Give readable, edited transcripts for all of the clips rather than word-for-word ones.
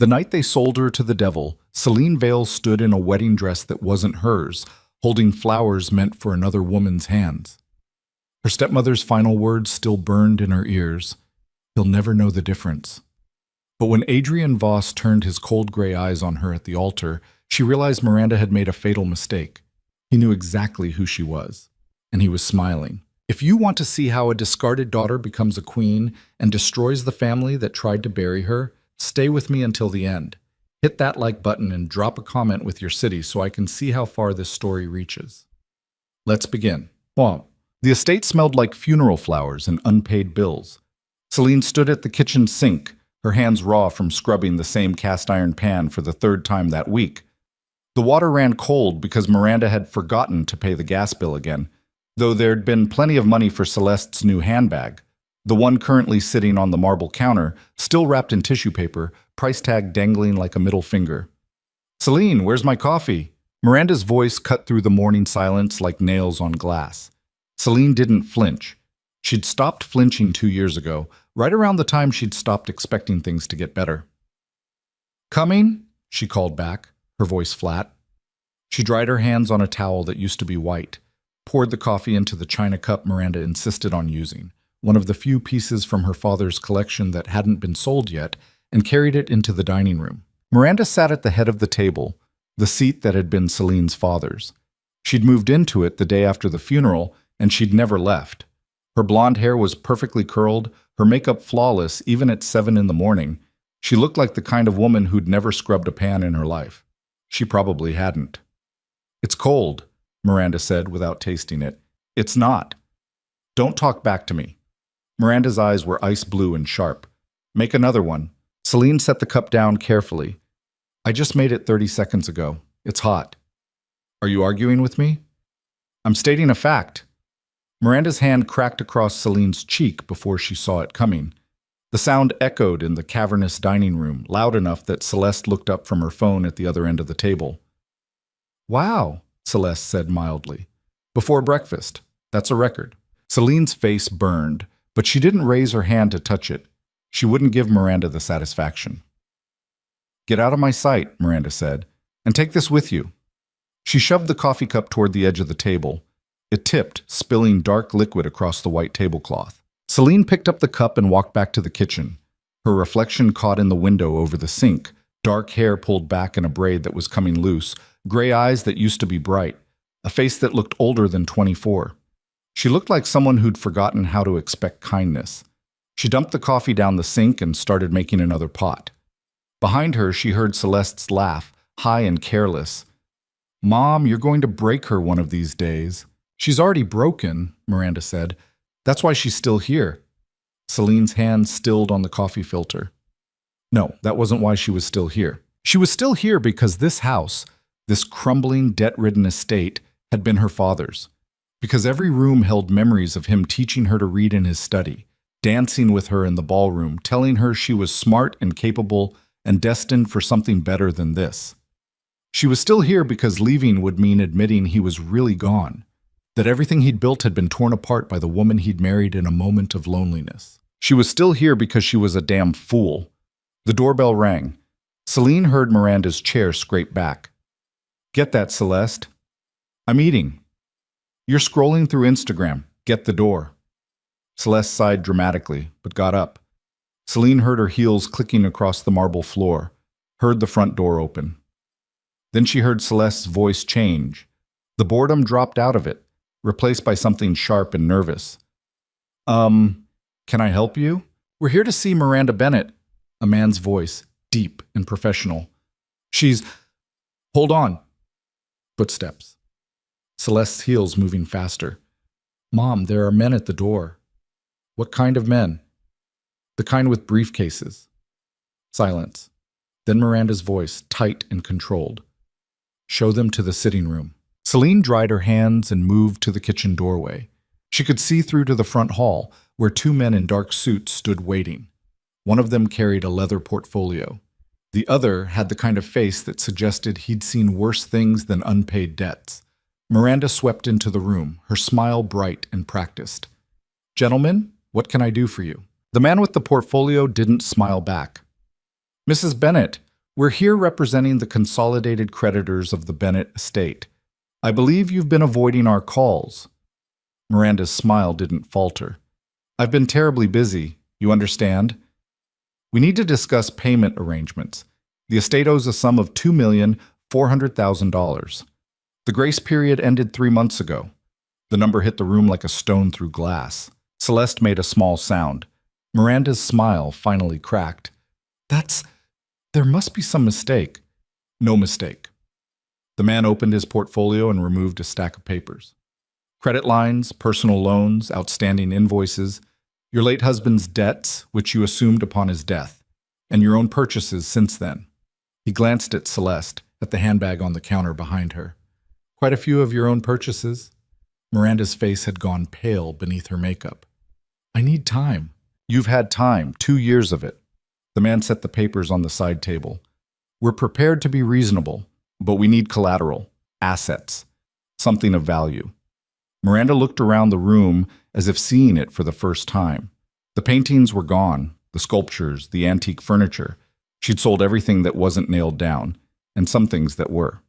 The night they sold her to the devil, Celine Vale stood in a wedding dress that wasn't hers, holding flowers meant for another woman's hands. Her stepmother's final words still burned in her ears. He'll never know the difference. But when Adrian Voss turned his cold gray eyes on her at the altar, she realized Miranda had made a fatal mistake. He knew exactly who she was, and he was smiling. If you want to see how a discarded daughter becomes a queen and destroys the family that tried to bury her, stay with me until the end. Hit that like button and drop a comment with your city so I can see how far this story reaches. Let's begin. Well, the estate smelled like funeral flowers and unpaid bills. Celine stood at the kitchen sink, her hands raw from scrubbing the same cast iron pan for the third time that week. The water ran cold because Miranda had forgotten to pay the gas bill again, though there'd been plenty of money for Celeste's new handbag, the one currently sitting on the marble counter, still wrapped in tissue paper, price tag dangling like a middle finger. "Celine, where's my coffee?" Miranda's voice cut through the morning silence like nails on glass. Celine didn't flinch. She'd stopped flinching 2 years ago, right around the time she'd stopped expecting things to get better. "Coming?" she called back, her voice flat. She dried her hands on a towel that used to be white, poured the coffee into the china cup Miranda insisted on using, one of the few pieces from her father's collection that hadn't been sold yet, and carried it into the dining room. Miranda sat at the head of the table, the seat that had been Celine's father's. She'd moved into it the day after the funeral, and she'd never left. Her blonde hair was perfectly curled, her makeup flawless even at 7 in the morning. She looked like the kind of woman who'd never scrubbed a pan in her life. She probably hadn't. "It's cold," Miranda said without tasting it. "It's not." "Don't talk back to me." Miranda's eyes were ice blue and sharp. "Make another one." Celine set the cup down carefully. "I just made it 30 seconds ago. It's hot." "Are you arguing with me?" "I'm stating a fact." Miranda's hand cracked across Celine's cheek before she saw it coming. The sound echoed in the cavernous dining room, loud enough that Celeste looked up from her phone at the other end of the table. "Wow," Celeste said mildly. "Before breakfast. That's a record." Celine's face burned, but she didn't raise her hand to touch it. She wouldn't give Miranda the satisfaction. "Get out of my sight," Miranda said, "and take this with you." She shoved the coffee cup toward the edge of the table. It tipped, spilling dark liquid across the white tablecloth. Celine picked up the cup and walked back to the kitchen. Her reflection caught in the window over the sink, dark hair pulled back in a braid that was coming loose, gray eyes that used to be bright, a face that looked older than 24. She looked like someone who'd forgotten how to expect kindness. She dumped the coffee down the sink and started making another pot. Behind her, she heard Celeste's laugh, high and careless. "Mom, you're going to break her one of these days." "She's already broken," Miranda said. "That's why she's still here." Celine's hand stilled on the coffee filter. No, that wasn't why she was still here. She was still here because this house, this crumbling, debt-ridden estate, had been her father's. Because every room held memories of him teaching her to read in his study, dancing with her in the ballroom, telling her she was smart and capable and destined for something better than this. She was still here because leaving would mean admitting he was really gone, that everything he'd built had been torn apart by the woman he'd married in a moment of loneliness. She was still here because she was a damn fool. The doorbell rang. Celine heard Miranda's chair scrape back. "Get that, Celeste." "I'm eating." "You're scrolling through Instagram. Get the door." Celeste sighed dramatically, but got up. Celine heard her heels clicking across the marble floor, heard the front door open. Then she heard Celeste's voice change. The boredom dropped out of it, replaced by something sharp and nervous. Can I help you?" "We're here to see Miranda Bennett." A man's voice, deep and professional. "She's—" "Hold on." Footsteps. Celeste's heels moving faster. "Mom, there are men at the door." "What kind of men?" "The kind with briefcases." Silence. Then Miranda's voice, tight and controlled. "Show them to the sitting room." Celine dried her hands and moved to the kitchen doorway. She could see through to the front hall, where 2 men in dark suits stood waiting. One of them carried a leather portfolio. The other had the kind of face that suggested he'd seen worse things than unpaid debts. Miranda swept into the room, her smile bright and practiced. "Gentlemen, what can I do for you?" The man with the portfolio didn't smile back. "Mrs. Bennett, We're here representing the consolidated creditors of the Bennett estate. I believe you've been avoiding our calls." Miranda's smile didn't falter. "I've been terribly busy, you understand? We need to discuss payment arrangements. The estate owes a sum of $2,400,000. The grace period ended 3 months ago." The number hit the room like a stone through glass. Celeste made a small sound. Miranda's smile finally cracked. There must be some mistake." "No mistake." The man opened his portfolio and removed a stack of papers. "Credit lines, personal loans, outstanding invoices, your late husband's debts, which you assumed upon his death, and your own purchases since then." He glanced at Celeste, at the handbag on the counter behind her. "Quite a few of your own purchases?" Miranda's face had gone pale beneath her makeup. "I need time." "You've had time, 2 years of it." The man set the papers on the side table. "We're prepared to be reasonable, but we need collateral, assets, something of value." Miranda looked around the room as if seeing it for the first time. The paintings were gone, the sculptures, the antique furniture. She'd sold everything that wasn't nailed down, and some things that were.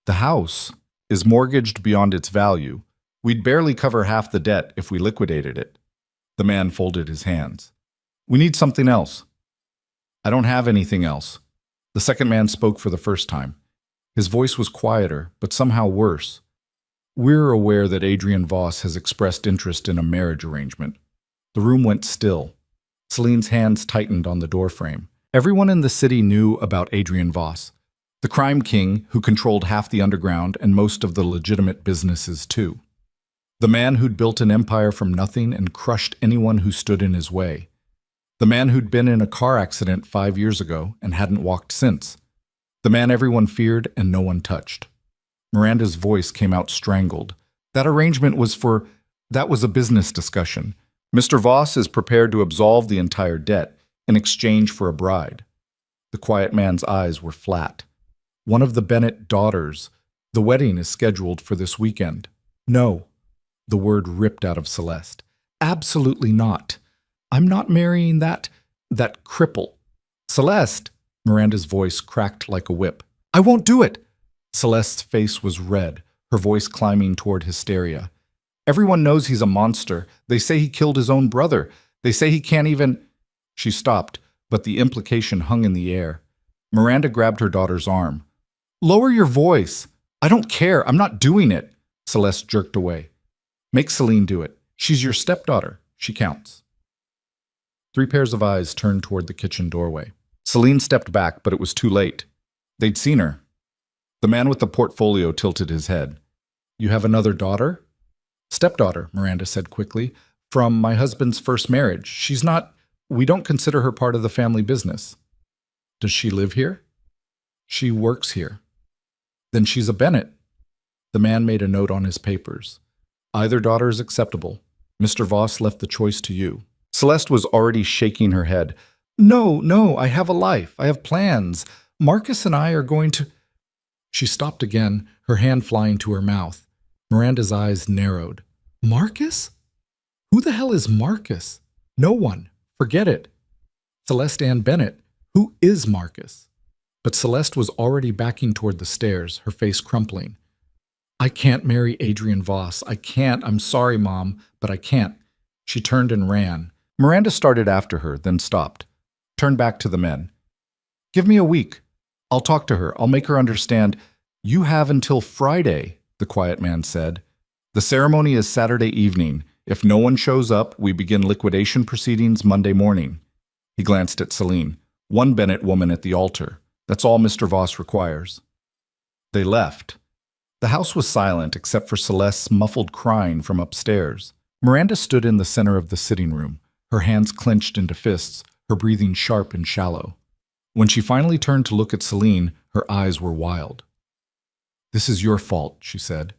"The house is mortgaged beyond its value. We'd barely cover half the debt if we liquidated it." The man folded his hands. "We need something else." "I don't have anything else." The second man spoke for the first time. His voice was quieter, but somehow worse. "We're aware that Adrian Voss has expressed interest in a marriage arrangement." The room went still. Celine's hands tightened on the doorframe. Everyone in the city knew about Adrian Voss, the crime king who controlled half the underground and most of the legitimate businesses too. The man who'd built an empire from nothing and crushed anyone who stood in his way. The man who'd been in a car accident 5 years ago and hadn't walked since. The man everyone feared and no one touched. Miranda's voice came out strangled. That was a business discussion. Mr. Voss is prepared to absolve the entire debt in exchange for a bride. The quiet man's eyes were flat. "One of the Bennett daughters. The wedding is scheduled for this weekend." "No." The word ripped out of Celeste. "Absolutely not. I'm not marrying that cripple." "Celeste!" Miranda's voice cracked like a whip. "I won't do it!" Celeste's face was red, her voice climbing toward hysteria. "Everyone knows he's a monster. They say he killed his own brother. They say he can't even—" She stopped, but the implication hung in the air. Miranda grabbed her daughter's arm. "Lower your voice. I don't care. I'm not doing it." Celeste jerked away. "Make Celine do it. She's your stepdaughter. She counts." 3 pairs of eyes turned toward the kitchen doorway. Celine stepped back, but it was too late. They'd seen her. The man with the portfolio tilted his head. "You have another daughter?" "Stepdaughter," Miranda said quickly. "From my husband's first marriage. She's not— We don't consider her part of the family business." "Does she live here?" "She works here." "Then she's a Bennett." The man made a note on his papers. "Either daughter is acceptable. Mr. Voss left the choice to you." Celeste was already shaking her head. No, I have a life. I have plans. Marcus and I are going to—" She stopped again, her hand flying to her mouth. Miranda's eyes narrowed. "Marcus? Who the hell is Marcus?" "No one. Forget it." "Celeste Ann Bennett. Who is Marcus?" But Celeste was already backing toward the stairs, her face crumpling. "I can't marry Adrian Voss. I can't. I'm sorry, Mom, but I can't." She turned and ran. Miranda started after her, then stopped. Turned back to the men. "Give me a week. I'll talk to her. I'll make her understand." "You have until Friday," the quiet man said. "The ceremony is Saturday evening. If no one shows up, we begin liquidation proceedings Monday morning." He glanced at Celine. "One Bennett woman at the altar. That's all Mr. Voss requires." They left. The house was silent except for Celeste's muffled crying from upstairs. Miranda stood in the center of the sitting room, her hands clenched into fists, her breathing sharp and shallow. When she finally turned to look at Celine, her eyes were wild. "This is your fault," she said.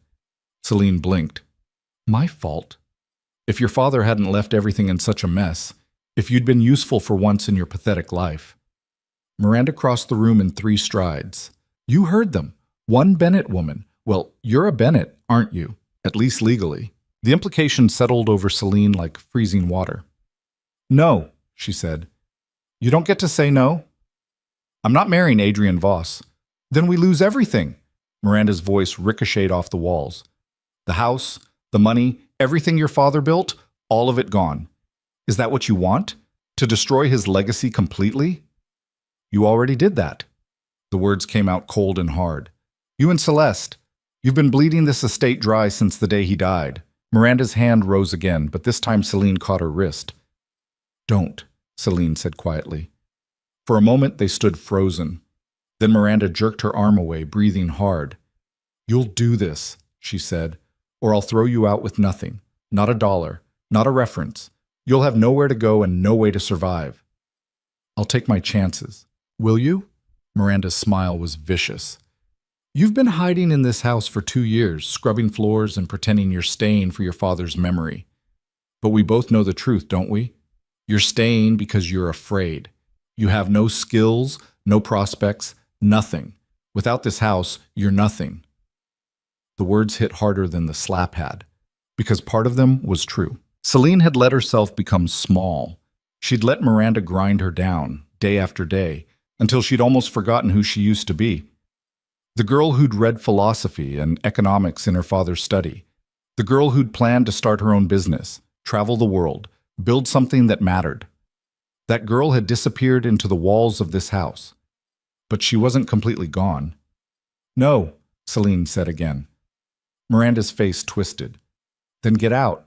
Celine blinked. "My fault? If your father hadn't left everything in such a mess, if you'd been useful for once in your pathetic life." Miranda crossed the room in 3 strides. "You heard them. One Bennett woman. Well, you're a Bennett, aren't you? At least legally." The implication settled over Celine like freezing water. "No," she said. "You don't get to say no?" I'm not marrying Adrian Voss. Then we lose everything. Miranda's voice ricocheted off the walls. The house, the money, everything your father built, all of it gone. Is that what you want? To destroy his legacy completely? You already did that. The words came out cold and hard. You and Celeste, you've been bleeding this estate dry since the day he died. Miranda's hand rose again, but this time Celine caught her wrist. Don't, Celine said quietly. For a moment they stood frozen. Then Miranda jerked her arm away, breathing hard. You'll do this, she said, or I'll throw you out with nothing. Not a dollar, not a reference. You'll have nowhere to go and no way to survive. I'll take my chances. Will you? Miranda's smile was vicious. You've been hiding in this house for 2 years, scrubbing floors and pretending you're staying for your father's memory. But we both know the truth, don't we? You're staying because you're afraid. You have no skills, no prospects, nothing. Without this house, you're nothing. The words hit harder than the slap had, because part of them was true. Celine had let herself become small. She'd let Miranda grind her down, day after day, until she'd almost forgotten who she used to be. The girl who'd read philosophy and economics in her father's study. The girl who'd planned to start her own business, travel the world, build something that mattered. That girl had disappeared into the walls of this house. But she wasn't completely gone. No, Celine said again. Miranda's face twisted. Then get out.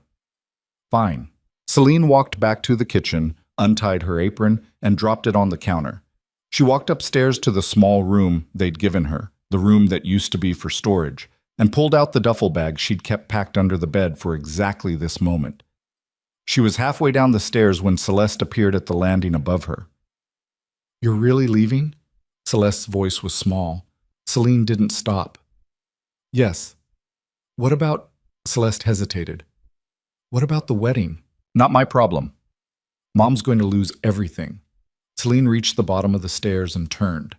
Fine. Celine walked back to the kitchen, untied her apron, and dropped it on the counter. She walked upstairs to the small room they'd given her, the room that used to be for storage, and pulled out the duffel bag she'd kept packed under the bed for exactly this moment. She was halfway down the stairs when Celeste appeared at the landing above her. You're really leaving? Celeste's voice was small. Celine didn't stop. Yes. What about... Celeste hesitated. What about the wedding? Not my problem. Mom's going to lose everything. Celine reached the bottom of the stairs and turned.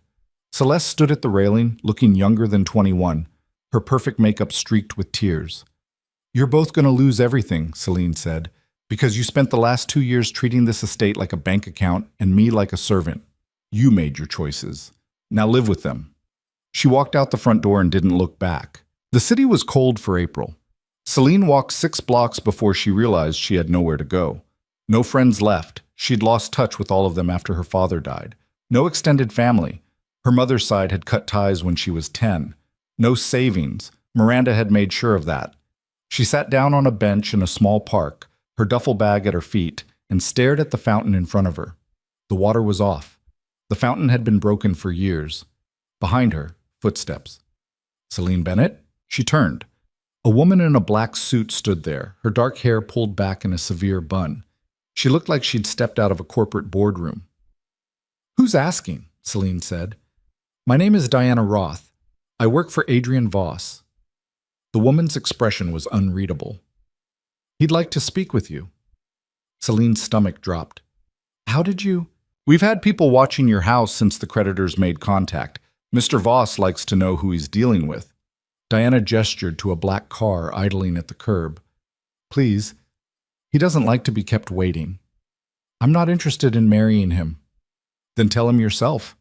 Celeste stood at the railing, looking younger than 21, her perfect makeup streaked with tears. You're both going to lose everything, Celine said, because you spent the last 2 years treating this estate like a bank account and me like a servant. You made your choices. Now live with them. She walked out the front door and didn't look back. The city was cold for April. Celine walked 6 blocks before she realized she had nowhere to go. No friends left. She'd lost touch with all of them after her father died. No extended family. Her mother's side had cut ties when she was 10. No savings. Miranda had made sure of that. She sat down on a bench in a small park, her duffel bag at her feet, and stared at the fountain in front of her. The water was off. The fountain had been broken for years. Behind her, footsteps. Celine Bennett? She turned. A woman in a black suit stood there, her dark hair pulled back in a severe bun. She looked like she'd stepped out of a corporate boardroom. Who's asking? Celine said. My name is Diana Roth. I work for Adrian Voss. The woman's expression was unreadable. He'd like to speak with you. Celine's stomach dropped. How did you? We've had people watching your house since the creditors made contact. Mr. Voss likes to know who he's dealing with. Diana gestured to a black car idling at the curb. Please. He doesn't like to be kept waiting. I'm not interested in marrying him. Then tell him yourself.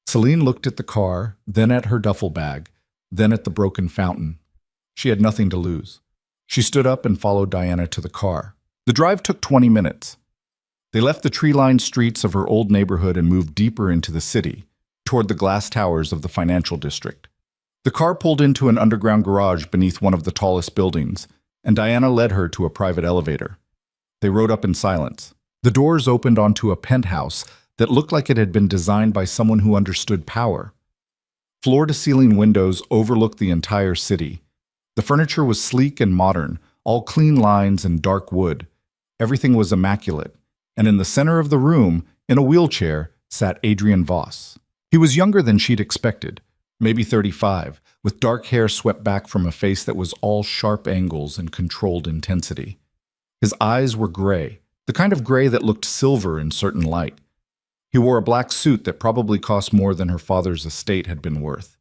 Celine looked at the car, then at her duffel bag, then at the broken fountain. She had nothing to lose. She stood up and followed Diana to the car. The drive took 20 minutes. They left the tree-lined streets of her old neighborhood and moved deeper into the city, toward the glass towers of the financial district. The car pulled into an underground garage beneath one of the tallest buildings, and Diana led her to a private elevator. They rode up in silence. The doors opened onto a penthouse that looked like it had been designed by someone who understood power. Floor-to-ceiling windows overlooked the entire city. The furniture was sleek and modern, all clean lines and dark wood. Everything was immaculate, and in the center of the room, in a wheelchair, sat Adrian Voss. He was younger than she'd expected, maybe 35, with dark hair swept back from a face that was all sharp angles and controlled intensity. His eyes were gray, the kind of gray that looked silver in certain light. He wore a black suit that probably cost more than her father's estate had been worth.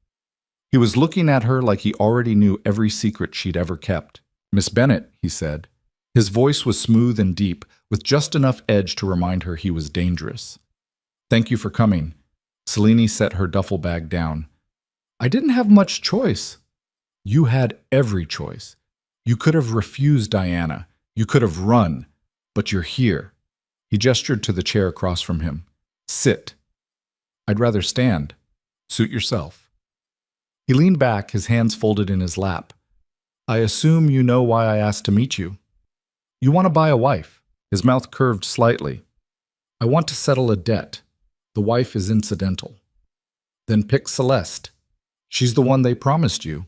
He was looking at her like he already knew every secret she'd ever kept. Miss Bennett, he said. His voice was smooth and deep, with just enough edge to remind her he was dangerous. Thank you for coming. Selene set her duffel bag down. I didn't have much choice. You had every choice. You could have refused Diana. You could have run. But you're here. He gestured to the chair across from him. Sit. I'd rather stand. Suit yourself. He leaned back, his hands folded in his lap. I assume you know why I asked to meet you. You want to buy a wife. His mouth curved slightly. I want to settle a debt. The wife is incidental. Then pick Celeste. She's the one they promised you.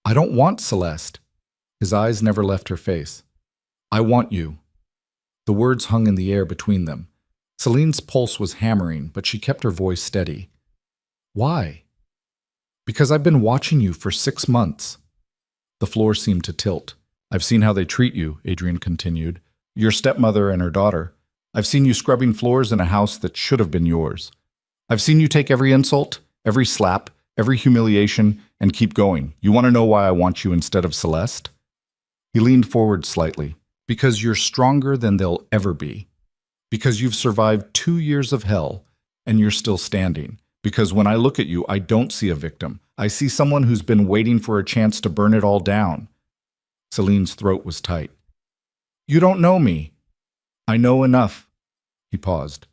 I don't want Celeste. His eyes never left her face. I want you. The words hung in the air between them. Celine's pulse was hammering, but she kept her voice steady. Why? Because I've been watching you for 6 months. The floor seemed to tilt. I've seen how they treat you, Adrian continued. Your stepmother and her daughter. I've seen you scrubbing floors in a house that should have been yours. I've seen you take every insult, every slap, every humiliation, and keep going. You want to know why I want you instead of Celeste? He leaned forward slightly. Because you're stronger than they'll ever be. Because you've survived 2 years of hell, and you're still standing. Because when I look at you, I don't see a victim. I see someone who's been waiting for a chance to burn it all down. Celine's throat was tight. You don't know me. I know enough. He paused.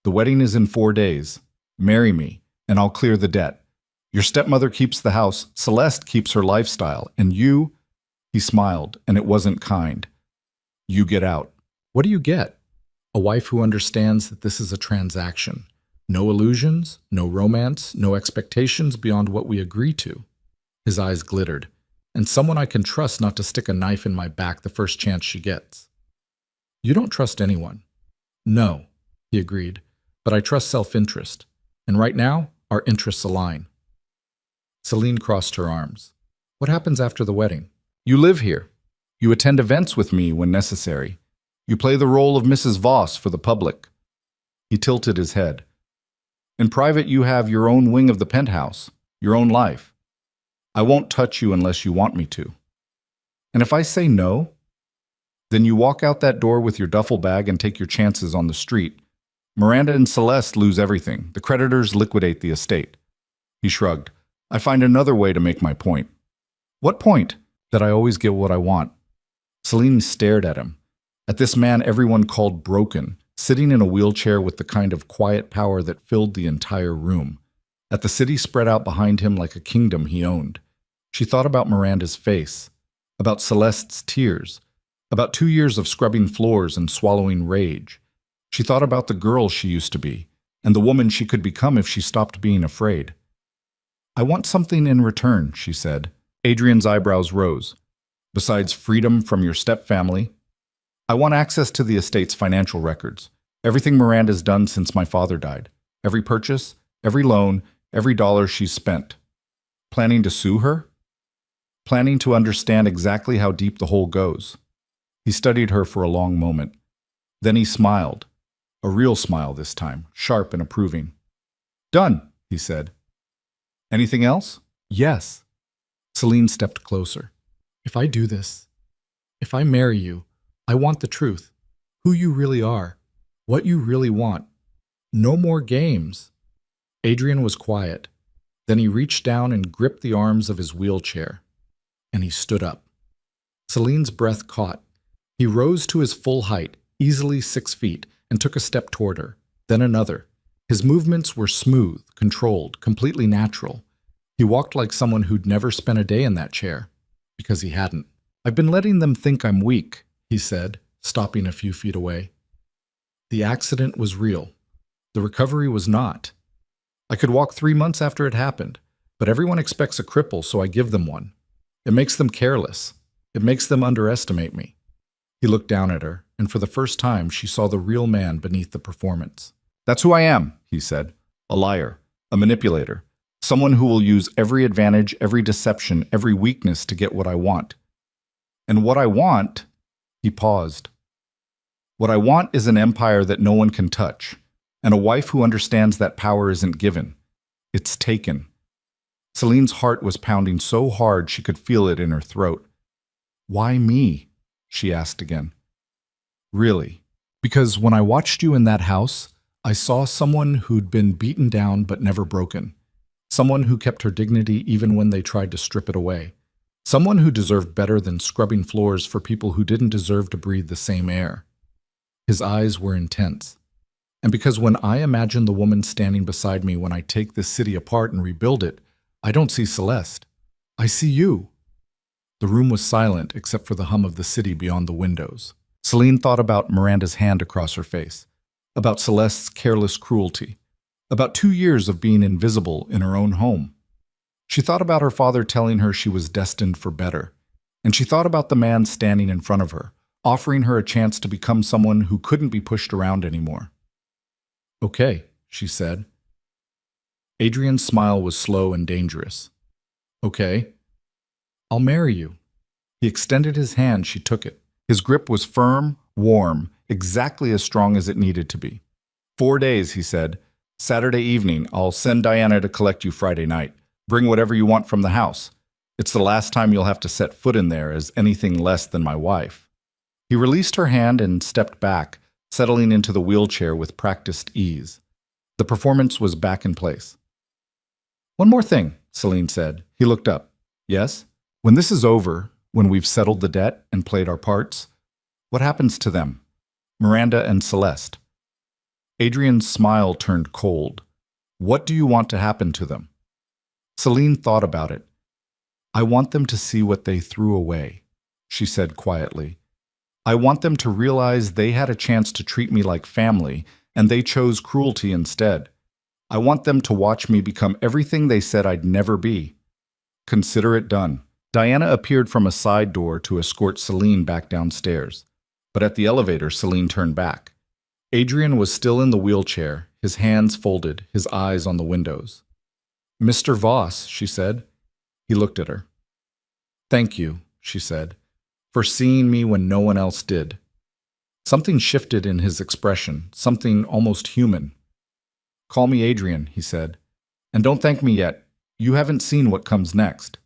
The wedding is in 4 days. Marry me, and I'll clear the debt. Your stepmother keeps the house, Celeste keeps her lifestyle, and you... He smiled, and it wasn't kind. You get out. What do you get? A wife who understands that this is a transaction. No illusions, no romance, no expectations beyond what we agree to. His eyes glittered. And someone I can trust not to stick a knife in my back the first chance she gets. You don't trust anyone. No, he agreed, but I trust self-interest. And right now, our interests align. Celine crossed her arms. What happens after the wedding? You live here. You attend events with me when necessary. You play the role of Mrs. Voss for the public. He tilted his head. In private, you have your own wing of the penthouse, your own life. I won't touch you unless you want me to. And if I say no, then you walk out that door with your duffel bag and take your chances on the street. Miranda and Celeste lose everything. The creditors liquidate the estate. He shrugged. I find another way to make my point. What point? That I always get what I want. Celine stared at him. At this man everyone called broken, sitting in a wheelchair with the kind of quiet power that filled the entire room. At the city spread out behind him like a kingdom he owned. She thought about Miranda's face, about Celeste's tears, about 2 years of scrubbing floors and swallowing rage. She thought about the girl she used to be, and the woman she could become if she stopped being afraid. I want something in return, she said. Adrian's eyebrows rose. Besides freedom from your stepfamily, I want access to the estate's financial records. Everything Miranda's done since my father died. Every purchase, every loan, every dollar she's spent. Planning to sue her? Planning to understand exactly how deep the hole goes. He studied her for a long moment. Then he smiled. A real smile this time, sharp and approving. Done, he said. Anything else? Yes. Celine stepped closer. If I do this, if I marry you, I want the truth. Who you really are. What you really want. No more games. Adrian was quiet. Then he reached down and gripped the arms of his wheelchair. And he stood up. Celine's breath caught. He rose to his full height, easily 6 feet, and took a step toward her, then another. His movements were smooth, controlled, completely natural. He walked like someone who'd never spent a day in that chair, because he hadn't. I've been letting them think I'm weak, he said, stopping a few feet away. The accident was real. The recovery was not. I could walk 3 months after it happened, but everyone expects a cripple, so I give them one. It makes them careless. It makes them underestimate me. He looked down at her, and for the first time she saw the real man beneath the performance. That's who I am, he said. A liar, a manipulator, someone who will use every advantage, every deception, every weakness to get what I want. And what I want, he paused. What I want is an empire that no one can touch, and a wife who understands that power isn't given. It's taken. Celine's heart was pounding so hard she could feel it in her throat. Why me? She asked again. Really? Because when I watched you in that house, I saw someone who'd been beaten down but never broken. Someone who kept her dignity even when they tried to strip it away. Someone who deserved better than scrubbing floors for people who didn't deserve to breathe the same air. His eyes were intense. And because when I imagine the woman standing beside me when I take this city apart and rebuild it, I don't see Celeste. I see you. The room was silent except for the hum of the city beyond the windows. Celine thought about Miranda's hand across her face, about Celeste's careless cruelty, about 2 years of being invisible in her own home. She thought about her father telling her she was destined for better, and she thought about the man standing in front of her, offering her a chance to become someone who couldn't be pushed around anymore. "Okay," she said. Adrian's smile was slow and dangerous. "Okay, I'll marry you." He extended his hand, she took it. His grip was firm, warm, exactly as strong as it needed to be. 4 days, he said. "Saturday evening, I'll send Diana to collect you Friday night. Bring whatever you want from the house. It's the last time you'll have to set foot in there as anything less than my wife." He released her hand and stepped back, settling into the wheelchair with practiced ease. The performance was back in place. "One more thing," Celine said. He looked up. "Yes? When this is over, when we've settled the debt and played our parts, what happens to them? Miranda and Celeste." Adrian's smile turned cold. "What do you want to happen to them?" Celine thought about it. "I want them to see what they threw away," she said quietly. "I want them to realize they had a chance to treat me like family, and they chose cruelty instead. I want them to watch me become everything they said I'd never be. Consider it done." Diana appeared from a side door to escort Celine back downstairs. But at the elevator, Celine turned back. Adrian was still in the wheelchair, his hands folded, his eyes on the windows. "Mr. Voss," she said. He looked at her. "Thank you," she said, "for seeing me when no one else did." Something shifted in his expression, something almost human. "Call me Adrian," he said. "And don't thank me yet. You haven't seen what comes next."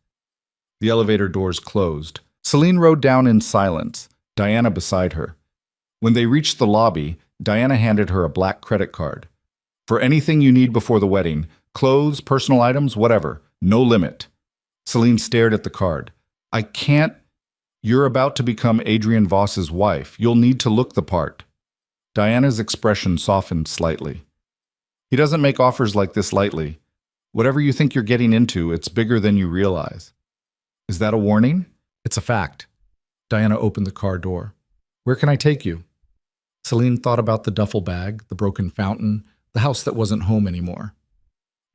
The elevator doors closed. Celine rode down in silence, Diana beside her. When they reached the lobby, Diana handed her a black credit card. "For anything you need before the wedding, clothes, personal items, whatever, no limit." Celine stared at the card. "I can't. You're about to become Adrian Voss's wife. You'll need to look the part." Diana's expression softened slightly. "He doesn't make offers like this lightly. Whatever you think you're getting into, it's bigger than you realize." "Is that a warning?" "It's a fact." Diana opened the car door. "Where can I take you?" Celine thought about the duffel bag, the broken fountain, the house that wasn't home anymore.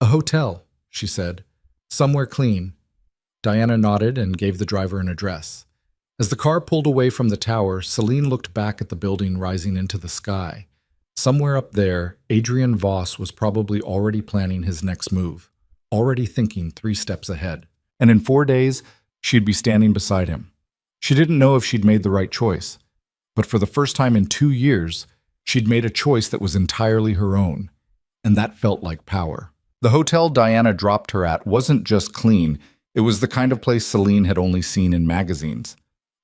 "A hotel," she said. "Somewhere clean." Diana nodded and gave the driver an address. As the car pulled away from the tower, Celine looked back at the building rising into the sky. Somewhere up there, Adrian Voss was probably already planning his next move, already thinking 3 steps ahead. And in 4 days, she'd be standing beside him. She didn't know if she'd made the right choice, but for the first time in 2 years, she'd made a choice that was entirely her own, and that felt like power. The hotel Diana dropped her at wasn't just clean, it was the kind of place Celine had only seen in magazines.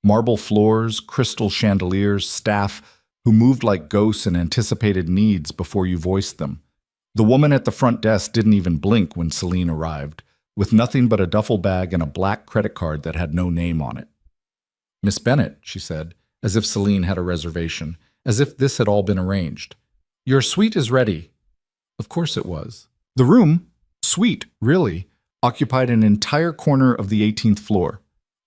Marble floors, crystal chandeliers, staff who moved like ghosts and anticipated needs before you voiced them. The woman at the front desk didn't even blink when Celine arrived, with nothing but a duffel bag and a black credit card that had no name on it. "Miss Bennett," she said, as if Celine had a reservation, as if this had all been arranged. "Your suite is ready." Of course it was. The room, suite, really, occupied an entire corner of the 18th floor.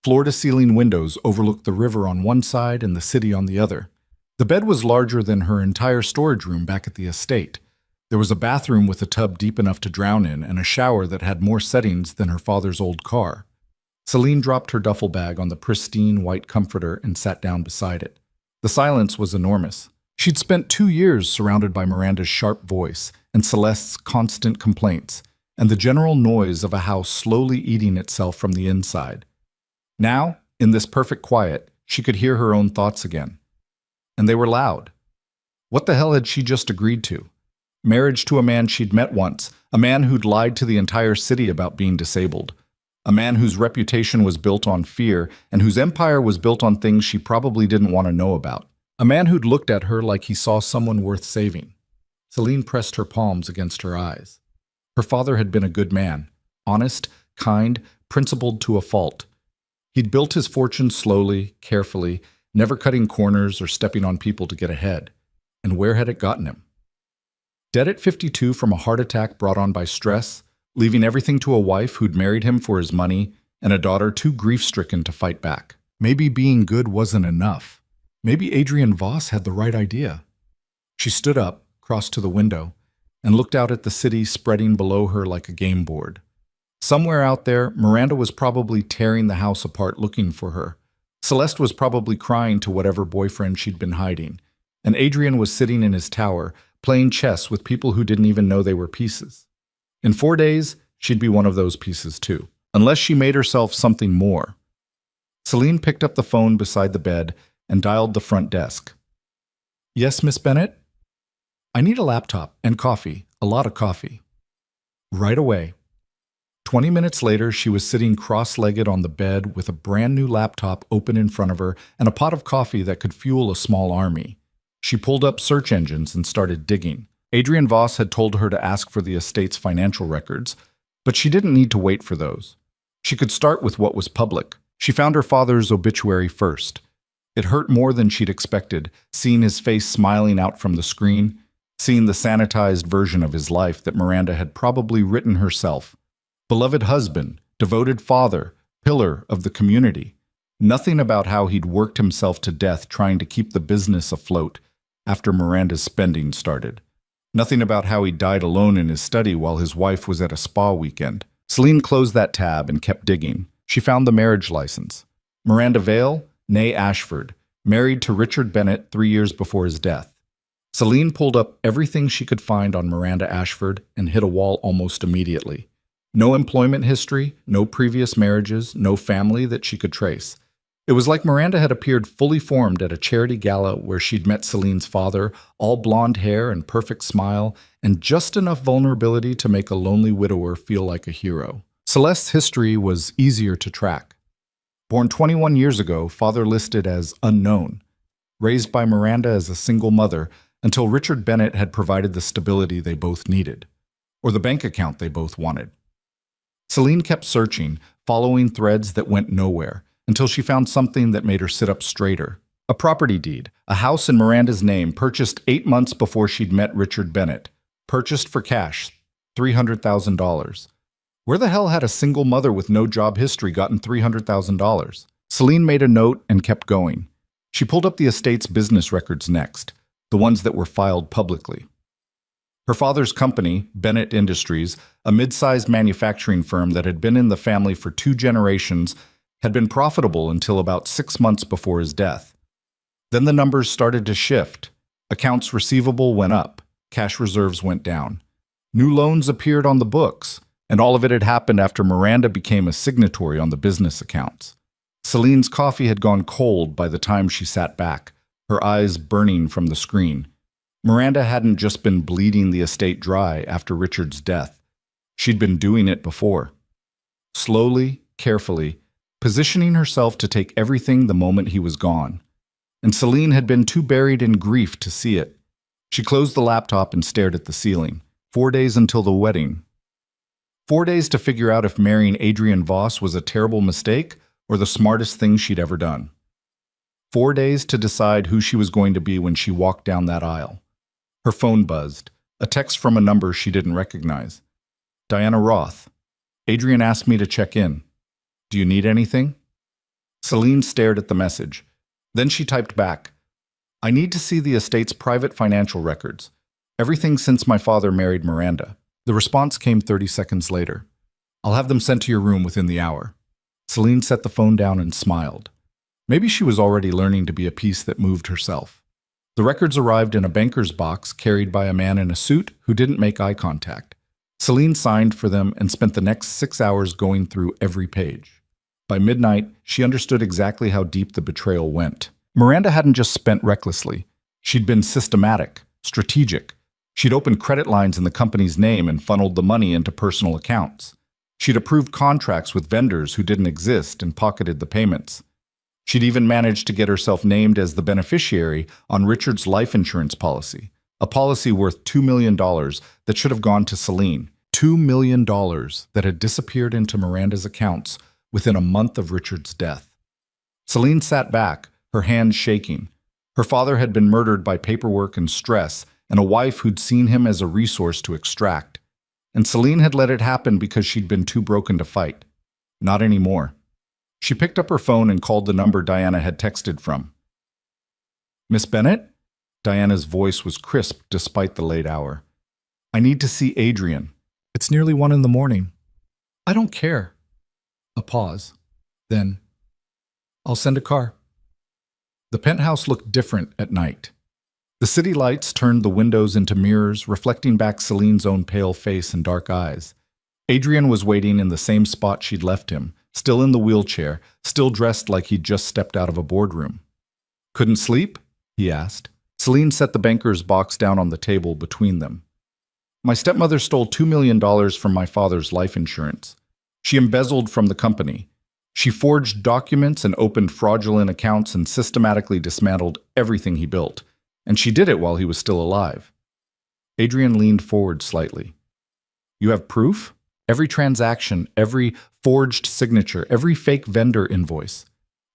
Floor-to-ceiling windows overlooked the river on one side and the city on the other. The bed was larger than her entire storage room back at the estate. There was a bathroom with a tub deep enough to drown in and a shower that had more settings than her father's old car. Celine dropped her duffel bag on the pristine white comforter and sat down beside it. The silence was enormous. She'd spent 2 years surrounded by Miranda's sharp voice and Celeste's constant complaints, and the general noise of a house slowly eating itself from the inside. Now, in this perfect quiet, she could hear her own thoughts again. And they were loud. What the hell had she just agreed to? Marriage to a man she'd met once, a man who'd lied to the entire city about being disabled, a man whose reputation was built on fear and whose empire was built on things she probably didn't want to know about, a man who'd looked at her like he saw someone worth saving. Celine pressed her palms against her eyes. Her father had been a good man, honest, kind, principled to a fault. He'd built his fortune slowly, carefully, never cutting corners or stepping on people to get ahead. And where had it gotten him? Dead at 52 from a heart attack brought on by stress, leaving everything to a wife who'd married him for his money, and a daughter too grief-stricken to fight back. Maybe being good wasn't enough. Maybe Adrienne Voss had the right idea. She stood up, crossed to the window, and looked out at the city spreading below her like a game board. Somewhere out there, Miranda was probably tearing the house apart looking for her. Celeste was probably crying to whatever boyfriend she'd been hiding. And Adrian was sitting in his tower, playing chess with people who didn't even know they were pieces. In 4 days, she'd be one of those pieces too, unless she made herself something more. Celine picked up the phone beside the bed and dialed the front desk. "Yes, Miss Bennett? I need a laptop and coffee, a lot of coffee." "Right away." 20 minutes later, she was sitting cross-legged on the bed with a brand new laptop open in front of her and a pot of coffee that could fuel a small army. She pulled up search engines and started digging. Adrienne Voss had told her to ask for the estate's financial records, but she didn't need to wait for those. She could start with what was public. She found her father's obituary first. It hurt more than she'd expected, seeing his face smiling out from the screen, seeing the sanitized version of his life that Miranda had probably written herself. Beloved husband, devoted father, pillar of the community. Nothing about how he'd worked himself to death trying to keep the business afloat after Miranda's spending started. Nothing about how he died alone in his study while his wife was at a spa weekend. Celine closed that tab and kept digging. She found the marriage license. Miranda Vale, née Ashford, married to Richard Bennett 3 years before his death. Celine pulled up everything she could find on Miranda Ashford and hit a wall almost immediately. No employment history, no previous marriages, no family that she could trace. It was like Miranda had appeared fully formed at a charity gala where she'd met Celine's father, all blonde hair and perfect smile, and just enough vulnerability to make a lonely widower feel like a hero. Celeste's history was easier to track. Born 21 years ago, father listed as unknown. Raised by Miranda as a single mother until Richard Bennett had provided the stability they both needed, or the bank account they both wanted. Celine kept searching, following threads that went nowhere, until she found something that made her sit up straighter. A property deed, a house in Miranda's name, purchased 8 months before she'd met Richard Bennett. Purchased for cash, $300,000. Where the hell had a single mother with no job history gotten $300,000? Celine made a note and kept going. She pulled up the estate's business records next, the ones that were filed publicly. Her father's company, Bennett Industries, a mid-sized manufacturing firm that had been in the family for 2 generations, had been profitable until about 6 months before his death. Then the numbers started to shift. Accounts receivable went up, cash reserves went down. New loans appeared on the books, and all of it had happened after Miranda became a signatory on the business accounts. Celine's coffee had gone cold by the time she sat back, her eyes burning from the screen. Miranda hadn't just been bleeding the estate dry after Richard's death. She'd been doing it before. Slowly, carefully, positioning herself to take everything the moment he was gone. And Celine had been too buried in grief to see it. She closed the laptop and stared at the ceiling. 4 days until the wedding. 4 days to figure out if marrying Adrienne Voss was a terrible mistake or the smartest thing she'd ever done. 4 days to decide who she was going to be when she walked down that aisle. Her phone buzzed, a text from a number she didn't recognize. Diana Roth. Adrienne asked me to check in. Do you need anything? Celine stared at the message. Then she typed back. I need to see the estate's private financial records. Everything since my father married Miranda. The response came 30 seconds later. I'll have them sent to your room within the hour. Celine set the phone down and smiled. Maybe she was already learning to be a piece that moved herself. The records arrived in a banker's box carried by a man in a suit who didn't make eye contact. Celine signed for them and spent the next 6 hours going through every page. By midnight, she understood exactly how deep the betrayal went. Miranda hadn't just spent recklessly. She'd been systematic, strategic. She'd opened credit lines in the company's name and funneled the money into personal accounts. She'd approved contracts with vendors who didn't exist and pocketed the payments. She'd even managed to get herself named as the beneficiary on Richard's life insurance policy, A policy worth $2 million that should have gone to Celine. $2 million that had disappeared into Miranda's accounts within a month of Richard's death. Celine sat back, her hands shaking. Her father had been murdered by paperwork and stress, and a wife who'd seen him as a resource to extract. And Celine had let it happen because she'd been too broken to fight. Not anymore. She picked up her phone and called the number Diana had texted from. "Miss Bennett?" Diana's voice was crisp despite the late hour. "I need to see Adrian. It's nearly 1 in the morning." "I don't care." A pause. Then, "I'll send a car." The penthouse looked different at night. The city lights turned the windows into mirrors, reflecting back Celine's own pale face and dark eyes. Adrian was waiting in the same spot she'd left him, still in the wheelchair, still dressed like he'd just stepped out of a boardroom. "Couldn't sleep?" he asked. Celine set the banker's box down on the table between them. "My stepmother stole $2 million from my father's life insurance. She embezzled from the company. She forged documents and opened fraudulent accounts and systematically dismantled everything he built. And she did it while he was still alive." Adrian leaned forward slightly. "You have proof? Every transaction, every forged signature, every fake vendor invoice."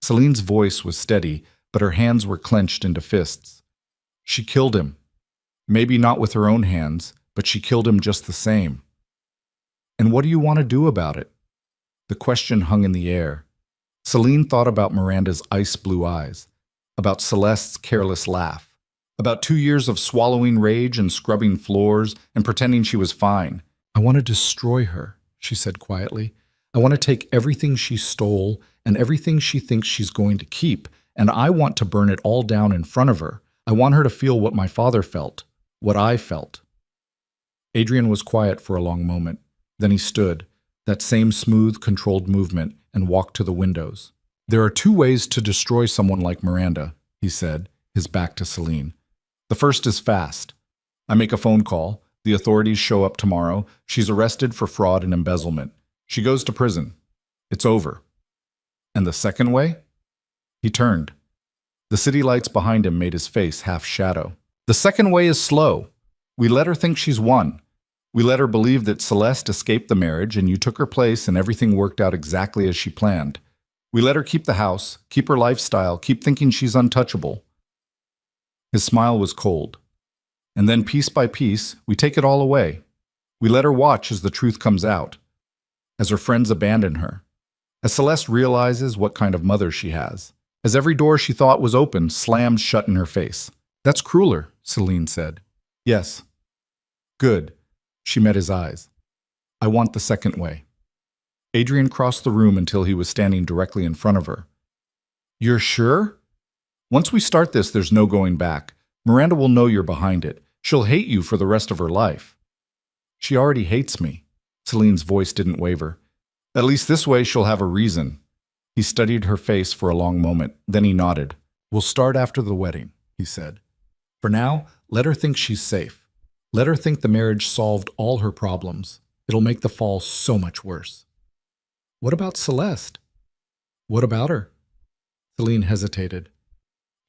Celine's voice was steady, but her hands were clenched into fists. "She killed him. Maybe not with her own hands, but she killed him just the same." "And what do you want to do about it?" The question hung in the air. Celine thought about Miranda's ice-blue eyes, about Celeste's careless laugh, about 2 years of swallowing rage and scrubbing floors and pretending she was fine. "I want to destroy her," she said quietly. "I want to take everything she stole and everything she thinks she's going to keep, and I want to burn it all down in front of her. I want her to feel what my father felt, what I felt." Adrian was quiet for a long moment. Then he stood, that same smooth, controlled movement, and walked to the windows. "There are 2 ways to destroy someone like Miranda," he said, his back to Celine. "The first is fast. I make a phone call. The authorities show up tomorrow. She's arrested for fraud and embezzlement. She goes to prison. It's over. And the second way?" He turned. The city lights behind him made his face half shadow. "The second way is slow. We let her think she's won. We let her believe that Celeste escaped the marriage and you took her place and everything worked out exactly as she planned. We let her keep the house, keep her lifestyle, keep thinking she's untouchable." His smile was cold. "And then piece by piece, we take it all away. We let her watch as the truth comes out, as her friends abandon her, as Celeste realizes what kind of mother she has, as every door she thought was open slams shut in her face." "That's crueler," Celine said. "Yes." "Good." She met his eyes. "I want the second way." Adrian crossed the room until he was standing directly in front of her. "You're sure? Once we start this, there's no going back. Miranda will know you're behind it. She'll hate you for the rest of her life." "She already hates me." Celine's voice didn't waver. "At least this way she'll have a reason." He studied her face for a long moment, then he nodded. "We'll start after the wedding," he said. "For now, let her think she's safe. Let her think the marriage solved all her problems. It'll make the fall so much worse." "What about Celeste?" "What about her?" Celine hesitated.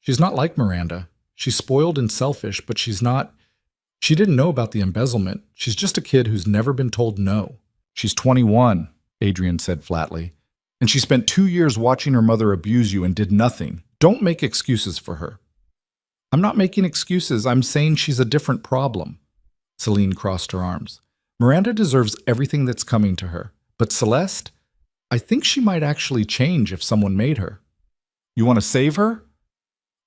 "She's not like Miranda. She's spoiled and selfish, but she's not... She didn't know about the embezzlement. She's just a kid who's never been told no." "She's 21, Adrian said flatly. "And she spent 2 years watching her mother abuse you and did nothing. Don't make excuses for her." "I'm not making excuses. I'm saying she's a different problem." Celine crossed her arms. "Miranda deserves everything that's coming to her. But Celeste, I think she might actually change if someone made her." "You want to save her?"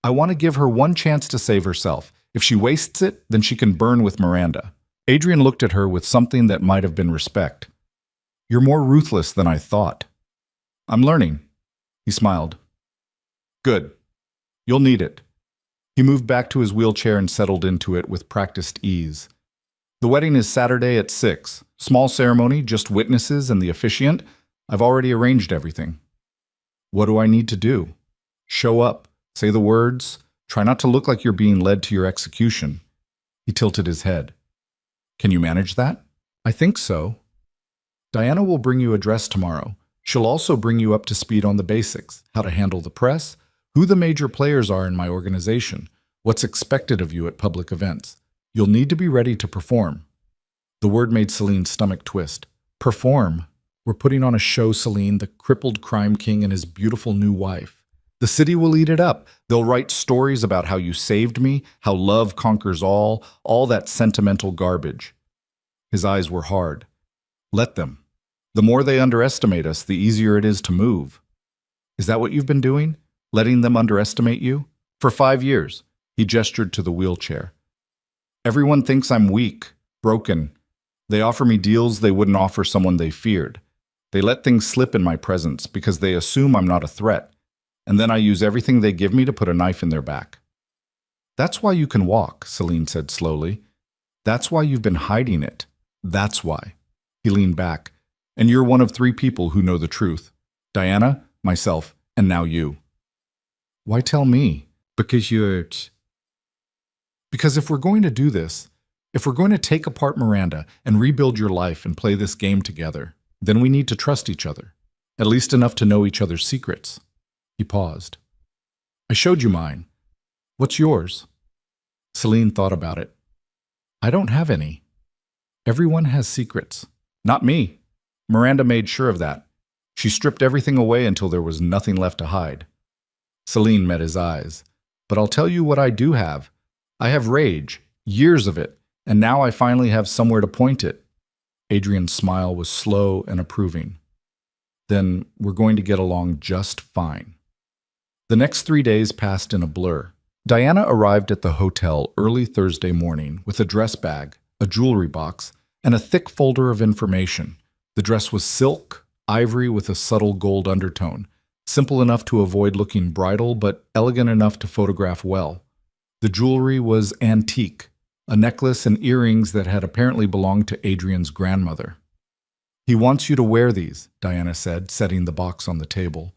"I want to give her one chance to save herself. If she wastes it, then she can burn with Miranda." Adrian looked at her with something that might have been respect. "You're more ruthless than I thought." "I'm learning." He smiled. "Good. You'll need it." He moved back to his wheelchair and settled into it with practiced ease. "The wedding is Saturday at 6. Small ceremony, just witnesses and the officiant. I've already arranged everything." "What do I need to do?" "Show up. Say the words. Try not to look like you're being led to your execution." He tilted his head. "Can you manage that?" "I think so." "Diana will bring you a dress tomorrow. She'll also bring you up to speed on the basics, how to handle the press, who the major players are in my organization, what's expected of you at public events. You'll need to be ready to perform. The word made Celine's stomach twist. Perform? We're putting on a show, Celine, the crippled crime king and his beautiful new wife. The city will eat it up. They'll write stories about how you saved me, how love conquers all that sentimental garbage. His eyes were hard. Let them. The more they underestimate us, the easier it is to move. Is that what you've been doing? Letting them underestimate you? For 5 years. He gestured to the wheelchair. Everyone thinks I'm weak, broken. They offer me deals they wouldn't offer someone they feared. They let things slip in my presence because they assume I'm not a threat. And then I use everything they give me to put a knife in their back. That's why you can walk, Celine said slowly. That's why you've been hiding it. That's why. He leaned back. And you're one of 3 people who know the truth. Diana, myself, and now you. Why tell me? Because if we're going to do this, if we're going to take apart Miranda and rebuild your life and play this game together, then we need to trust each other, at least enough to know each other's secrets. He paused. I showed you mine. What's yours? Celine thought about it. I don't have any. Everyone has secrets. Not me. Miranda made sure of that. She stripped everything away until there was nothing left to hide. Celine met his eyes. But I'll tell you what I do have. I have rage, years of it, and now I finally have somewhere to point it. Adrian's smile was slow and approving. Then we're going to get along just fine. The next 3 days passed in a blur. Diana arrived at the hotel early Thursday morning with a dress bag, a jewelry box, and a thick folder of information. The dress was silk, ivory with a subtle gold undertone, simple enough to avoid looking bridal, but elegant enough to photograph well. The jewelry was antique, a necklace and earrings that had apparently belonged to Adrian's grandmother. He wants you to wear these, Diana said, setting the box on the table.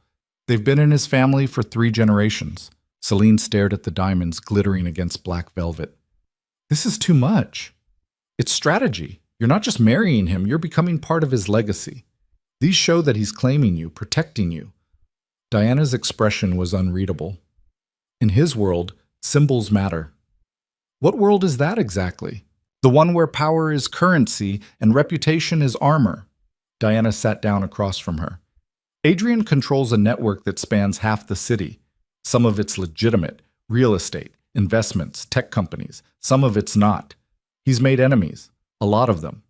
They've been in his family for 3 generations. Celine stared at the diamonds glittering against black velvet. This is too much. It's strategy. You're not just marrying him, you're becoming part of his legacy. These show that he's claiming you, protecting you. Diana's expression was unreadable. In his world, symbols matter. What world is that exactly? The one where power is currency and reputation is armor. Diana sat down across from her. Adrian controls a network that spans half the city. Some of it's legitimate, real estate, investments, tech companies. Some of it's not. He's made enemies, a lot of them.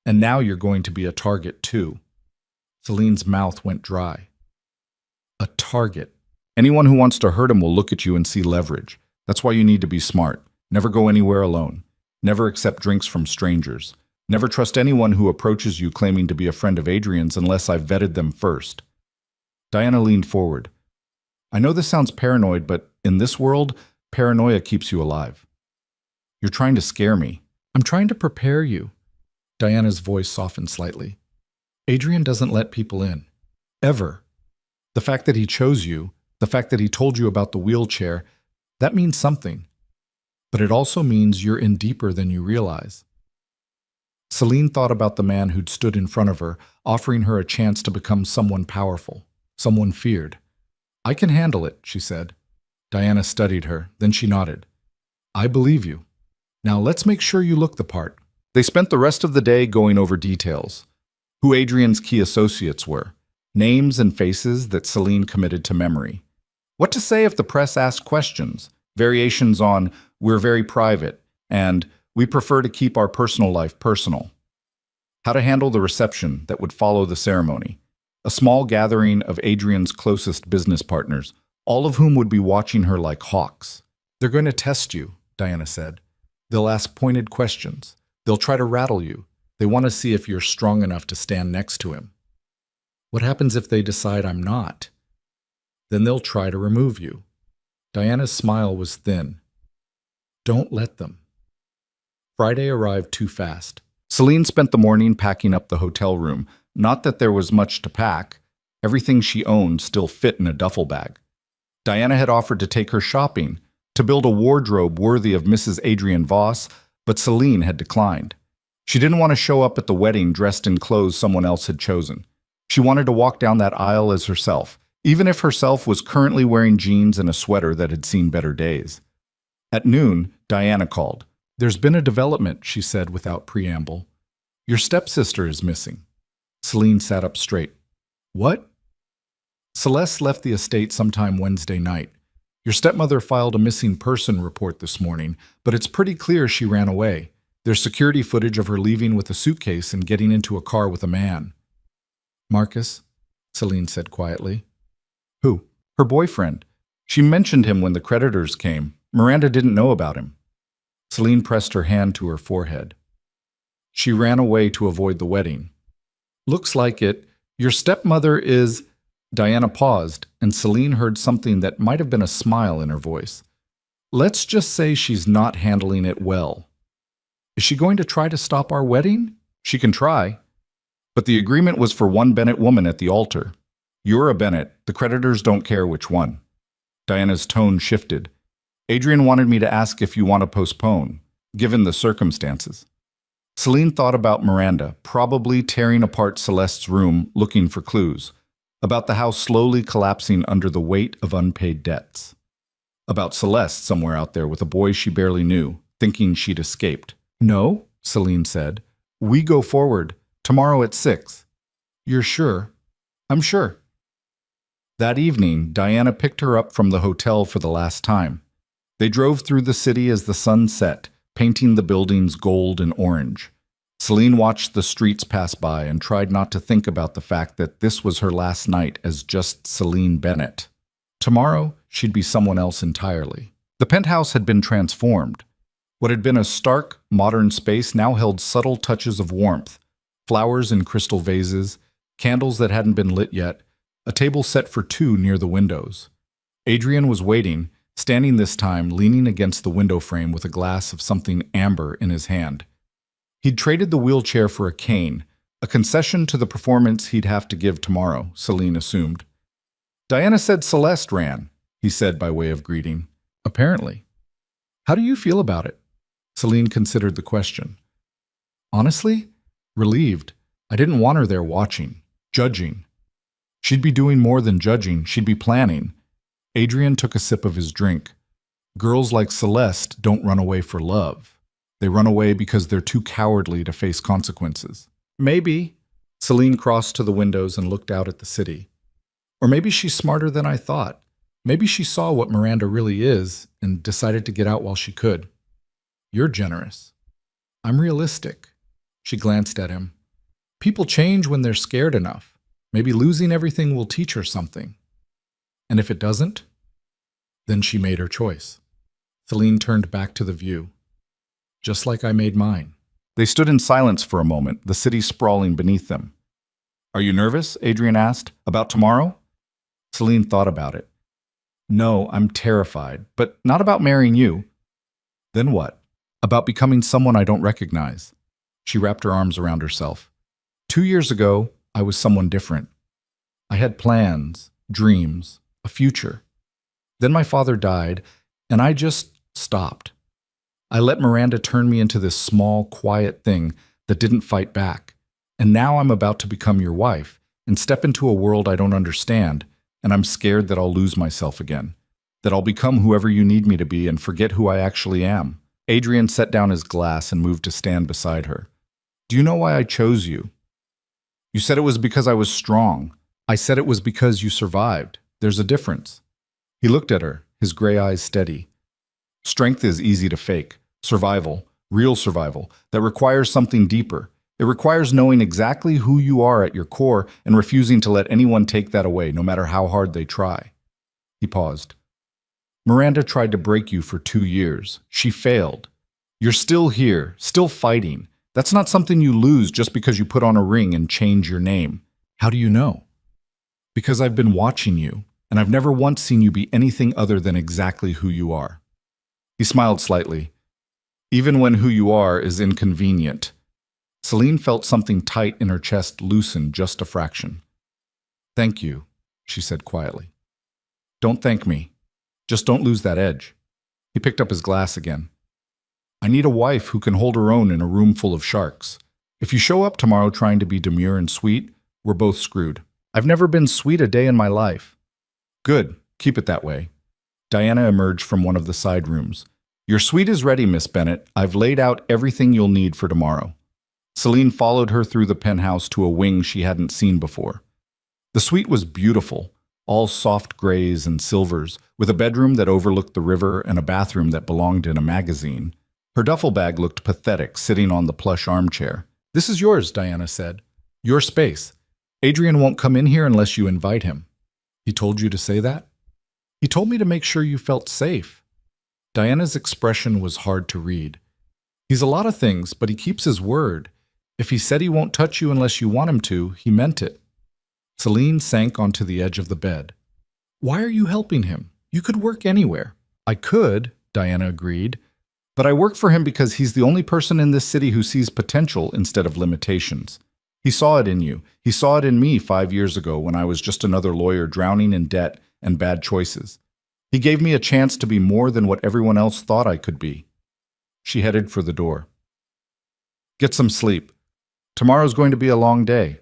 And now you're going to be a target too. Celine's mouth went dry. A target. Anyone who wants to hurt him will look at you and see leverage. That's why you need to be smart. Never go anywhere alone. Never accept drinks from strangers. Never trust anyone who approaches you claiming to be a friend of Adrian's unless I've vetted them first. Diana leaned forward. I know this sounds paranoid, but in this world, paranoia keeps you alive. You're trying to scare me. I'm trying to prepare you. Diana's voice softened slightly. Adrian doesn't let people in. Ever. The fact that he chose you, the fact that he told you about the wheelchair, that means something. But it also means you're in deeper than you realize. Celine thought about the man who'd stood in front of her, offering her a chance to become someone powerful, someone feared. I can handle it, she said. Diana studied her, then she nodded. I believe you. Now let's make sure you look the part. They spent the rest of the day going over details. Who Adrian's key associates were. Names and faces that Celine committed to memory. What to say if the press asked questions. Variations on, we're very private, and we prefer to keep our personal life personal. How to handle the reception that would follow the ceremony. A small gathering of Adrian's closest business partners, all of whom would be watching her like hawks. They're going to test you, Diana said. They'll ask pointed questions. They'll try to rattle you. They want to see if you're strong enough to stand next to him. What happens if they decide I'm not? Then they'll try to remove you. Diana's smile was thin. Don't let them. Friday arrived too fast. Celine spent the morning packing up the hotel room. Not that there was much to pack. Everything she owned still fit in a duffel bag. Diana had offered to take her shopping, to build a wardrobe worthy of Mrs. Adrian Voss, but Celine had declined. She didn't want to show up at the wedding dressed in clothes someone else had chosen. She wanted to walk down that aisle as herself, even if herself was currently wearing jeans and a sweater that had seen better days. At noon, Diana called. There's been a development, she said without preamble. Your stepsister is missing. Celine sat up straight. What? Celeste left the estate sometime Wednesday night. Your stepmother filed a missing person report this morning, but it's pretty clear she ran away. There's security footage of her leaving with a suitcase and getting into a car with a man. Marcus, Celine said quietly. Who? Her boyfriend. She mentioned him when the creditors came. Miranda didn't know about him. Celine pressed her hand to her forehead. She ran away to avoid the wedding. Looks like it. Your stepmother is... Diana paused, and Celine heard something that might have been a smile in her voice. Let's just say she's not handling it well. Is she going to try to stop our wedding? She can try. But the agreement was for one Bennett woman at the altar. You're a Bennett. The creditors don't care which one. Diana's tone shifted. Adrian wanted me to ask if you want to postpone, given the circumstances. Celine thought about Miranda, probably tearing apart Celeste's room, looking for clues. About the house slowly collapsing under the weight of unpaid debts. About Celeste somewhere out there with a boy she barely knew, thinking she'd escaped. No, Celine said. We go forward. Tomorrow at 6. You're sure? I'm sure. That evening, Diana picked her up from the hotel for the last time. They drove through the city as the sun set, painting the buildings gold and orange. Celine watched the streets pass by and tried not to think about the fact that this was her last night as just Celine Bennett. Tomorrow, she'd be someone else entirely. The penthouse had been transformed. What had been a stark, modern space now held subtle touches of warmth, flowers in crystal vases, candles that hadn't been lit yet, a table set for 2 near the windows. Adrian was waiting, standing this time leaning against the window frame with a glass of something amber in his hand. He'd traded the wheelchair for a cane, a concession to the performance he'd have to give tomorrow, Celine assumed. Diana said Celeste ran, he said by way of greeting. Apparently. How do you feel about it? Celine considered the question. Honestly, relieved. I didn't want her there watching, judging. She'd be doing more than judging, she'd be planning. Adrian took a sip of his drink. Girls like Celeste don't run away for love. They run away because they're too cowardly to face consequences. Maybe. Celine crossed to the windows and looked out at the city. Or maybe she's smarter than I thought. Maybe she saw what Miranda really is and decided to get out while she could. You're generous. I'm realistic. She glanced at him. People change when they're scared enough. Maybe losing everything will teach her something. And if it doesn't, then she made her choice. Celine turned back to the view. Just like I made mine. They stood in silence for a moment, the city sprawling beneath them. Are you nervous? Adrian asked. About tomorrow? Celine thought about it. No, I'm terrified, but not about marrying you. Then what? About becoming someone I don't recognize. She wrapped her arms around herself. 2 years ago, I was someone different. I had plans, dreams, a future. Then my father died, and I just stopped. I let Miranda turn me into this small, quiet thing that didn't fight back. And now I'm about to become your wife and step into a world I don't understand, and I'm scared that I'll lose myself again, that I'll become whoever you need me to be and forget who I actually am. Adrian set down his glass and moved to stand beside her. Do you know why I chose you? You said it was because I was strong. I said it was because you survived. There's a difference. He looked at her, his gray eyes steady. Strength is easy to fake. Survival, real survival, that requires something deeper. It requires knowing exactly who you are at your core and refusing to let anyone take that away, no matter how hard they try. He paused. Miranda tried to break you for 2 years. She failed. You're still here, still fighting. That's not something you lose just because you put on a ring and change your name. How do you know? Because I've been watching you, and I've never once seen you be anything other than exactly who you are. He smiled slightly. Even when who you are is inconvenient. Celine felt something tight in her chest loosen just a fraction. Thank you, she said quietly. Don't thank me. Just don't lose that edge. He picked up his glass again. I need a wife who can hold her own in a room full of sharks. If you show up tomorrow trying to be demure and sweet, we're both screwed. I've never been sweet a day in my life. Good, keep it that way. Diana emerged from one of the side rooms. Your suite is ready, Miss Bennett. I've laid out everything you'll need for tomorrow. Celine followed her through the penthouse to a wing she hadn't seen before. The suite was beautiful, all soft grays and silvers, with a bedroom that overlooked the river and a bathroom that belonged in a magazine. Her duffel bag looked pathetic, sitting on the plush armchair. "This is yours," Diana said. "Your space. Adrian won't come in here unless you invite him." "He told you to say that?" "He told me to make sure you felt safe." Diana's expression was hard to read. "He's a lot of things, but he keeps his word. If he said he won't touch you unless you want him to, he meant it." Celine sank onto the edge of the bed. "Why are you helping him? You could work anywhere." "I could," Diana agreed, "but I work for him because he's the only person in this city who sees potential instead of limitations. He saw it in you. He saw it in me 5 years ago when I was just another lawyer drowning in debt and bad choices. He gave me a chance to be more than what everyone else thought I could be." She headed for the door. "Get some sleep. Tomorrow's going to be a long day."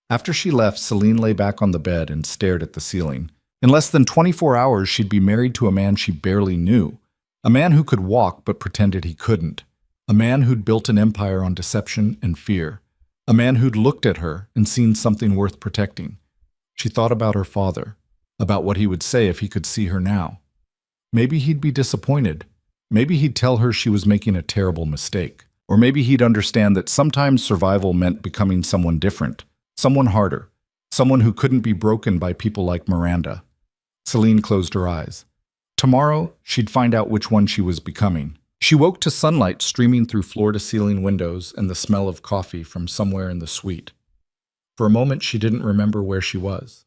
After she left, Celine lay back on the bed and stared at the ceiling. In less than 24 hours, she'd be married to a man she barely knew. A man who could walk but pretended he couldn't. A man who'd built an empire on deception and fear. A man who'd looked at her and seen something worth protecting. She thought about her father, about what he would say if he could see her now. Maybe he'd be disappointed. Maybe he'd tell her she was making a terrible mistake. Or maybe he'd understand that sometimes survival meant becoming someone different, someone harder, someone who couldn't be broken by people like Miranda. Celine closed her eyes. Tomorrow, she'd find out which one she was becoming. She woke to sunlight streaming through floor-to-ceiling windows and the smell of coffee from somewhere in the suite. For a moment, she didn't remember where she was.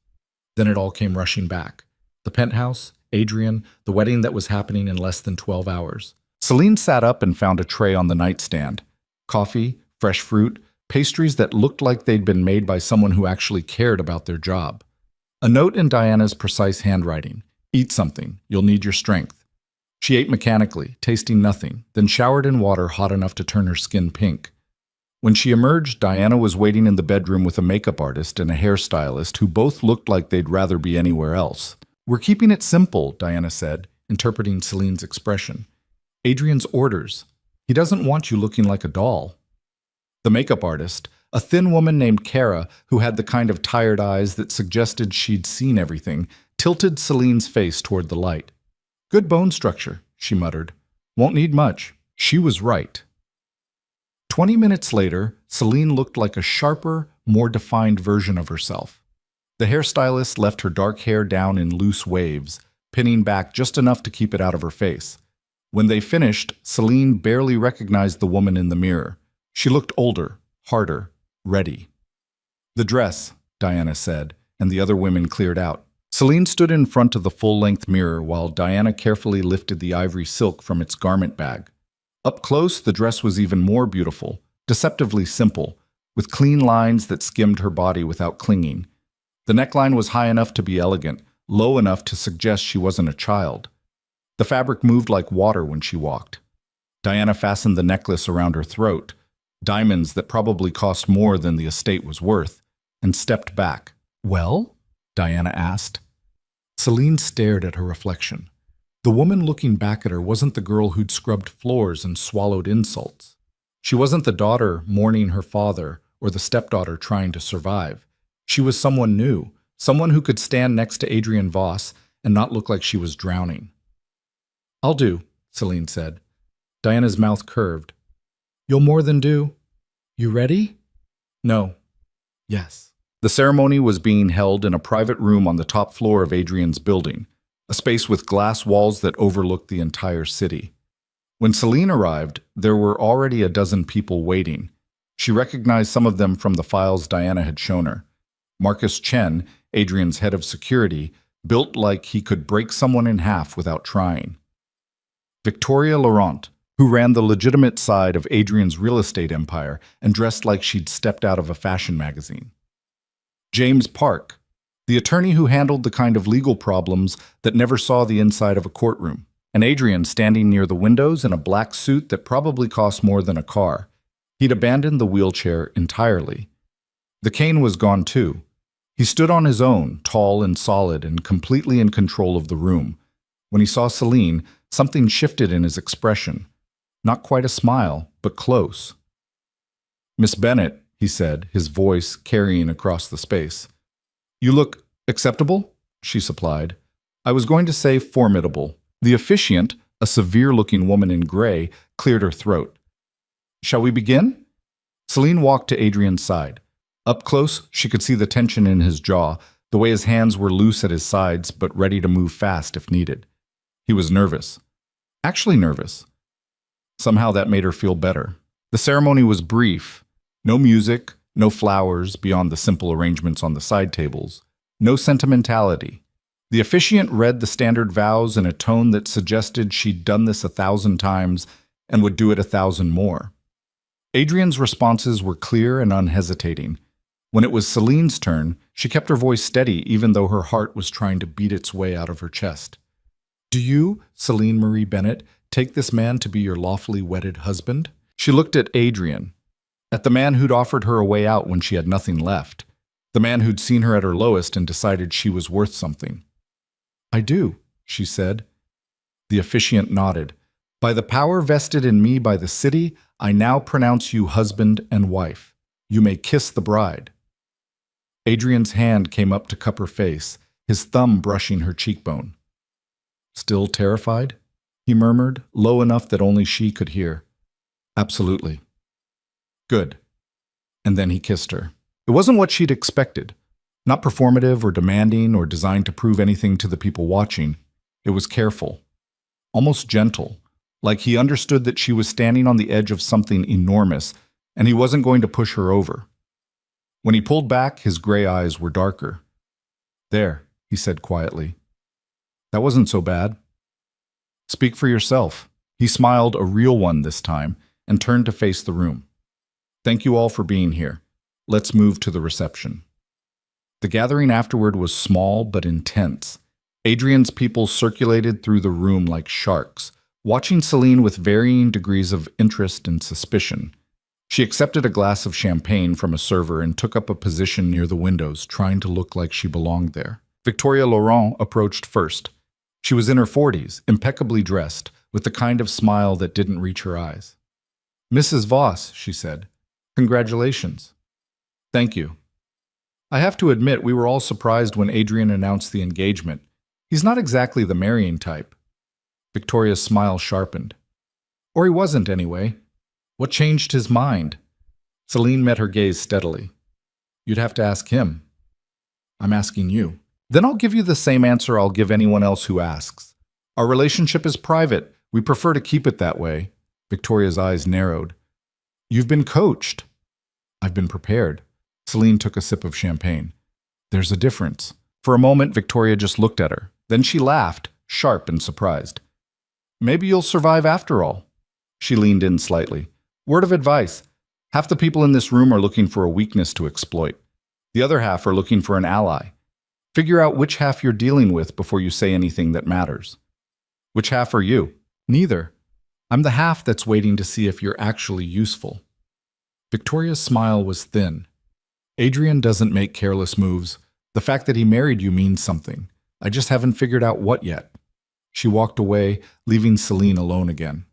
Then it all came rushing back. The penthouse, Adrian, the wedding that was happening in less than 12 hours. Celine sat up and found a tray on the nightstand. Coffee, fresh fruit, pastries that looked like they'd been made by someone who actually cared about their job. A note in Diana's precise handwriting. "Eat something. You'll need your strength." She ate mechanically, tasting nothing, then showered in water hot enough to turn her skin pink. When she emerged, Diana was waiting in the bedroom with a makeup artist and a hairstylist who both looked like they'd rather be anywhere else. "We're keeping it simple," Diana said, interpreting Celine's expression. "Adrian's orders. He doesn't want you looking like a doll." The makeup artist, a thin woman named Kara who had the kind of tired eyes that suggested she'd seen everything, tilted Celine's face toward the light. "Good bone structure," she muttered. "Won't need much." She was right. 20 minutes later, Celine looked like a sharper, more defined version of herself. The hairstylist left her dark hair down in loose waves, pinning back just enough to keep it out of her face. When they finished, Celine barely recognized the woman in the mirror. She looked older, harder, ready. "The dress," Diana said, and the other women cleared out. Celine stood in front of the full-length mirror while Diana carefully lifted the ivory silk from its garment bag. Up close, the dress was even more beautiful, deceptively simple, with clean lines that skimmed her body without clinging. The neckline was high enough to be elegant, low enough to suggest she wasn't a child. The fabric moved like water when she walked. Diana fastened the necklace around her throat, diamonds that probably cost more than the estate was worth, and stepped back. "Well?" Diana asked. Celine stared at her reflection. The woman looking back at her wasn't the girl who'd scrubbed floors and swallowed insults. She wasn't the daughter mourning her father or the stepdaughter trying to survive. She was someone new, someone who could stand next to Adrian Voss and not look like she was drowning. "I'll do," Celine said. Diana's mouth curved. "You'll more than do. You ready?" "No." "Yes." The ceremony was being held in a private room on the top floor of Adrian's building, a space with glass walls that overlooked the entire city. When Celine arrived, there were already a dozen people waiting. She recognized some of them from the files Diana had shown her. Marcus Chen, Adrian's head of security, built like he could break someone in half without trying. Victoria Laurent, who ran the legitimate side of Adrian's real estate empire and dressed like she'd stepped out of a fashion magazine. James Park, the attorney who handled the kind of legal problems that never saw the inside of a courtroom, and Adrian standing near the windows in a black suit that probably cost more than a car. He'd abandoned the wheelchair entirely. The cane was gone too. He stood on his own, tall and solid and completely in control of the room. When he saw Celine, Something shifted in his expression. Not quite a smile, but close. "Miss Bennet," he said, his voice carrying across the space. "You look acceptable," she supplied. "I was going to say formidable." The officiant, a severe-looking woman in gray, cleared her throat. "Shall we begin?" Celine walked to Adrian's side. Up close, she could see the tension in his jaw, the way his hands were loose at his sides but ready to move fast if needed. He was nervous. Actually nervous. Somehow that made her feel better. The ceremony was brief. No music, no flowers beyond the simple arrangements on the side tables. No sentimentality. The officiant read the standard vows in a tone that suggested she'd done this 1,000 times and would do it 1,000 more. Adrian's responses were clear and unhesitating. When it was Celine's turn, she kept her voice steady even though her heart was trying to beat its way out of her chest. "Do you, Celine Marie Bennet, take this man to be your lawfully wedded husband?" She looked at Adrian, at the man who'd offered her a way out when she had nothing left, the man who'd seen her at her lowest and decided she was worth something. "I do," she said. The officiant nodded. "By the power vested in me by the city, I now pronounce you husband and wife. You may kiss the bride." Adrian's hand came up to cup her face, his thumb brushing her cheekbone. "Still terrified?" he murmured, low enough that only she could hear. "Absolutely." "Good." And then he kissed her. It wasn't what she'd expected. Not performative or demanding or designed to prove anything to the people watching. It was careful. Almost gentle. Like he understood that she was standing on the edge of something enormous, and he wasn't going to push her over. When he pulled back, his gray eyes were darker. "There," he said quietly. "That wasn't so bad." "Speak for yourself." He smiled, a real one this time, and turned to face the room. "Thank you all for being here. Let's move to the reception." The gathering afterward was small but intense. Adrian's people circulated through the room like sharks, watching Celine with varying degrees of interest and suspicion. She accepted a glass of champagne from a server and took up a position near the windows, trying to look like she belonged there. Victoria Laurent approached first. She was in her 40s, impeccably dressed, with the kind of smile that didn't reach her eyes. "Mrs. Voss," she said, "congratulations." "Thank you." "I have to admit we were all surprised when Adrian announced the engagement. He's not exactly the marrying type." Victoria's smile sharpened. "Or he wasn't, anyway. What changed his mind?" Celine met her gaze steadily. "You'd have to ask him." "I'm asking you." "Then I'll give you the same answer I'll give anyone else who asks. Our relationship is private. We prefer to keep it that way." Victoria's eyes narrowed. "You've been coached." "I've been prepared." Celine took a sip of champagne. "There's a difference." For a moment, Victoria just looked at her. Then she laughed, sharp and surprised. "Maybe you'll survive after all." She leaned in slightly. "Word of advice. Half the people in this room are looking for a weakness to exploit. The other half are looking for an ally. Figure out which half you're dealing with before you say anything that matters." "Which half are you?" "Neither. I'm the half that's waiting to see if you're actually useful." Victoria's smile was thin. "Adrian doesn't make careless moves. The fact that he married you means something. I just haven't figured out what yet." She walked away, leaving Celine alone again.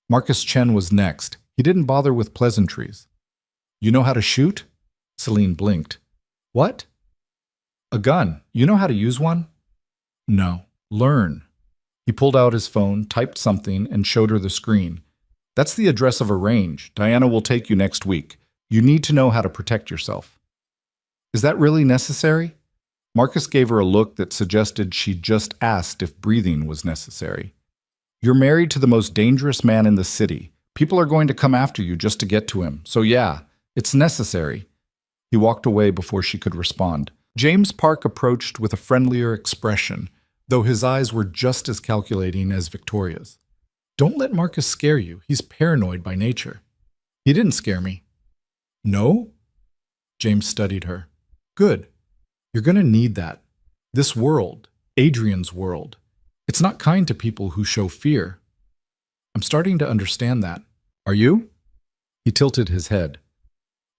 Marcus Chen was next. He didn't bother with pleasantries. "You know how to shoot?" Celine blinked. "What?" "A gun. You know how to use one?" "No. Learn." He pulled out his phone, typed something, and showed her the screen. "That's the address of a range. Diana will take you next week. You need to know how to protect yourself." "Is that really necessary?" Marcus gave her a look that suggested she'd just asked if breathing was necessary. "You're married to the most dangerous man in the city. People are going to come after you just to get to him. So yeah, it's necessary." He walked away before she could respond. James Park approached with a friendlier expression, though his eyes were just as calculating as Victoria's. "Don't let Marcus scare you. He's paranoid by nature." "He didn't scare me." "No?" James studied her. "Good. You're going to need that. This world, Adrian's world, it's not kind to people who show fear." "I'm starting to understand that. Are you?" He tilted his head.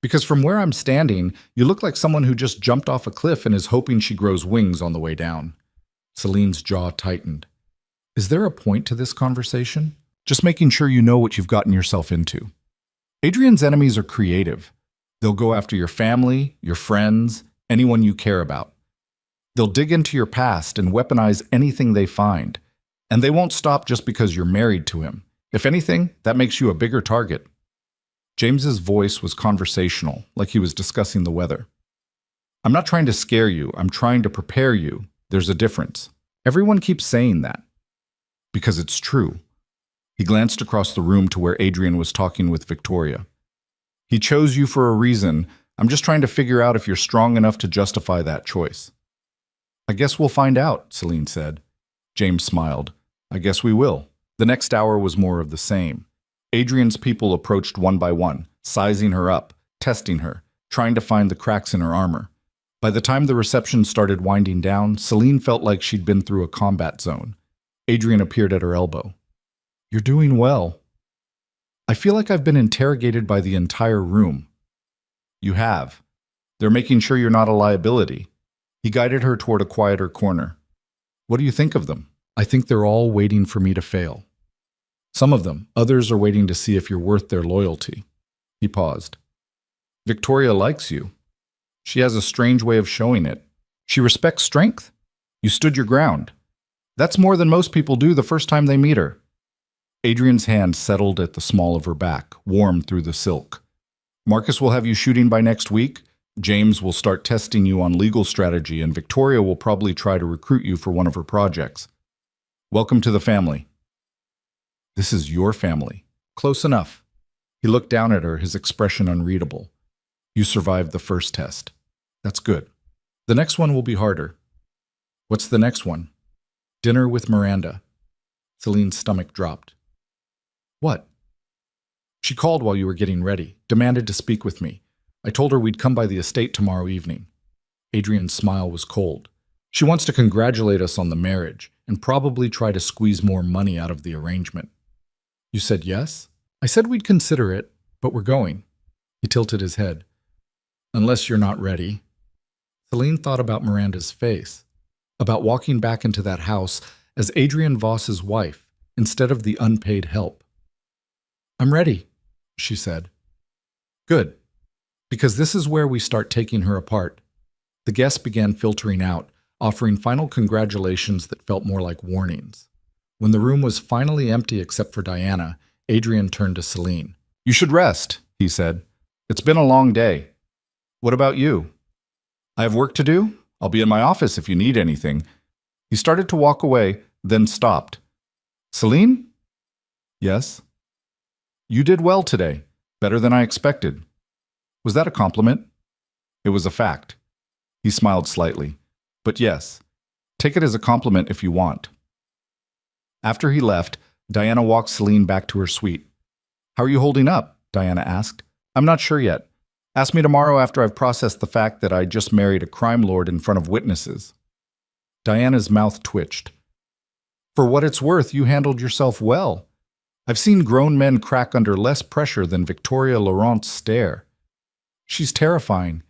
"Because from where I'm standing, you look like someone who just jumped off a cliff and is hoping she grows wings on the way down." Celine's jaw tightened. Is there a point to this conversation? Just making sure you know what you've gotten yourself into. Adrian's enemies are creative. They'll go after your family, your friends, anyone you care about. They'll dig into your past and weaponize anything they find. And they won't stop just because you're married to him. If anything, that makes you a bigger target. James's voice was conversational, like he was discussing the weather. I'm not trying to scare you. I'm trying to prepare you. There's a difference. Everyone keeps saying that. Because it's true. He glanced across the room to where Adrian was talking with Victoria. He chose you for a reason. I'm just trying to figure out if you're strong enough to justify that choice. I guess we'll find out, Celine said. James smiled. I guess we will. The next hour was more of the same. Adrian's people approached one by one, sizing her up, testing her, trying to find the cracks in her armor. By the time the reception started winding down, Celine felt like she'd been through a combat zone. Adrian appeared at her elbow. You're doing well. I feel like I've been interrogated by the entire room. You have. They're making sure you're not a liability. He guided her toward a quieter corner. What do you think of them? I think they're all waiting for me to fail. Some of them. Others are waiting to see if you're worth their loyalty. He paused. Victoria likes you. She has a strange way of showing it. She respects strength. You stood your ground. That's more than most people do the first time they meet her. Adrian's hand settled at the small of her back, warm through the silk. Marcus will have you shooting by next week. James will start testing you on legal strategy, and Victoria will probably try to recruit you for one of her projects. Welcome to the family. This is your family. Close enough. He looked down at her, his expression unreadable. You survived the first test. That's good. The next one will be harder. What's the next one? Dinner with Miranda. Celine's stomach dropped. What? She called while you were getting ready, demanded to speak with me. I told her we'd come by the estate tomorrow evening. Adrian's smile was cold. She wants to congratulate us on the marriage and probably try to squeeze more money out of the arrangement. You said yes? I said we'd consider it, but we're going. He tilted his head. Unless you're not ready. Celine thought about Miranda's face, about walking back into that house as Adrian Voss's wife instead of the unpaid help. I'm ready, she said. Good, because this is where we start taking her apart. The guests began filtering out, offering final congratulations that felt more like warnings. When the room was finally empty except for Diana, Adrian turned to Celine. You should rest, he said. It's been a long day. What about you? I have work to do. I'll be in my office if you need anything. He started to walk away, then stopped. Celine? Yes? You did well today, better than I expected. Was that a compliment? It was a fact. He smiled slightly. But yes, take it as a compliment if you want. After he left, Diana walked Celine back to her suite. How are you holding up? Diana asked. I'm not sure yet. Ask me tomorrow after I've processed the fact that I just married a crime lord in front of witnesses. Diana's mouth twitched. For what it's worth, you handled yourself well. I've seen grown men crack under less pressure than Victoria Laurent's stare. She's terrifying.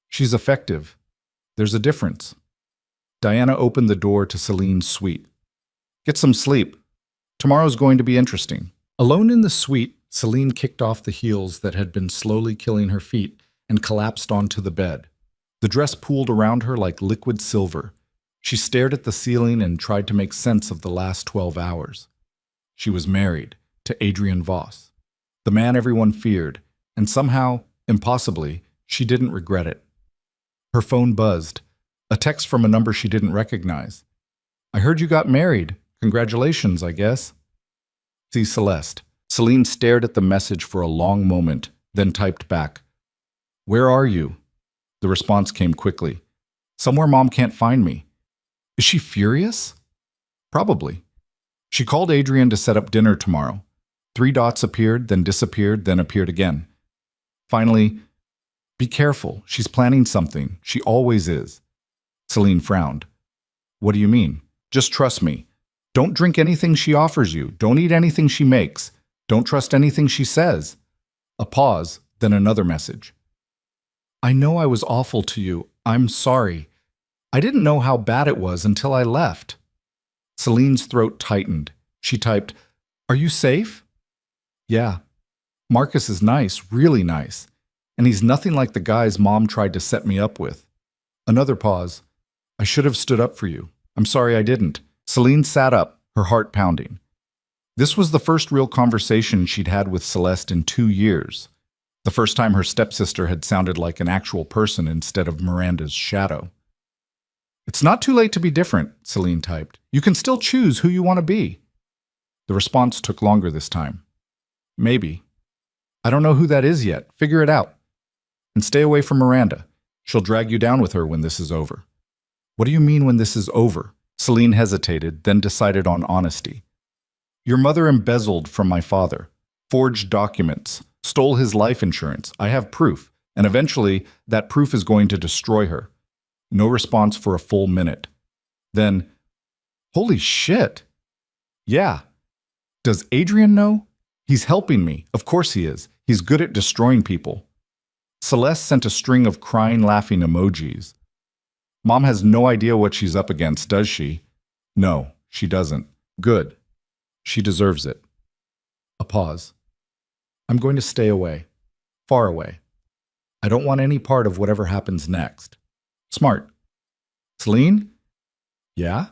She's effective. There's a difference. Diana opened the door to Celine's suite. Get some sleep. Tomorrow's going to be interesting. Alone in the suite, Celine kicked off the heels that had been slowly killing her feet and collapsed onto the bed. The dress pooled around her like liquid silver. She stared at the ceiling and tried to make sense of the last 12 hours. She was married to Adrian Voss, the man everyone feared, and somehow, impossibly, she didn't regret it. Her phone buzzed, a text from a number she didn't recognize. I heard you got married. Congratulations, I guess. See Celeste. Celine stared at the message for a long moment, then typed back. Where are you? The response came quickly. Somewhere Mom can't find me. Is she furious? Probably. She called Adrian to set up dinner tomorrow. 3 dots appeared, then disappeared, then appeared again. Finally, be careful. She's planning something. She always is. Celine frowned. What do you mean? Just trust me. Don't drink anything she offers you. Don't eat anything she makes. Don't trust anything she says. A pause, then another message. I know I was awful to you. I'm sorry. I didn't know how bad it was until I left. Celine's throat tightened. She typed, "Are you safe?" "Yeah. Marcus is nice, really nice. And he's nothing like the guys Mom tried to set me up with." Another pause. "I should have stood up for you. I'm sorry I didn't." Celine sat up, her heart pounding. This was the first real conversation she'd had with Celeste in 2 years. The first time her stepsister had sounded like an actual person instead of Miranda's shadow. "It's not too late to be different," Celine typed. "You can still choose who you want to be." The response took longer this time. "Maybe. I don't know who that is yet. Figure it out. And stay away from Miranda. She'll drag you down with her when this is over." "What do you mean when this is over?" Celine hesitated, then decided on honesty. "Your mother embezzled from my father, forged documents, stole his life insurance. I have proof, and eventually that proof is going to destroy her." No response for a full minute. Then, "Holy shit. Yeah. Does Adrian know? He's helping me. Of course he is. He's good at destroying people." Celeste sent a string of crying, laughing emojis. "Mom has no idea what she's up against, does she?" "No, she doesn't." "Good. She deserves it." A pause. "I'm going to stay away. Far away. I don't want any part of whatever happens next." "Smart." "Celine?" "Yeah?"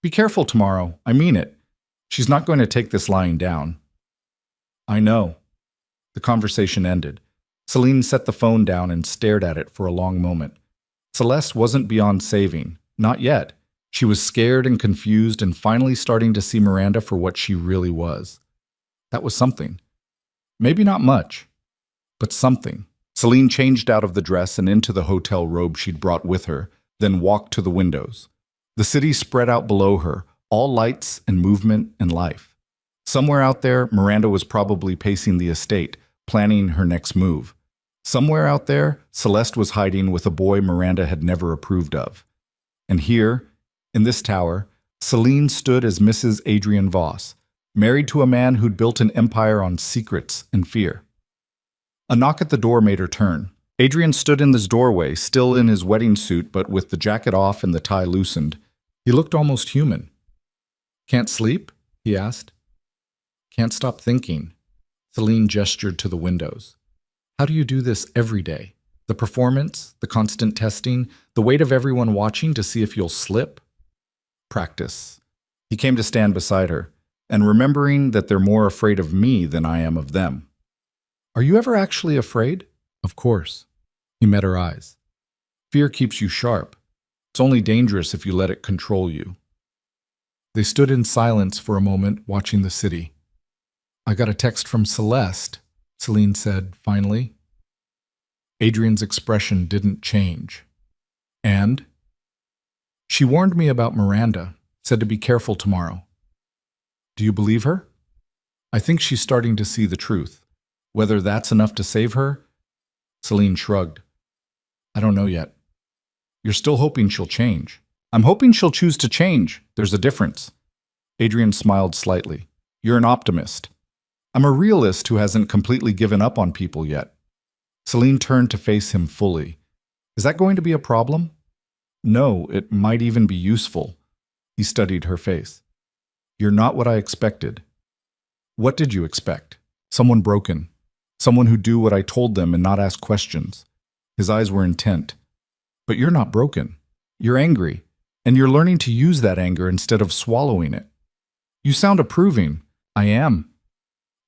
"Be careful tomorrow. I mean it. She's not going to take this lying down." "I know." The conversation ended. Celine set the phone down and stared at it for a long moment. Celeste wasn't beyond saving. Not yet. She was scared and confused and finally starting to see Miranda for what she really was. That was something. Maybe not much, but something. Celine changed out of the dress and into the hotel robe she'd brought with her, then walked to the windows. The city spread out below her, all lights and movement and life. Somewhere out there, Miranda was probably pacing the estate, planning her next move. Somewhere out there, Celeste was hiding with a boy Miranda had never approved of. And here, in this tower, Celine stood as Mrs. Adrian Voss, married to a man who'd built an empire on secrets and fear. A knock at the door made her turn. Adrian stood in this doorway, still in his wedding suit but with the jacket off and the tie loosened. He looked almost human. "Can't sleep?" he asked. "Can't stop thinking." Celine gestured to the windows. "How do you do this every day? The performance, the constant testing, the weight of everyone watching to see if you'll slip?" "Practice." He came to stand beside her, and remembering that they're more afraid of me than I am of them. "Are you ever actually afraid?" "Of course." He met her eyes. "Fear keeps you sharp. It's only dangerous if you let it control you." They stood in silence for a moment, watching the city. "I got a text from Celeste," Celine said, finally. Adrian's expression didn't change. "And?" "She warned me about Miranda, said to be careful tomorrow." "Do you believe her?" "I think she's starting to see the truth. Whether that's enough to save her?" Celine shrugged. "I don't know yet." "You're still hoping she'll change?" "I'm hoping she'll choose to change. There's a difference." Adrian smiled slightly. "You're an optimist. I'm a realist who hasn't completely given up on people yet." Celine turned to face him fully. "Is that going to be a problem?" "No, it might even be useful." He studied her face. "You're not what I expected." "What did you expect?" "Someone broken. Someone who'd do what I told them and not ask questions." His eyes were intent. "But you're not broken. You're angry, and you're learning to use that anger instead of swallowing it." "You sound approving." "I am."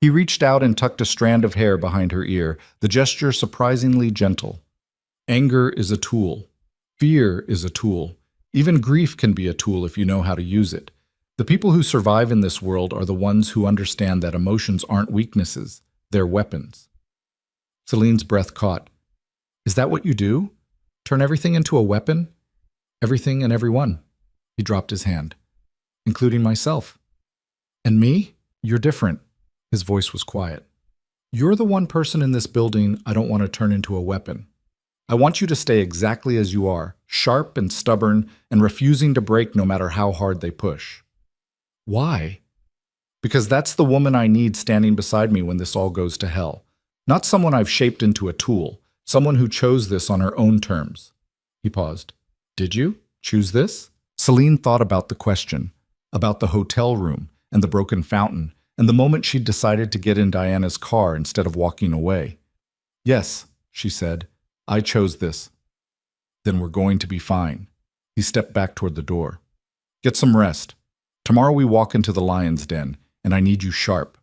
He reached out and tucked a strand of hair behind her ear, the gesture surprisingly gentle. "Anger is a tool. Fear is a tool. Even grief can be a tool if you know how to use it. The people who survive in this world are the ones who understand that emotions aren't weaknesses, they're weapons." Celine's breath caught. "Is that what you do? Turn everything into a weapon?" "Everything and everyone." He dropped his hand. "Including myself." "And me? You're different." His voice was quiet. "You're the one person in this building I don't want to turn into a weapon. I want you to stay exactly as you are, sharp and stubborn and refusing to break no matter how hard they push." "Why?" "Because that's the woman I need standing beside me when this all goes to hell. Not someone I've shaped into a tool, someone who chose this on her own terms." He paused. "Did you choose this?" Celine thought about the question. about the hotel room and the broken fountain, and the moment she'd decided to get in Diana's car instead of walking away. "Yes," she said, "I chose this." "Then we're going to be fine." He stepped back toward the door. "Get some rest. Tomorrow we walk into the lion's den, and I need you sharp."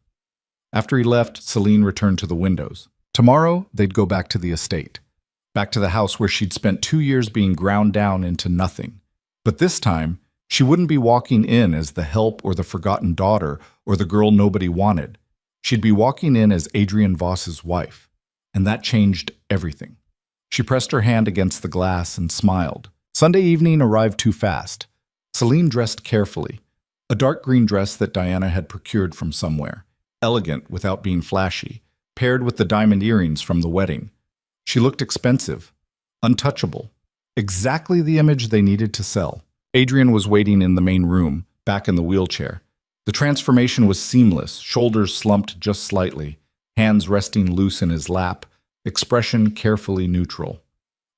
After he left, Celine returned to the windows. Tomorrow, they'd go back to the estate. Back to the house where she'd spent 2 years being ground down into nothing. But this time, she wouldn't be walking in as the help or the forgotten daughter or the girl nobody wanted. She'd be walking in as Adrian Voss's wife. And that changed everything. She pressed her hand against the glass and smiled. Sunday evening arrived too fast. Celine dressed carefully. A dark green dress that Diana had procured from somewhere. Elegant without being flashy, paired with the diamond earrings from the wedding. She looked expensive, untouchable, exactly the image they needed to sell. Adrian was waiting in the main room, back in the wheelchair. The transformation was seamless, shoulders slumped just slightly, hands resting loose in his lap, expression carefully neutral.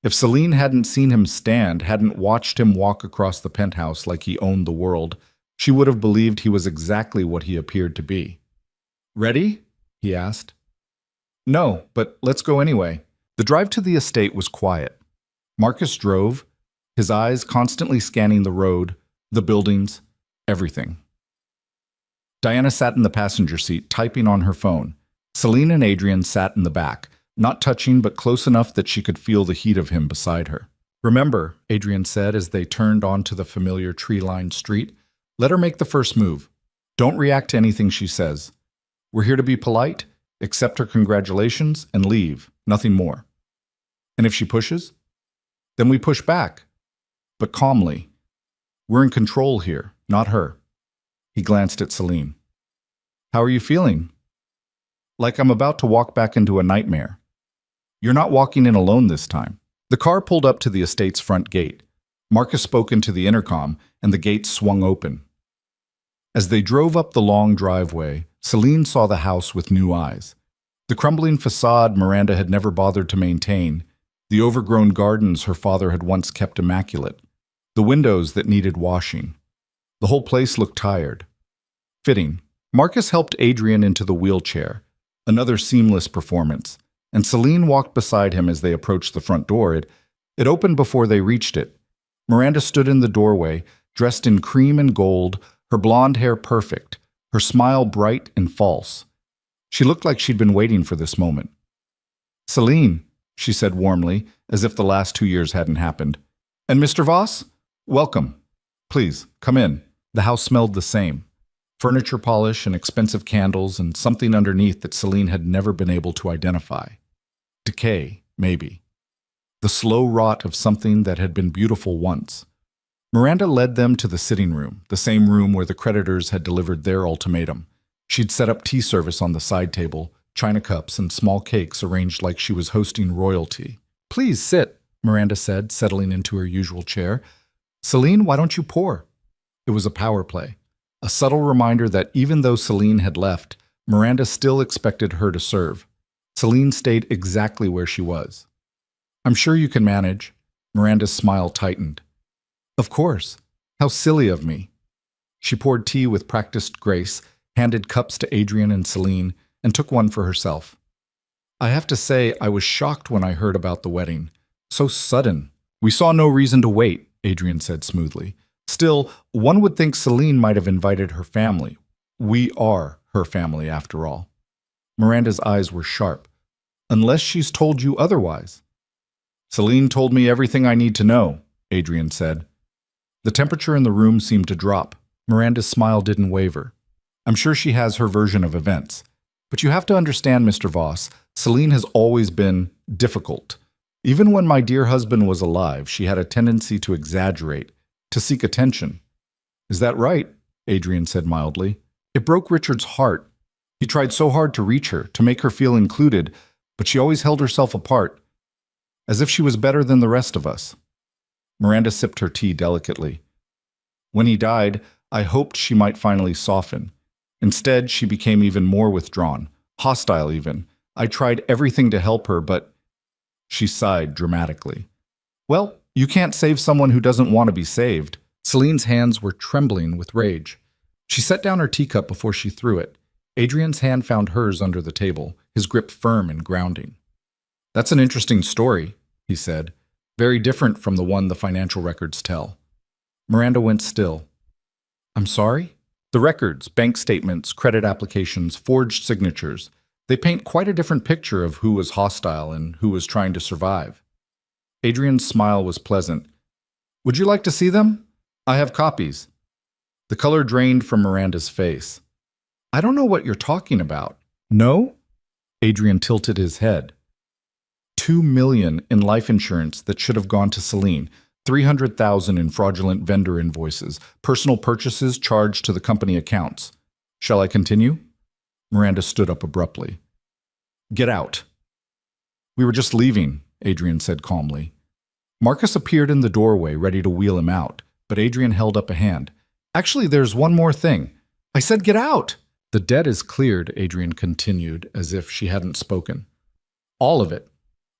If Celine hadn't seen him stand, hadn't watched him walk across the penthouse like he owned the world, she would have believed he was exactly what he appeared to be. "Ready?" he asked. "No, but let's go anyway." The drive to the estate was quiet. Marcus drove, his eyes constantly scanning the road, the buildings, everything. Diana sat in the passenger seat, typing on her phone. Celine and Adrian sat in the back, not touching but close enough that she could feel the heat of him beside her. "Remember," Adrian said as they turned onto the familiar tree-lined street, "let her make the first move. Don't react to anything she says. We're here to be polite, accept her congratulations, and leave, nothing more. And if she pushes, then we push back, but calmly. We're in control here, not her." He glanced at Celine. "How are you feeling?" "Like I'm about to walk back into a nightmare." "You're not walking in alone this time." The car pulled up to the estate's front gate. Marcus spoke into the intercom, and the gate swung open. As they drove up the long driveway, Celine saw the house with new eyes. The crumbling facade Miranda had never bothered to maintain, the overgrown gardens her father had once kept immaculate, the windows that needed washing. The whole place looked tired. Fitting. Marcus helped Adrian into the wheelchair, another seamless performance, and Celine walked beside him as they approached the front door. It opened before they reached it. Miranda stood in the doorway, dressed in cream and gold, her blonde hair perfect, her smile bright and false. She looked like she'd been waiting for this moment. "Celine," she said warmly, as if the last 2 years hadn't happened. "And Mr. Voss? Welcome. Please, come in." The house smelled the same. Furniture polish and expensive candles and something underneath that Celine had never been able to identify. Decay, maybe. The slow rot of something that had been beautiful once. Miranda led them to the sitting room, the same room where the creditors had delivered their ultimatum. She'd set up tea service on the side table, china cups and small cakes arranged like she was hosting royalty. "Please sit," Miranda said, settling into her usual chair. "Celine, why don't you pour?" It was a power play, a subtle reminder that even though Celine had left, Miranda still expected her to serve. Celine stayed exactly where she was. "I'm sure you can manage." Miranda's smile tightened. "Of course. How silly of me." She poured tea with practiced grace, handed cups to Adrian and Celine, and took one for herself. "I have to say, I was shocked when I heard about the wedding. So sudden." "We saw no reason to wait," Adrian said smoothly. "Still, one would think Celine might have invited her family. We are her family, after all." Miranda's eyes were sharp. "Unless she's told you otherwise." "Celine told me everything I need to know," Adrian said. The temperature in the room seemed to drop. Miranda's smile didn't waver. "I'm sure she has her version of events. But you have to understand, Mr. Voss, Celine has always been difficult. Even when my dear husband was alive, she had a tendency to exaggerate, to seek attention." "Is that right?" Adrian said mildly. "It broke Richard's heart. He tried so hard to reach her, to make her feel included, but she always held herself apart, as if she was better than the rest of us." Miranda sipped her tea delicately. "When he died, I hoped she might finally soften. Instead, she became even more withdrawn, hostile even. I tried everything to help her, but—" She sighed dramatically. "Well, you can't save someone who doesn't want to be saved." Celine's hands were trembling with rage. She set down her teacup before she threw it. Adrian's hand found hers under the table, his grip firm and grounding. "That's an interesting story," he said, "very different from the one the financial records tell." Miranda went still. "I'm sorry?" "The records, bank statements, credit applications, forged signatures, they paint quite a different picture of who was hostile and who was trying to survive." Adrian's smile was pleasant. "Would you like to see them? I have copies." The color drained from Miranda's face. "I don't know what you're talking about." "No?" Adrian tilted his head. $2 million in life insurance that should have gone to Celine, $300,000 in fraudulent vendor invoices, personal purchases charged to the company accounts. Shall I continue? Miranda stood up abruptly. "Get out." "We were just leaving," Adrian said calmly. Marcus appeared in the doorway, ready to wheel him out, but Adrian held up a hand. "Actually, there's one more thing." "I said get out!" "The debt is cleared," Adrian continued, as if she hadn't spoken. "All of it.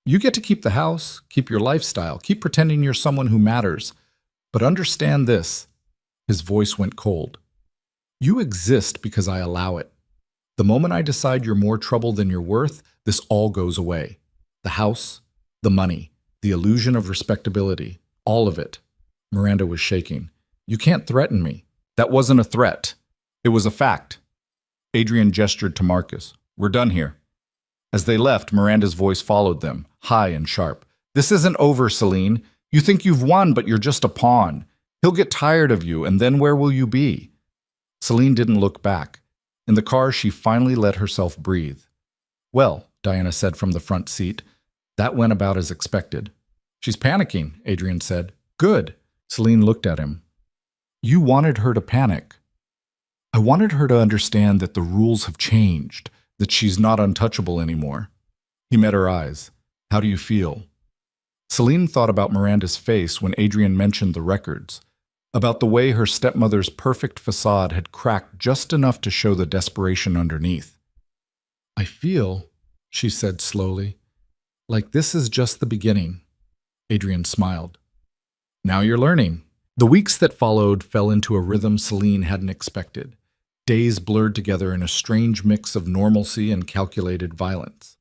You get to keep the house, keep your lifestyle, keep pretending you're someone who matters. But understand this." His voice went cold. "You exist because I allow it. The moment I decide you're more trouble than you're worth, this all goes away. The house, the money, the illusion of respectability, all of it." Miranda was shaking. "You can't threaten me." "That wasn't a threat. It was a fact." Adrian gestured to Marcus. "We're done here." As they left, Miranda's voice followed them, high and sharp. "This isn't over, Celine. You think you've won, but you're just a pawn. He'll get tired of you, and then where will you be?" Celine didn't look back. In the car, she finally let herself breathe. "Well," Diana said from the front seat, "that went about as expected." "She's panicking," Adrian said. "Good." Celine looked at him. "You wanted her to panic." "I wanted her to understand that the rules have changed, that she's not untouchable anymore." He met her eyes. "How do you feel?" Celine thought about Miranda's face when Adrian mentioned the records, about the way her stepmother's perfect facade had cracked just enough to show the desperation underneath. "I feel," she said slowly, "like this is just the beginning." Adrian smiled. "Now you're learning." The weeks that followed fell into a rhythm Celine hadn't expected. Days blurred together in a strange mix of normalcy and calculated violence.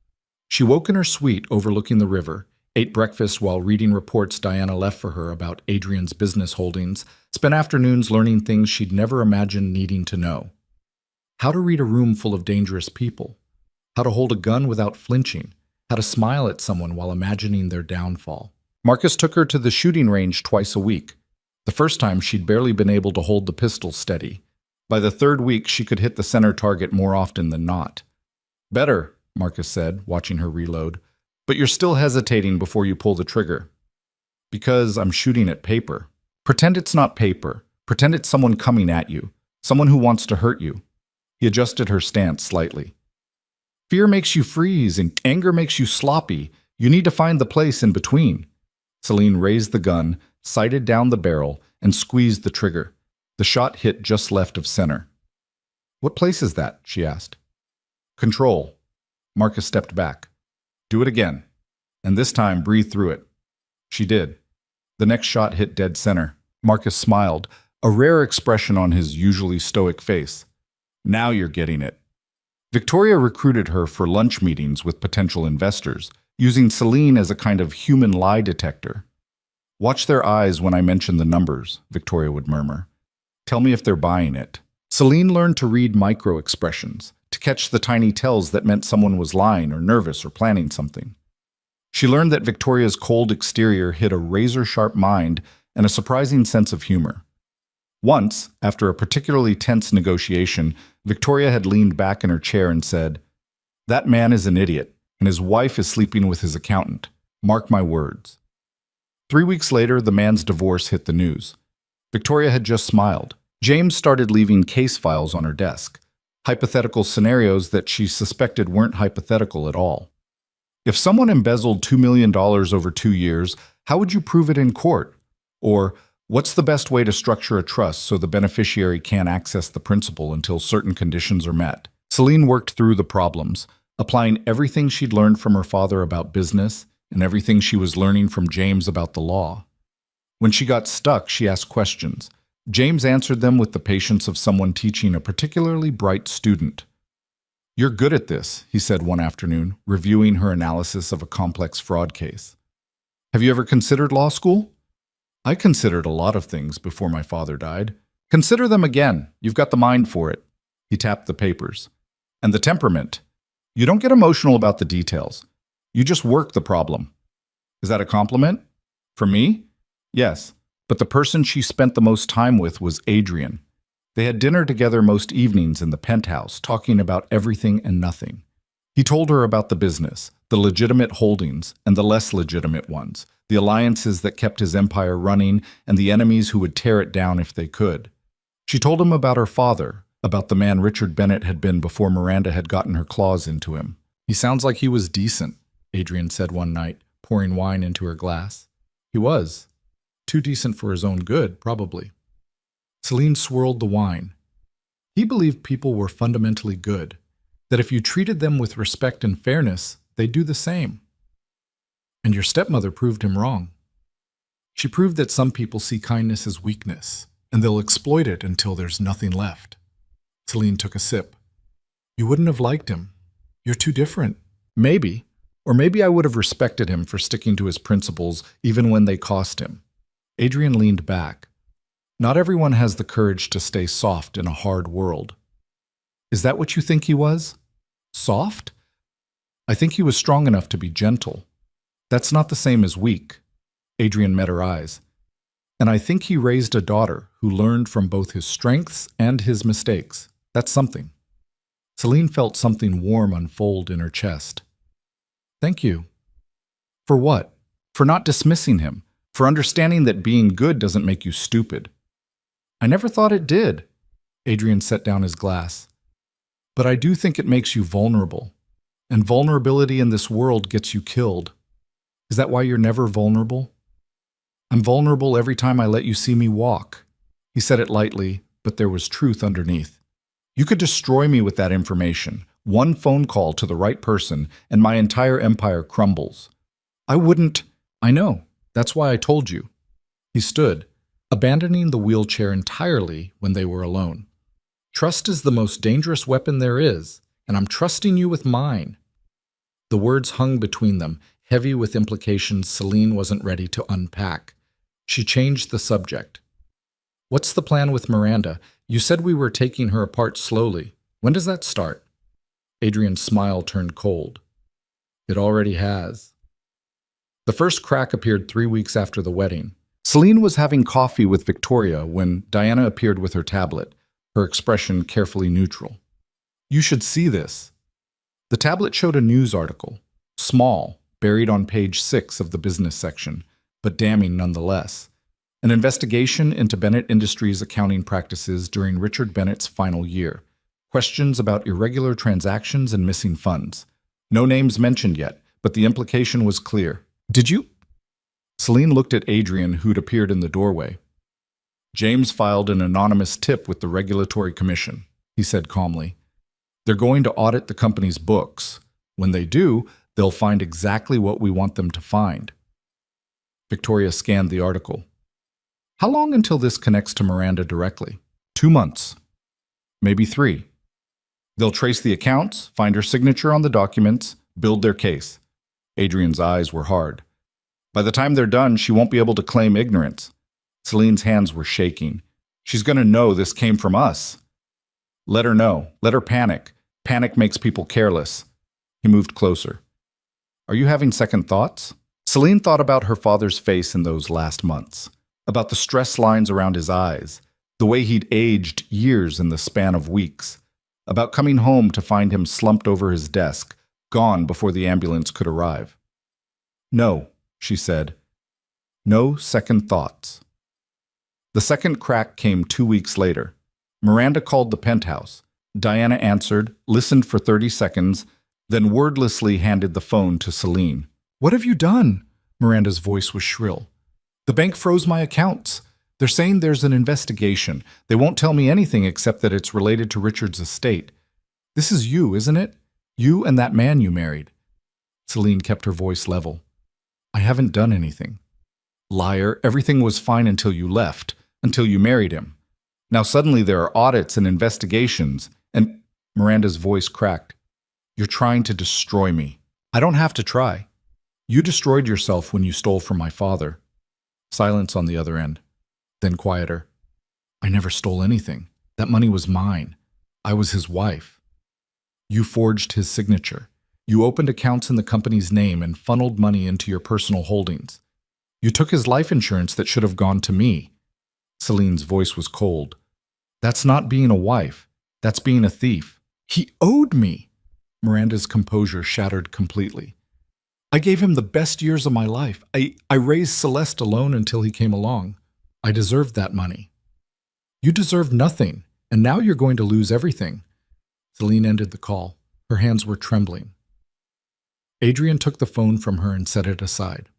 She woke in her suite overlooking the river, ate breakfast while reading reports Diana left for her about Adrian's business holdings, spent afternoons learning things she'd never imagined needing to know. How to read a room full of dangerous people, how to hold a gun without flinching, how to smile at someone while imagining their downfall. Marcus took her to the shooting range twice a week. The first time she'd barely been able to hold the pistol steady. By the third week, she could hit the center target more often than not. "Better," Marcus said, watching her reload, "but you're still hesitating before you pull the trigger." "Because I'm shooting at paper." "Pretend it's not paper. Pretend it's someone coming at you, someone who wants to hurt you." He adjusted her stance slightly. "Fear makes you freeze, and anger makes you sloppy. You need to find the place in between." Celine raised the gun, sighted down the barrel, and squeezed the trigger. The shot hit just left of center. "What place is that?" she asked. "Control." Marcus stepped back. "Do it again. And this time, breathe through it." She did. The next shot hit dead center. Marcus smiled, a rare expression on his usually stoic face. "Now you're getting it." Victoria recruited her for lunch meetings with potential investors, using Celine as a kind of human lie detector. "Watch their eyes when I mention the numbers," Victoria would murmur. "Tell me if they're buying it." Celine learned to read micro-expressions, to catch the tiny tells that meant someone was lying or nervous or planning something. She learned that Victoria's cold exterior hid a razor-sharp mind and a surprising sense of humor. Once, after a particularly tense negotiation, Victoria had leaned back in her chair and said, "That man is an idiot, and his wife is sleeping with his accountant. Mark my words." 3 weeks later, the man's divorce hit the news. Victoria had just smiled. James started leaving case files on her desk, hypothetical scenarios that she suspected weren't hypothetical at all. If someone embezzled $2 million over 2 years, how would you prove it in court? Or, what's the best way to structure a trust so the beneficiary can't access the principal until certain conditions are met? Celine worked through the problems, applying everything she'd learned from her father about business and everything she was learning from James about the law. When she got stuck, she asked questions. James answered them with the patience of someone teaching a particularly bright student. "You're good at this," he said one afternoon, reviewing her analysis of a complex fraud case. "Have you ever considered law school?" "I considered a lot of things before my father died." "Consider them again. You've got the mind for it." He tapped the papers. "And the temperament. You don't get emotional about the details. You just work the problem." "Is that a compliment?" "For me?" "Yes. But the person she spent the most time with was Adrian. They had dinner together most evenings in the penthouse, talking about everything and nothing. He told her about the business, the legitimate holdings and the less legitimate ones, the alliances that kept his empire running and the enemies who would tear it down if they could. She told him about her father, about the man Richard Bennett had been before Miranda had gotten her claws into him. "He sounds like he was decent," Adrian said one night, pouring wine into her glass. "He was. Too decent for his own good, probably." Celine swirled the wine. He believed people were fundamentally good, that if you treated them with respect and fairness, they'd do the same. And your stepmother proved him wrong. She proved that some people see kindness as weakness, and they'll exploit it until there's nothing left. Celine took a sip. "You wouldn't have liked him. You're too different." "Maybe. Or maybe I would have respected him for sticking to his principles even when they cost him." Adrian leaned back. "Not everyone has the courage to stay soft in a hard world." "Is that what you think he was? Soft?" "I think he was strong enough to be gentle. That's not the same as weak." Adrian met her eyes. "And I think he raised a daughter who learned from both his strengths and his mistakes. That's something." Celine felt something warm unfold in her chest. "Thank you." "For what?" "For not dismissing him. For understanding that being good doesn't make you stupid." "I never thought it did." Adrian set down his glass. "But I do think it makes you vulnerable. And vulnerability in this world gets you killed. Is that why you're never vulnerable?" "I'm vulnerable every time I let you see me walk." He said it lightly, but there was truth underneath. "You could destroy me with that information. One phone call to the right person, and my entire empire crumbles." "I wouldn't." "I know. That's why I told you." He stood, abandoning the wheelchair entirely when they were alone. "Trust is the most dangerous weapon there is, and I'm trusting you with mine." The words hung between them, heavy with implications Celine wasn't ready to unpack. She changed the subject. "What's the plan with Miranda? You said we were taking her apart slowly. When does that start?" Adrian's smile turned cold. "It already has." The first crack appeared 3 weeks after the wedding. Celine was having coffee with Victoria when Diana appeared with her tablet, her expression carefully neutral. "You should see this." The tablet showed a news article, small, buried on page 6 of the business section, but damning nonetheless. An investigation into Bennett Industries' accounting practices during Richard Bennett's final year. Questions about irregular transactions and missing funds. No names mentioned yet, but the implication was clear. "Did you?" Celine looked at Adrian, who'd appeared in the doorway. "James filed an anonymous tip with the Regulatory Commission," he said calmly. "They're going to audit the company's books. When they do, they'll find exactly what we want them to find." Victoria scanned the article. "How long until this connects to Miranda directly?" 2 months. Maybe 3. They'll trace the accounts, find her signature on the documents, build their case. Adrian's eyes were hard. "By the time they're done, she won't be able to claim ignorance." Celine's hands were shaking. "She's going to know this came from us." "Let her know. Let her panic. Panic makes people careless." He moved closer. "Are you having second thoughts?" Celine thought about her father's face in those last months, about the stress lines around his eyes, the way he'd aged years in the span of weeks, about coming home to find him slumped over his desk, gone before the ambulance could arrive. "No," she said. "No second thoughts." The second crack came 2 weeks later. Miranda called the penthouse. Diana answered, listened for 30 seconds, then wordlessly handed the phone to Celine. "What have you done?" Miranda's voice was shrill. "The bank froze my accounts. They're saying there's an investigation. They won't tell me anything except that it's related to Richard's estate. This is you, isn't it? You and that man you married." Celine kept her voice level. "I haven't done anything." "Liar, everything was fine until you left. until you married him. Now suddenly there are audits and investigations, and Miranda's voice cracked. You're trying to destroy me. I don't have to try. You destroyed yourself when you stole from my father. Silence on the other end. Then quieter. I never stole anything. That money was mine. I was his wife. You forged his signature. You opened accounts in the company's name and funneled money into your personal holdings. You took his life insurance that should have gone to me. Celine's voice was cold. That's not being a wife. That's being a thief. He owed me. Miranda's composure shattered completely. I gave him the best years of my life. I raised Celeste alone until he came along. I deserved that money. You deserved nothing, and now you're going to lose everything. Celine ended the call. Her hands were trembling. Adrian took the phone from her and set it aside.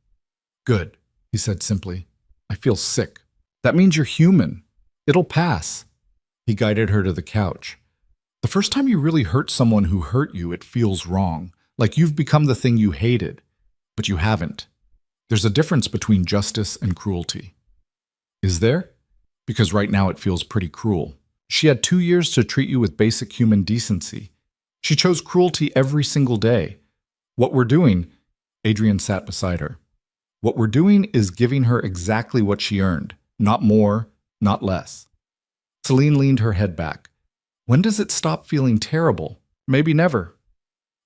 Good, he said simply. I feel sick. That means you're human. It'll pass. He guided her to the couch. The first time you really hurt someone who hurt you, it feels wrong, like you've become the thing you hated, but you haven't. There's a difference between justice and cruelty. Is there? Because right now it feels pretty cruel. She had 2 years to treat you with basic human decency. She chose cruelty every single day. What we're doing, Adrian sat beside her. What we're doing is giving her exactly what she earned, not more, not less. Celine leaned her head back. When does it stop feeling terrible? Maybe never.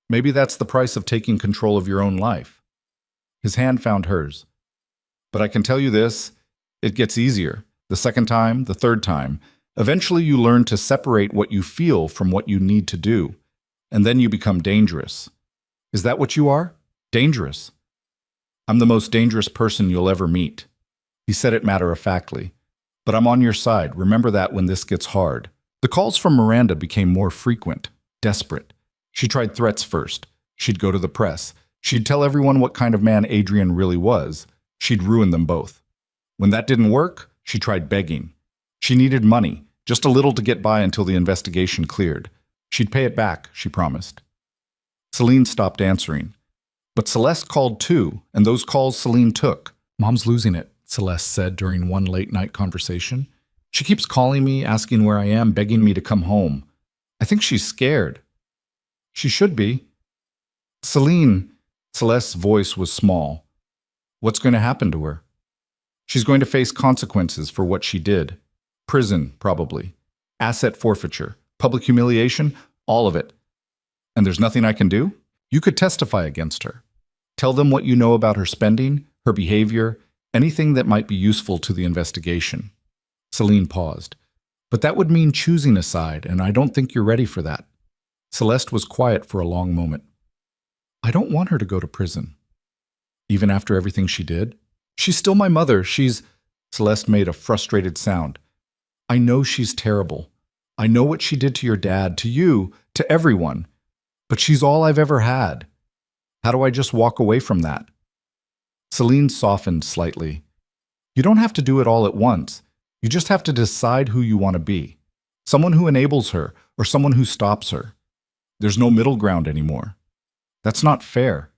Maybe that's the price of taking control of your own life. His hand found hers. But I can tell you this, it gets easier. The second time, the third time. Eventually you learn to separate what you feel from what you need to do. And then you become dangerous. Is that what you are? Dangerous. I'm the most dangerous person you'll ever meet. He said it matter-of-factly. But I'm on your side. Remember that when this gets hard. The calls from Miranda became more frequent, desperate. She tried threats first. She'd go to the press. She'd tell everyone what kind of man Adrian really was. She'd ruin them both. When that didn't work, she tried begging. She needed money, just a little to get by until the investigation cleared. She'd pay it back, she promised. Celine stopped answering. But Celeste called too, and those calls Celine took. Mom's losing it, Celeste said during one late-night conversation. She keeps calling me, asking where I am, begging me to come home. I think she's scared. She should be. Celine, Celeste's voice was small. What's going to happen to her? She's going to face consequences for what she did. Prison, probably. Asset forfeiture. Public humiliation. All of it. And there's nothing I can do? You could testify against her. Tell them what you know about her spending, her behavior, anything that might be useful to the investigation. Celine paused. But that would mean choosing a side, and I don't think you're ready for that. Celeste was quiet for a long moment. I don't want her to go to prison. Even after everything she did? She's still my mother. Celeste made a frustrated sound. I know she's terrible. I know what she did to your dad, to you, to everyone. But she's all I've ever had. How do I just walk away from that? Celine softened slightly. You don't have to do it all at once. You just have to decide who you want to be. Someone who enables her or someone who stops her. There's no middle ground anymore. That's not fair.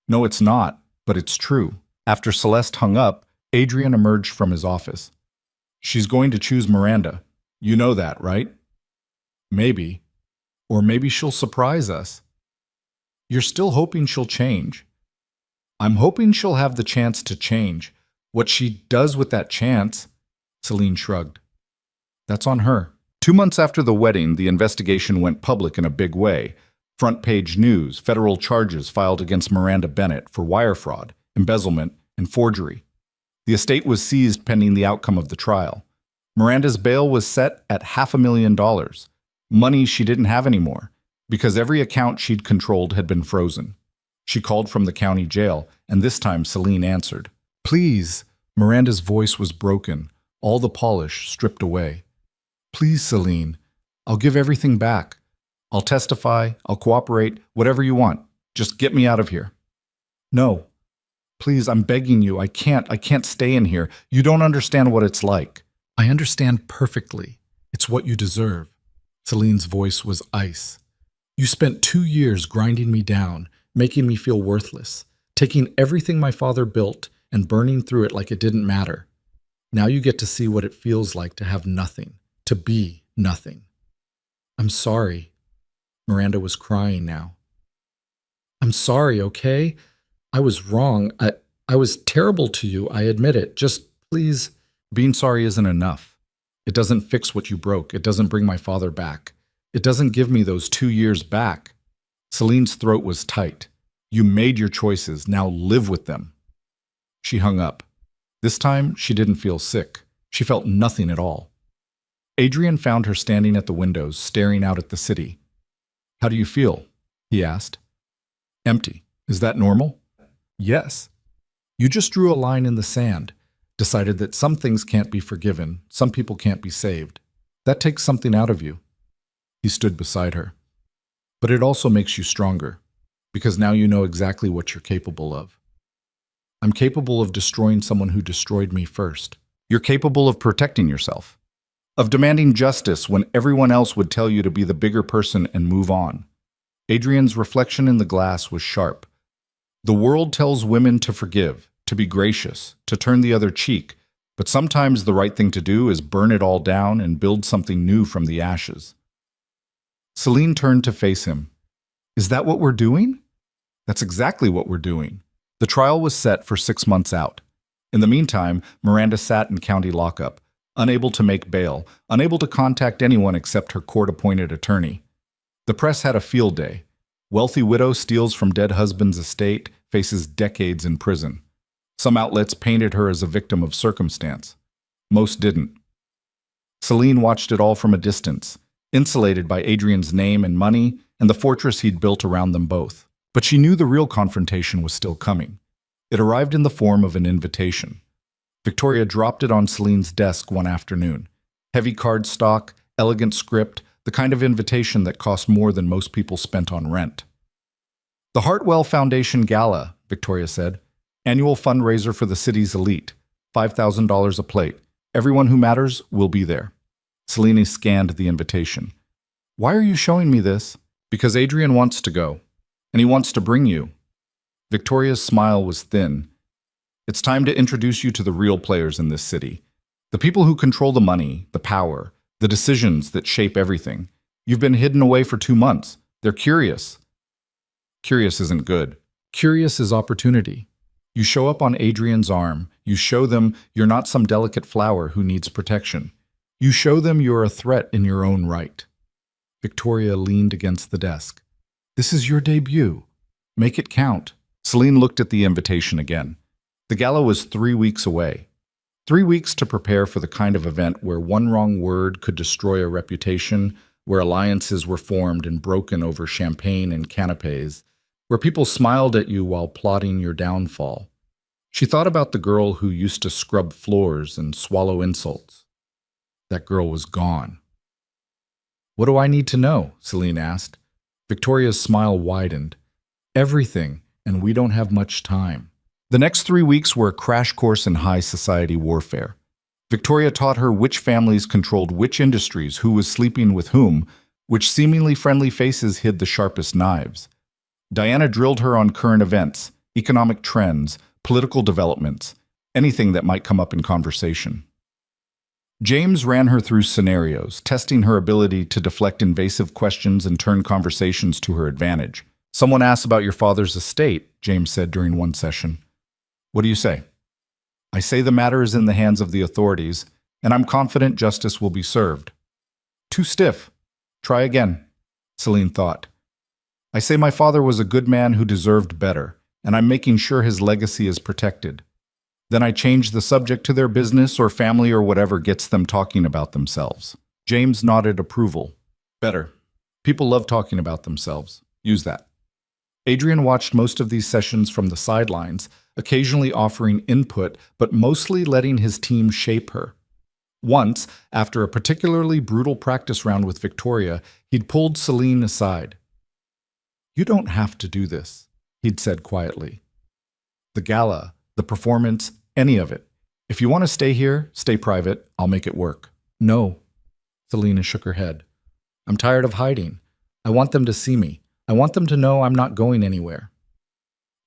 No, it's not, but it's true. After Celeste hung up, Adrian emerged from his office. She's going to choose Miranda. You know that, right? Maybe. Or maybe she'll surprise us. You're still hoping she'll change. I'm hoping she'll have the chance to change. What she does with that chance, Celine shrugged. That's on her. 2 months after the wedding, the investigation went public in a big way. Front-page news, federal charges filed against Miranda Bennett for wire fraud, embezzlement, and forgery. The estate was seized pending the outcome of the trial. Miranda's bail was set at $500,000, money she didn't have anymore, because every account she'd controlled had been frozen. She called from the county jail, and this time Celine answered. Please, Miranda's voice was broken, all the polish stripped away. Please, Celine, I'll give everything back. I'll testify, I'll cooperate, whatever you want. Just get me out of here. No. Please, I'm begging you. I can't stay in here. You don't understand what it's like. I understand perfectly. It's what you deserve. Celine's voice was ice. You spent 2 years grinding me down, making me feel worthless, taking everything my father built and burning through it like it didn't matter. Now you get to see what it feels like to have nothing, to be nothing. I'm sorry. Miranda was crying now. I'm sorry, okay? I was wrong. I was terrible to you, I admit it. Just please. Being sorry isn't enough. It doesn't fix what you broke. It doesn't bring my father back. It doesn't give me those 2 years back. Celine's throat was tight. You made your choices. Now live with them. She hung up. This time, she didn't feel sick. She felt nothing at all. Adrian found her standing at the windows, staring out at the city. How do you feel? He asked. Empty. Is that normal? Yes. You just drew a line in the sand, decided that some things can't be forgiven, some people can't be saved. That takes something out of you. He stood beside her. But it also makes you stronger, because now you know exactly what you're capable of. I'm capable of destroying someone who destroyed me first. You're capable of protecting yourself, of demanding justice when everyone else would tell you to be the bigger person and move on. Adrian's reflection in the glass was sharp. The world tells women to forgive, to be gracious, to turn the other cheek, but sometimes the right thing to do is burn it all down and build something new from the ashes. Celine turned to face him. Is that what we're doing? That's exactly what we're doing. The trial was set for 6 months out. In the meantime, Miranda sat in county lockup, unable to make bail, unable to contact anyone except her court-appointed attorney. The press had a field day. Wealthy widow steals from dead husband's estate, faces decades in prison. Some outlets painted her as a victim of circumstance. Most didn't. Celine watched it all from a distance, insulated by Adrian's name and money and the fortress he'd built around them both. But she knew the real confrontation was still coming. It arrived in the form of an invitation. Victoria dropped it on Celine's desk one afternoon. Heavy cardstock, elegant script, the kind of invitation that cost more than most people spent on rent. The Hartwell Foundation Gala, Victoria said. Annual fundraiser for the city's elite. $5,000 a plate. Everyone who matters will be there. Celine scanned the invitation. Why are you showing me this? Because Adrian wants to go. And he wants to bring you. Victoria's smile was thin. It's time to introduce you to the real players in this city. The people who control the money, the power, the decisions that shape everything. You've been hidden away for 2 months. They're curious. Curious isn't good. Curious is opportunity. You show up on Adrian's arm. You show them you're not some delicate flower who needs protection. You show them you're a threat in your own right. Victoria leaned against the desk. This is your debut. Make it count. Celine looked at the invitation again. The gala was 3 weeks away. 3 weeks to prepare for the kind of event where one wrong word could destroy a reputation, where alliances were formed and broken over champagne and canapes, where people smiled at you while plotting your downfall. She thought about the girl who used to scrub floors and swallow insults. That girl was gone. What do I need to know? Celine asked. Victoria's smile widened. Everything, and we don't have much time. The next 3 weeks were a crash course in high society warfare. Victoria taught her which families controlled which industries, who was sleeping with whom, which seemingly friendly faces hid the sharpest knives. Diana drilled her on current events, economic trends, political developments, anything that might come up in conversation. James ran her through scenarios, testing her ability to deflect invasive questions and turn conversations to her advantage. Someone asked about your father's estate, James said during one session. What do you say? I say the matter is in the hands of the authorities, and I'm confident justice will be served. Too stiff. Try again, Celine thought. I say my father was a good man who deserved better, and I'm making sure his legacy is protected. Then I change the subject to their business or family or whatever gets them talking about themselves. James nodded approval. Better. People love talking about themselves. Use that. Adrian watched most of these sessions from the sidelines, occasionally offering input, but mostly letting his team shape her. Once, after a particularly brutal practice round with Victoria, he'd pulled Celine aside. You don't have to do this, he'd said quietly. The gala, the performance, any of it. If you want to stay here, stay private, I'll make it work. No. Selena shook her head. I'm tired of hiding. I want them to see me. I want them to know I'm not going anywhere.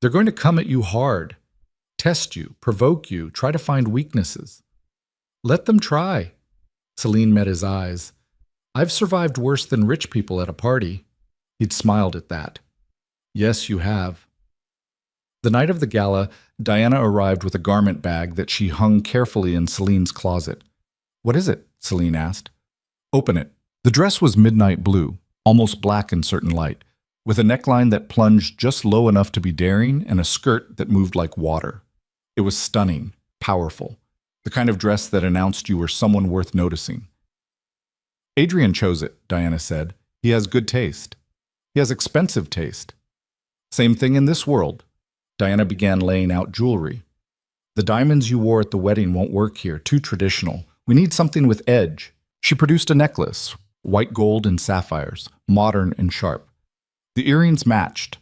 They're going to come at you hard, test you, provoke you, try to find weaknesses. Let them try. Celine met his eyes. I've survived worse than rich people at a party. He'd smiled at that. Yes, you have. The night of the gala, Diana arrived with a garment bag that she hung carefully in Celine's closet. What is it? Celine asked. Open it. The dress was midnight blue, almost black in certain light, with a neckline that plunged just low enough to be daring and a skirt that moved like water. It was stunning, powerful, the kind of dress that announced you were someone worth noticing. Adrian chose it, Diana said. He has good taste. He has expensive taste. Same thing in this world. Diana began laying out jewelry. The diamonds you wore at the wedding won't work here, too traditional. We need something with edge. She produced a necklace, white gold and sapphires, modern and sharp. The earrings matched.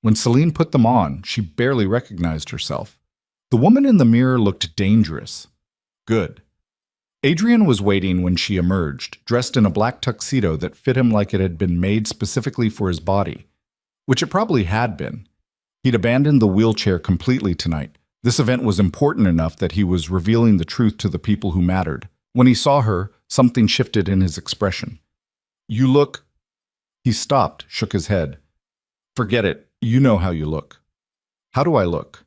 When Celine put them on, she barely recognized herself. The woman in the mirror looked dangerous. Good. Adrian was waiting when she emerged, dressed in a black tuxedo that fit him like it had been made specifically for his body, which it probably had been. He'd abandoned the wheelchair completely tonight. This event was important enough that he was revealing the truth to the people who mattered. When he saw her, something shifted in his expression. You look... He stopped, shook his head. Forget it. You know how you look. How do I look?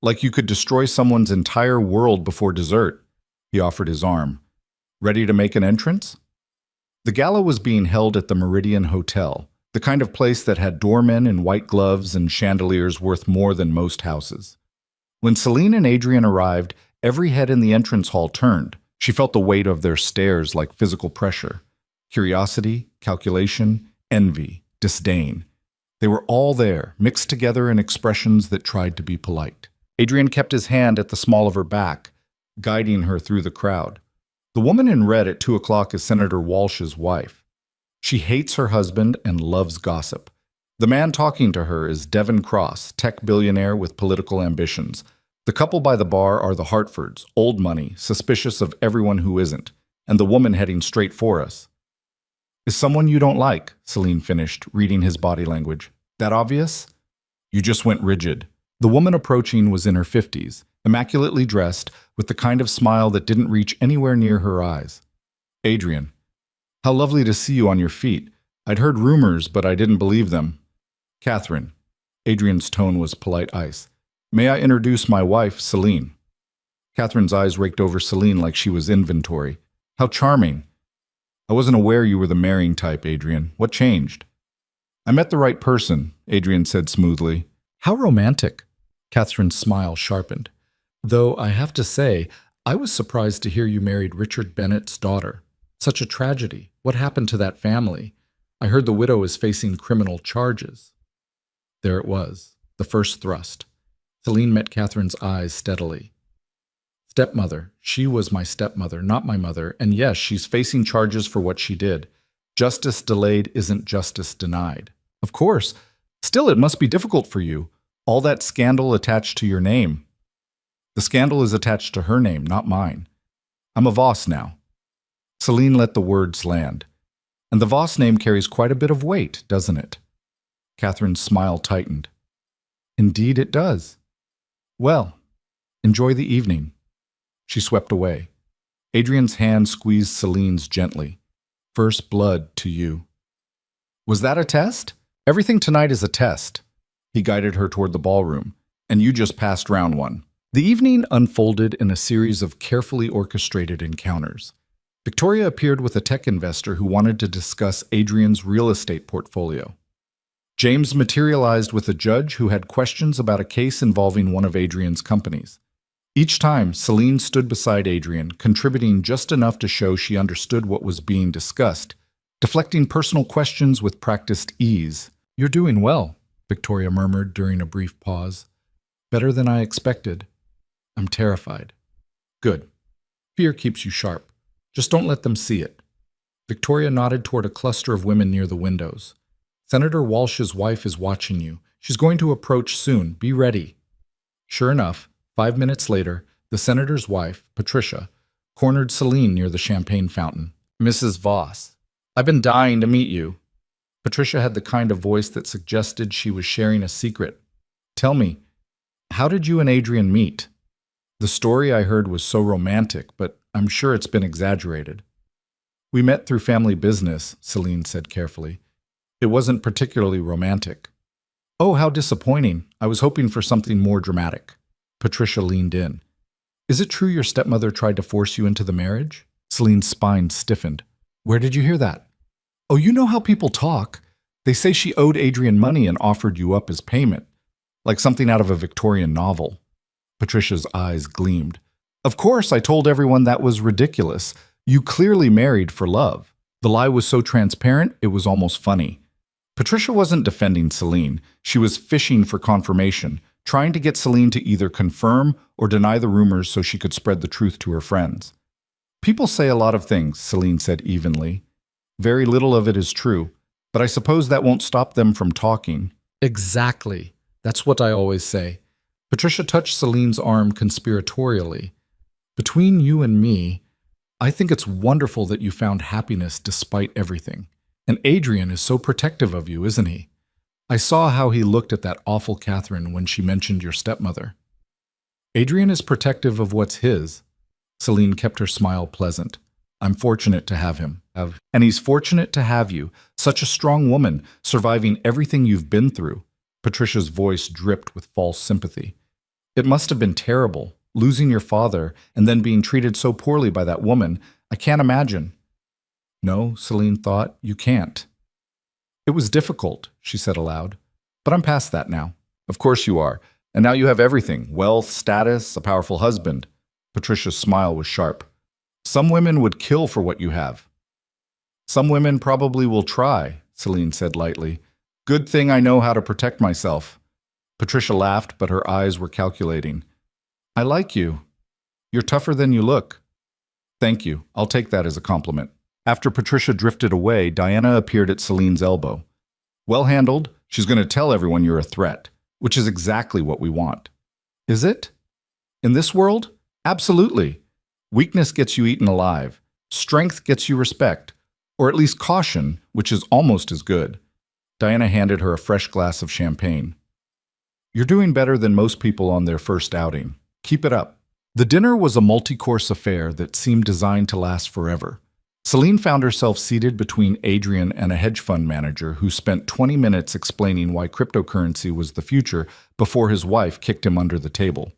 Like you could destroy someone's entire world before dessert. He offered his arm. Ready to make an entrance? The gala was being held at the Meridian Hotel, the kind of place that had doormen in white gloves and chandeliers worth more than most houses. When Celine and Adrian arrived, every head in the entrance hall turned. She felt the weight of their stares like physical pressure. Curiosity, calculation, envy, disdain. They were all there, mixed together in expressions that tried to be polite. Adrian kept his hand at the small of her back, guiding her through the crowd. The woman in red at 2 o'clock is Senator Walsh's wife. She hates her husband and loves gossip. The man talking to her is Devin Cross, tech billionaire with political ambitions. The couple by the bar are the Hartfords, old money, suspicious of everyone who isn't, and the woman heading straight for us. Is someone you don't like? Celine finished, reading his body language. That obvious? You just went rigid. The woman approaching was in her 50s, immaculately dressed, with the kind of smile that didn't reach anywhere near her eyes. Adrian, how lovely to see you on your feet. I'd heard rumors, but I didn't believe them. Catherine. Adrian's tone was polite ice. May I introduce my wife, Celine? Catherine's eyes raked over Celine like she was inventory. How charming. I wasn't aware you were the marrying type, Adrian. What changed? I met the right person, Adrian said smoothly. How romantic. Catherine's smile sharpened. Though I have to say, I was surprised to hear you married Richard Bennett's daughter. Such a tragedy. What happened to that family? I heard the widow is facing criminal charges. There it was, the first thrust. Celine met Catherine's eyes steadily. Stepmother. She was my stepmother, not my mother, and yes, she's facing charges for what she did. Justice delayed isn't justice denied. Of course. Still, it must be difficult for you. All that scandal attached to your name. The scandal is attached to her name, not mine. I'm a Voss now. Celine let the words land. And the Voss name carries quite a bit of weight, doesn't it? Catherine's smile tightened. Indeed it does. Well, enjoy the evening. She swept away. Adrian's hand squeezed Celine's gently. First blood to you. Was that a test? Everything tonight is a test. He guided her toward the ballroom. And you just passed round one. The evening unfolded in a series of carefully orchestrated encounters. Victoria appeared with a tech investor who wanted to discuss Adrian's real estate portfolio. James materialized with a judge who had questions about a case involving one of Adrian's companies. Each time, Celine stood beside Adrian, contributing just enough to show she understood what was being discussed, deflecting personal questions with practiced ease. You're doing well, Victoria murmured during a brief pause. Better than I expected. I'm terrified. Good. Fear keeps you sharp. Just don't let them see it. Victoria nodded toward a cluster of women near the windows. Senator Walsh's wife is watching you. She's going to approach soon. Be ready. Sure enough, 5 minutes later, the senator's wife, Patricia, cornered Celine near the champagne fountain. Mrs. Voss, I've been dying to meet you. Patricia had the kind of voice that suggested she was sharing a secret. Tell me, how did you and Adrian meet? The story I heard was so romantic, but I'm sure it's been exaggerated. We met through family business, Celine said carefully. It wasn't particularly romantic. Oh, how disappointing. I was hoping for something more dramatic. Patricia leaned in. Is it true your stepmother tried to force you into the marriage? Celine's spine stiffened. Where did you hear that? Oh, you know how people talk. They say she owed Adrian money and offered you up as payment, like something out of a Victorian novel. Patricia's eyes gleamed. Of course, I told everyone that was ridiculous. You clearly married for love. The lie was so transparent, it was almost funny. Patricia wasn't defending Celine. She was fishing for confirmation, trying to get Celine to either confirm or deny the rumors so she could spread the truth to her friends. People say a lot of things, Celine said evenly. Very little of it is true, but I suppose that won't stop them from talking. Exactly. That's what I always say. Patricia touched Celine's arm conspiratorially. Between you and me, I think it's wonderful that you found happiness despite everything. And Adrian is so protective of you, isn't he? I saw how he looked at that awful Catherine when she mentioned your stepmother. Adrian is protective of what's his. Celine kept her smile pleasant. I'm fortunate to have him. And he's fortunate to have you, such a strong woman, surviving everything you've been through. Patricia's voice dripped with false sympathy. It must have been terrible, losing your father and then being treated so poorly by that woman. I can't imagine. No, Celine thought, you can't. It was difficult, she said aloud. But I'm past that now. Of course you are. And now you have everything, wealth, status, a powerful husband. Patricia's smile was sharp. Some women would kill for what you have. Some women probably will try, Celine said lightly. Good thing I know how to protect myself. Patricia laughed, but her eyes were calculating. I like you. You're tougher than you look. Thank you. I'll take that as a compliment. After Patricia drifted away, Diana appeared at Celine's elbow. Well handled. She's going to tell everyone you're a threat, which is exactly what we want. Is it? In this world? Absolutely. Weakness gets you eaten alive. Strength gets you respect, or at least caution, which is almost as good. Diana handed her a fresh glass of champagne. You're doing better than most people on their first outing. Keep it up. The dinner was a multi-course affair that seemed designed to last forever. Celine found herself seated between Adrian and a hedge fund manager who spent 20 minutes explaining why cryptocurrency was the future before his wife kicked him under the table.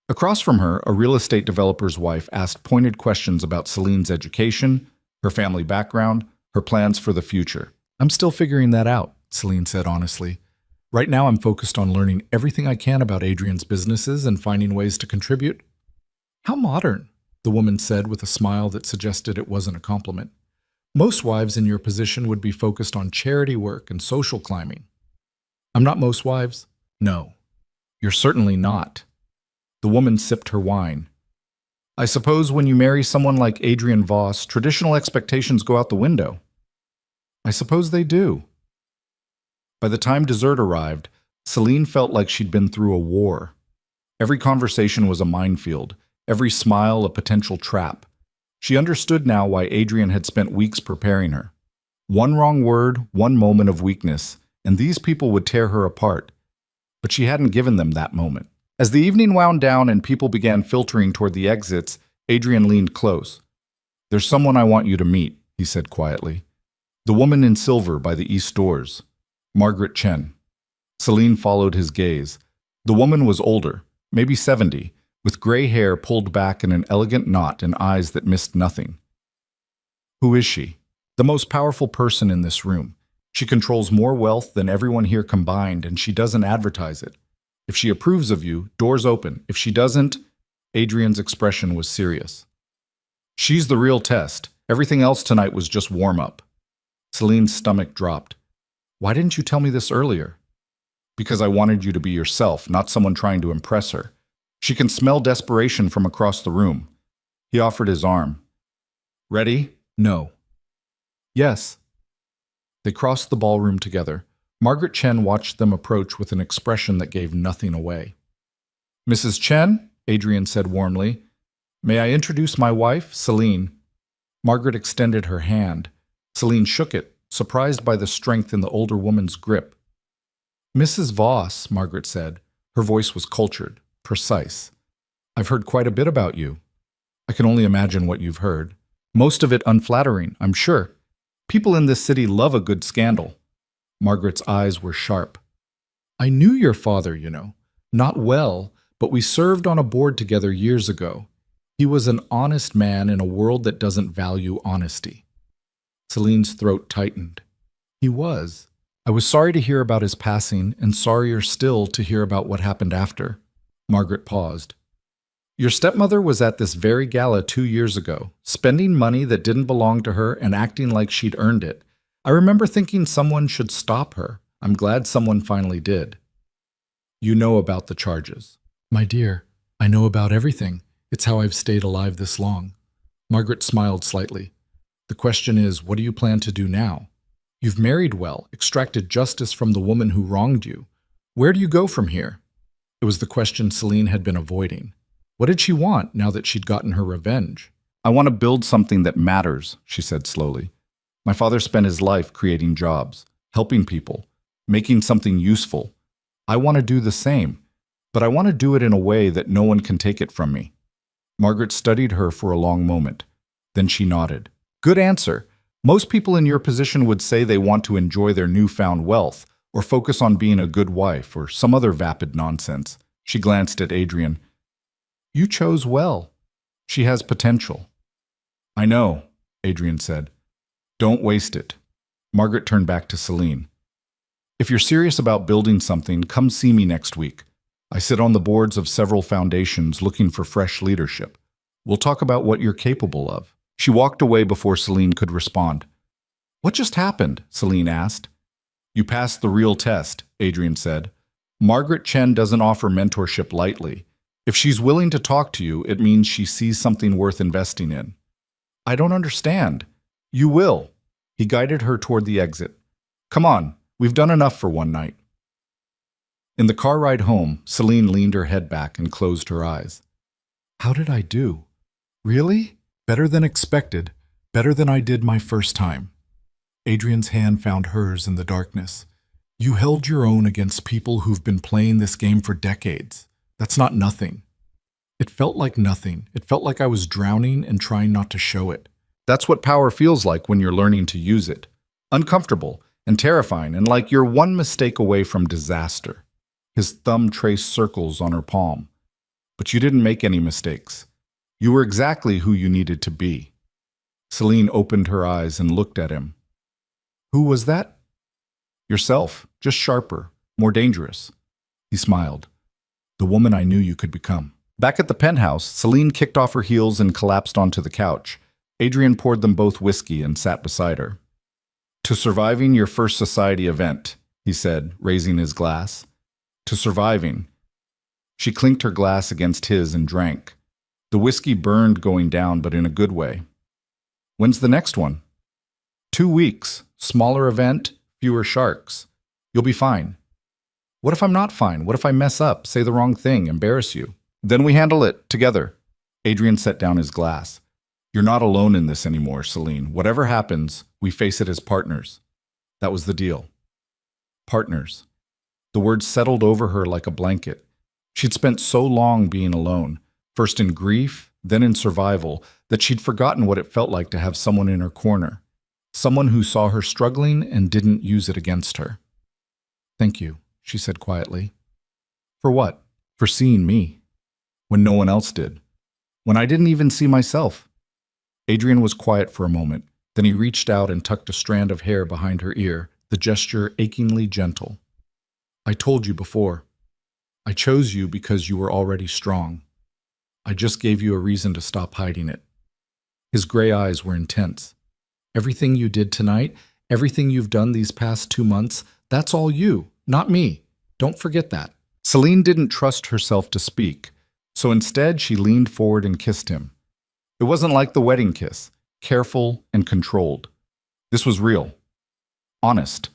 Across from her, a real estate developer's wife asked pointed questions about Celine's education, her family background, her plans for the future. I'm still figuring that out, Celine said honestly. Right now I'm focused on learning everything I can about Adrian's businesses and finding ways to contribute. How modern, the woman said with a smile that suggested it wasn't a compliment. Most wives in your position would be focused on charity work and social climbing. I'm not most wives? No. You're certainly not. The woman sipped her wine. I suppose when you marry someone like Adrian Voss, traditional expectations go out the window. I suppose they do. By the time dessert arrived, Celine felt like she'd been through a war. Every conversation was a minefield, every smile a potential trap. She understood now why Adrian had spent weeks preparing her. One wrong word, one moment of weakness, and these people would tear her apart. But she hadn't given them that moment. As the evening wound down and people began filtering toward the exits, Adrian leaned close. There's someone I want you to meet, he said quietly. The woman in silver by the east doors. Margaret Chen. Celine followed his gaze. The woman was older, maybe 70, with gray hair pulled back in an elegant knot and eyes that missed nothing. Who is she? The most powerful person in this room. She controls more wealth than everyone here combined, and she doesn't advertise it. If she approves of you, doors open. If she doesn't, Adrian's expression was serious. She's the real test. Everything else tonight was just warm-up. Celine's stomach dropped. Why didn't you tell me this earlier? Because I wanted you to be yourself, not someone trying to impress her. She can smell desperation from across the room. He offered his arm. Ready? No. Yes. They crossed the ballroom together. Margaret Chen watched them approach with an expression that gave nothing away. Mrs. Chen, Adrian said warmly, may I introduce my wife, Celine? Margaret extended her hand. Celine shook it, surprised by the strength in the older woman's grip. Mrs. Voss, Margaret said. Her voice was cultured, precise. I've heard quite a bit about you. I can only imagine what you've heard. Most of it unflattering, I'm sure. People in this city love a good scandal. Margaret's eyes were sharp. I knew your father, you know. Not well, but we served on a board together years ago. He was an honest man in a world that doesn't value honesty. Celine's throat tightened. He was. I was sorry to hear about his passing, and sorrier still to hear about what happened after. Margaret paused. Your stepmother was at this very gala 2 years ago, spending money that didn't belong to her and acting like she'd earned it. I remember thinking someone should stop her. I'm glad someone finally did. You know about the charges. My dear, I know about everything. It's how I've stayed alive this long. Margaret smiled slightly. The question is, what do you plan to do now? You've married well, extracted justice from the woman who wronged you. Where do you go from here? It was the question Celine had been avoiding. What did she want now that she'd gotten her revenge? I want to build something that matters, she said slowly. My father spent his life creating jobs, helping people, making something useful. I want to do the same, but I want to do it in a way that no one can take it from me. Margaret studied her for a long moment. Then she nodded. Good answer. Most people in your position would say they want to enjoy their newfound wealth, or focus on being a good wife, or some other vapid nonsense. She glanced at Adrian. You chose well. She has potential. I know, Adrian said. Don't waste it. Margaret turned back to Celine. If you're serious about building something, come see me next week. I sit on the boards of several foundations looking for fresh leadership. We'll talk about what you're capable of. She walked away before Celine could respond. What just happened? Celine asked. You passed the real test, Adrian said. Margaret Chen doesn't offer mentorship lightly. If she's willing to talk to you, it means she sees something worth investing in. I don't understand. You will. He guided her toward the exit. Come on, we've done enough for one night. In the car ride home, Celine leaned her head back and closed her eyes. How did I do? Really? Better than expected. Better than I did my first time. Adrian's hand found hers in the darkness. You held your own against people who've been playing this game for decades. That's not nothing. It felt like nothing. It felt like I was drowning and trying not to show it. That's what power feels like when you're learning to use it. Uncomfortable and terrifying, and like you're one mistake away from disaster. His thumb traced circles on her palm. But you didn't make any mistakes. You were exactly who you needed to be. Celine opened her eyes and looked at him. Who was that? Yourself, just sharper, more dangerous. He smiled. The woman I knew you could become. Back at the penthouse, Celine kicked off her heels and collapsed onto the couch. Adrian poured them both whiskey and sat beside her. To surviving your first society event, he said, raising his glass. To surviving. She clinked her glass against his and drank. The whiskey burned going down, but in a good way. When's the next one? 2 weeks. Smaller event, fewer sharks. You'll be fine. What if I'm not fine? What if I mess up, say the wrong thing, embarrass you? Then we handle it together. Adrian set down his glass. You're not alone in this anymore, Celine. Whatever happens, we face it as partners. That was the deal. Partners. The word settled over her like a blanket. She'd spent so long being alone, first in grief, then in survival, that she'd forgotten what it felt like to have someone in her corner. Someone who saw her struggling and didn't use it against her. Thank you, she said quietly. For what? For seeing me. When no one else did. When I didn't even see myself. Adrian was quiet for a moment. Then he reached out and tucked a strand of hair behind her ear, the gesture achingly gentle. I told you before. I chose you because you were already strong. I just gave you a reason to stop hiding it. His gray eyes were intense. Everything you did tonight, everything you've done these past 2 months, that's all you, not me. Don't forget that. Celine didn't trust herself to speak, so instead she leaned forward and kissed him. It wasn't like the wedding kiss, careful and controlled. This was real, honest.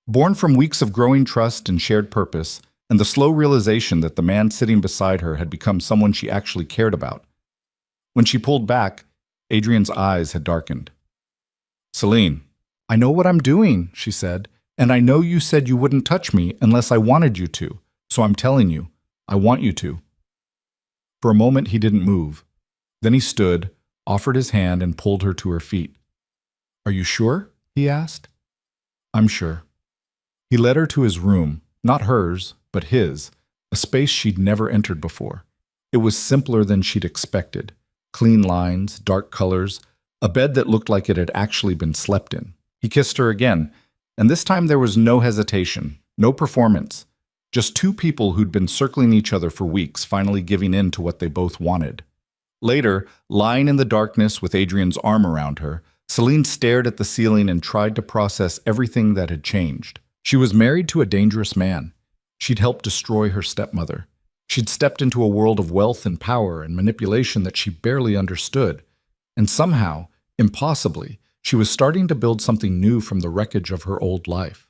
Born from weeks of growing trust and shared purpose, and the slow realization that the man sitting beside her had become someone she actually cared about. When she pulled back, Adrian's eyes had darkened. Celine, I know what I'm doing, she said, and I know you said you wouldn't touch me unless I wanted you to, so I'm telling you, I want you to. For a moment he didn't move. Then he stood, offered his hand, and pulled her to her feet. "Are you sure?" he asked. "I'm sure." He led her to his room, not hers, but his, a space she'd never entered before. It was simpler than she'd expected. Clean lines, dark colors, a bed that looked like it had actually been slept in. He kissed her again, and this time there was no hesitation, no performance. Just two people who'd been circling each other for weeks, finally giving in to what they both wanted. Later, lying in the darkness with Adrian's arm around her, Celine stared at the ceiling and tried to process everything that had changed. She was married to a dangerous man. She'd helped destroy her stepmother. She'd stepped into a world of wealth and power and manipulation that she barely understood. And somehow, impossibly, she was starting to build something new from the wreckage of her old life.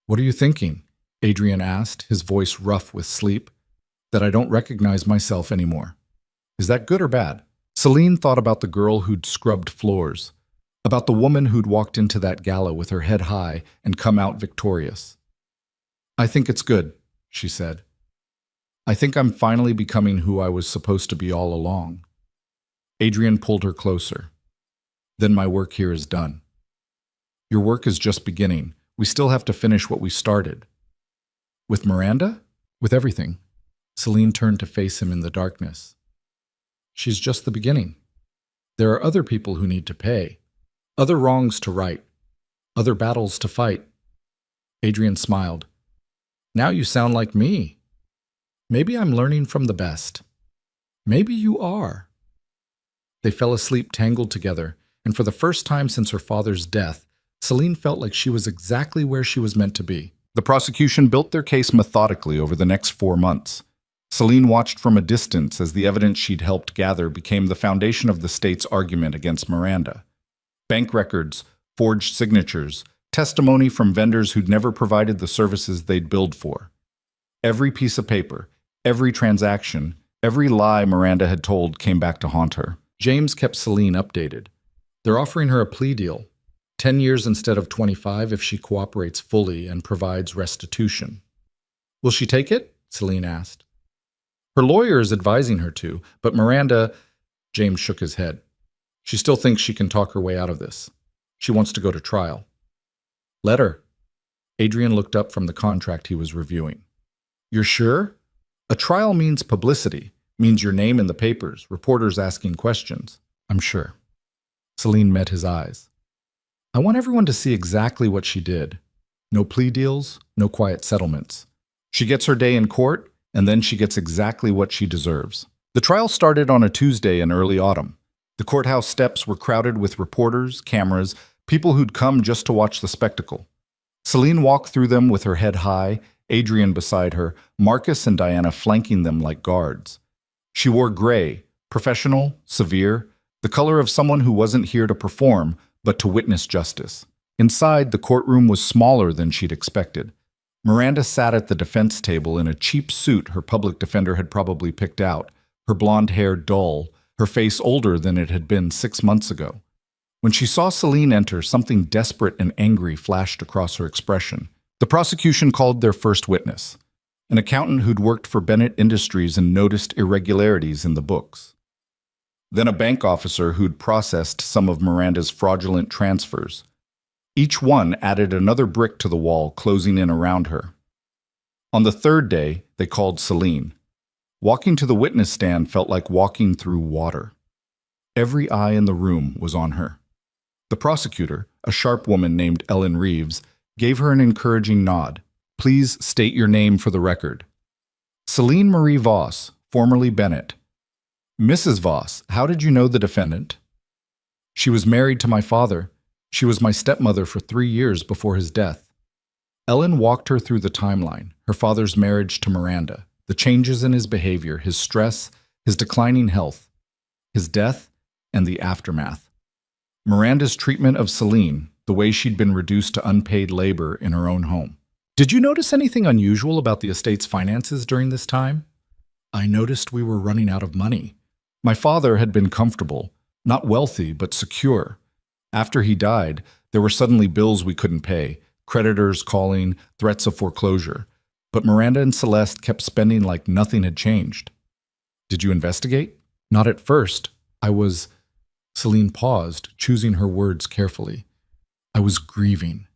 "What are you thinking?" Adrian asked, his voice rough with sleep. "That I don't recognize myself anymore. Is that good or bad?" Celine thought about the girl who'd scrubbed floors, about the woman who'd walked into that gala with her head high and come out victorious. "I think it's good," she said. "I think I'm finally becoming who I was supposed to be all along." Adrian pulled her closer. "Then my work here is done." "Your work is just beginning. We still have to finish what we started." "With Miranda?" "With everything." Celine turned to face him in the darkness. "She's just the beginning. There are other people who need to pay, other wrongs to right, other battles to fight." Adrian smiled. "Now you sound like me. Maybe I'm learning from the best." "Maybe you are." They fell asleep tangled together, and for the first time since her father's death, Celine felt like she was exactly where she was meant to be. The prosecution built their case methodically over the next 4 months. Celine watched from a distance as the evidence she'd helped gather became the foundation of the state's argument against Miranda. Bank records, forged signatures, testimony from vendors who'd never provided the services they'd billed for. Every piece of paper, every transaction, every lie Miranda had told came back to haunt her. James kept Celine updated. They're offering her a plea deal, 10 years instead of 25 if she cooperates fully and provides restitution. "Will she take it?" Celine asked. "Her lawyer is advising her to, but Miranda—" James shook his head. "She still thinks she can talk her way out of this. She wants to go to trial." "Let her." Adrian looked up from the contract he was reviewing. "You're sure? A trial means publicity, means your name in the papers, reporters asking questions." "I'm sure." Celine met his eyes. "I want everyone to see exactly what she did. No plea deals, no quiet settlements. She gets her day in court, and then she gets exactly what she deserves." The trial started on a Tuesday in early autumn. The courthouse steps were crowded with reporters, cameras, people who'd come just to watch the spectacle. Celine walked through them with her head high, Adrian beside her, Marcus and Diana flanking them like guards. She wore gray, professional, severe, the color of someone who wasn't here to perform, but to witness justice. Inside, the courtroom was smaller than she'd expected. Miranda sat at the defense table in a cheap suit her public defender had probably picked out, her blonde hair dull, her face older than it had been 6 months ago. When she saw Celine enter, something desperate and angry flashed across her expression. The prosecution called their first witness, an accountant who'd worked for Bennett Industries and noticed irregularities in the books. Then a bank officer who'd processed some of Miranda's fraudulent transfers. Each one added another brick to the wall, closing in around her. On the third day, they called Celine. Walking to the witness stand felt like walking through water. Every eye in the room was on her. The prosecutor, a sharp woman named Ellen Reeves, gave her an encouraging nod. "Please state your name for the record." "Celine Marie Voss, formerly Bennett." "Mrs. Voss, how did you know the defendant?" "She was married to my father. She was my stepmother for 3 years before his death." Ellen walked her through the timeline, her father's marriage to Miranda, the changes in his behavior, his stress, his declining health, his death, and the aftermath. Miranda's treatment of Celine, the way she'd been reduced to unpaid labor in her own home. "Did you notice anything unusual about the estate's finances during this time?" "I noticed we were running out of money. My father had been comfortable, not wealthy, but secure. After he died, there were suddenly bills we couldn't pay, creditors calling, threats of foreclosure. But Miranda and Celeste kept spending like nothing had changed." "Did you investigate?" "Not at first. Celine paused, choosing her words carefully. I was grieving.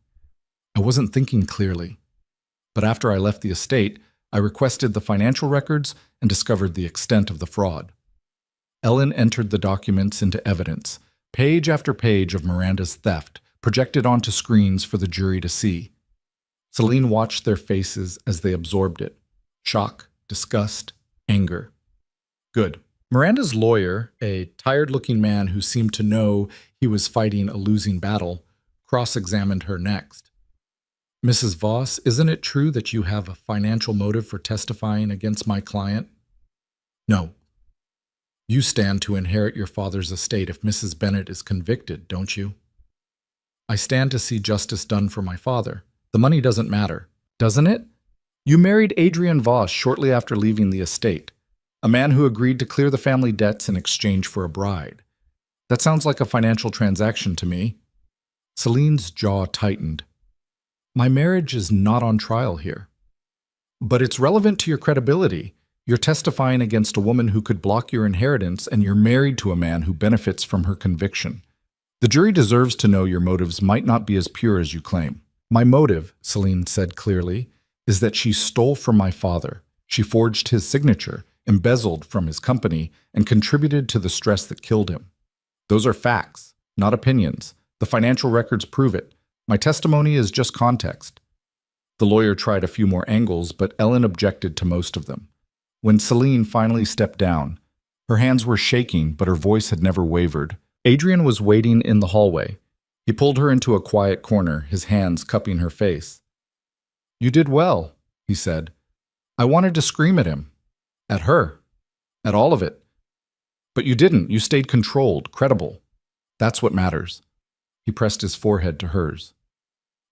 I wasn't thinking clearly. But after I left the estate, I requested the financial records and discovered the extent of the fraud. Ellen entered the documents into evidence, page after page of Miranda's theft, projected onto screens for the jury to see. Celine watched their faces as they absorbed it. Shock, disgust, anger. Good. Miranda's lawyer, a tired-looking man who seemed to know he was fighting a losing battle, cross-examined her next. Mrs. Voss, isn't it true that you have a financial motive for testifying against my client? No. You stand to inherit your father's estate if Mrs. Bennet is convicted, don't you? I stand to see justice done for my father. The money doesn't matter, doesn't it? You married Adrian Voss shortly after leaving the estate, a man who agreed to clear the family debts in exchange for a bride. That sounds like a financial transaction to me. Celine's jaw tightened. My marriage is not on trial here. But it's relevant to your credibility. You're testifying against a woman who could block your inheritance, and you're married to a man who benefits from her conviction. The jury deserves to know your motives might not be as pure as you claim. My motive, Celine said clearly, is that she stole from my father. She forged his signature, embezzled from his company, and contributed to the stress that killed him. Those are facts, not opinions. The financial records prove it. My testimony is just context. The lawyer tried a few more angles, but Ellen objected to most of them. When Celine finally stepped down, her hands were shaking, but her voice had never wavered. Adrian was waiting in the hallway. He pulled her into a quiet corner, his hands cupping her face. You did well, he said. I wanted to scream at him. At her. At all of it. But you didn't. You stayed controlled, credible. That's what matters. He pressed his forehead to hers.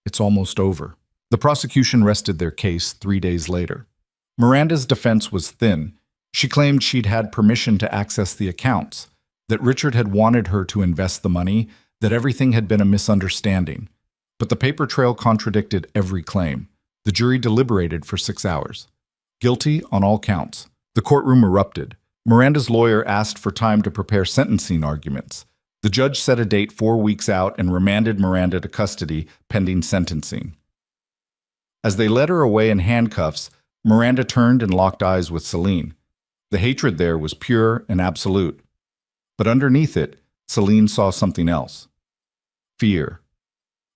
It's almost over. The prosecution rested their case 3 days later. Miranda's defense was thin. She claimed she'd had permission to access the accounts, that Richard had wanted her to invest the money, that everything had been a misunderstanding. But the paper trail contradicted every claim. The jury deliberated for 6 hours. Guilty on all counts. The courtroom erupted. Miranda's lawyer asked for time to prepare sentencing arguments. The judge set a date 4 weeks out and remanded Miranda to custody pending sentencing. As they led her away in handcuffs, Miranda turned and locked eyes with Celine. The hatred there was pure and absolute. But underneath it, Celine saw something else. Fear.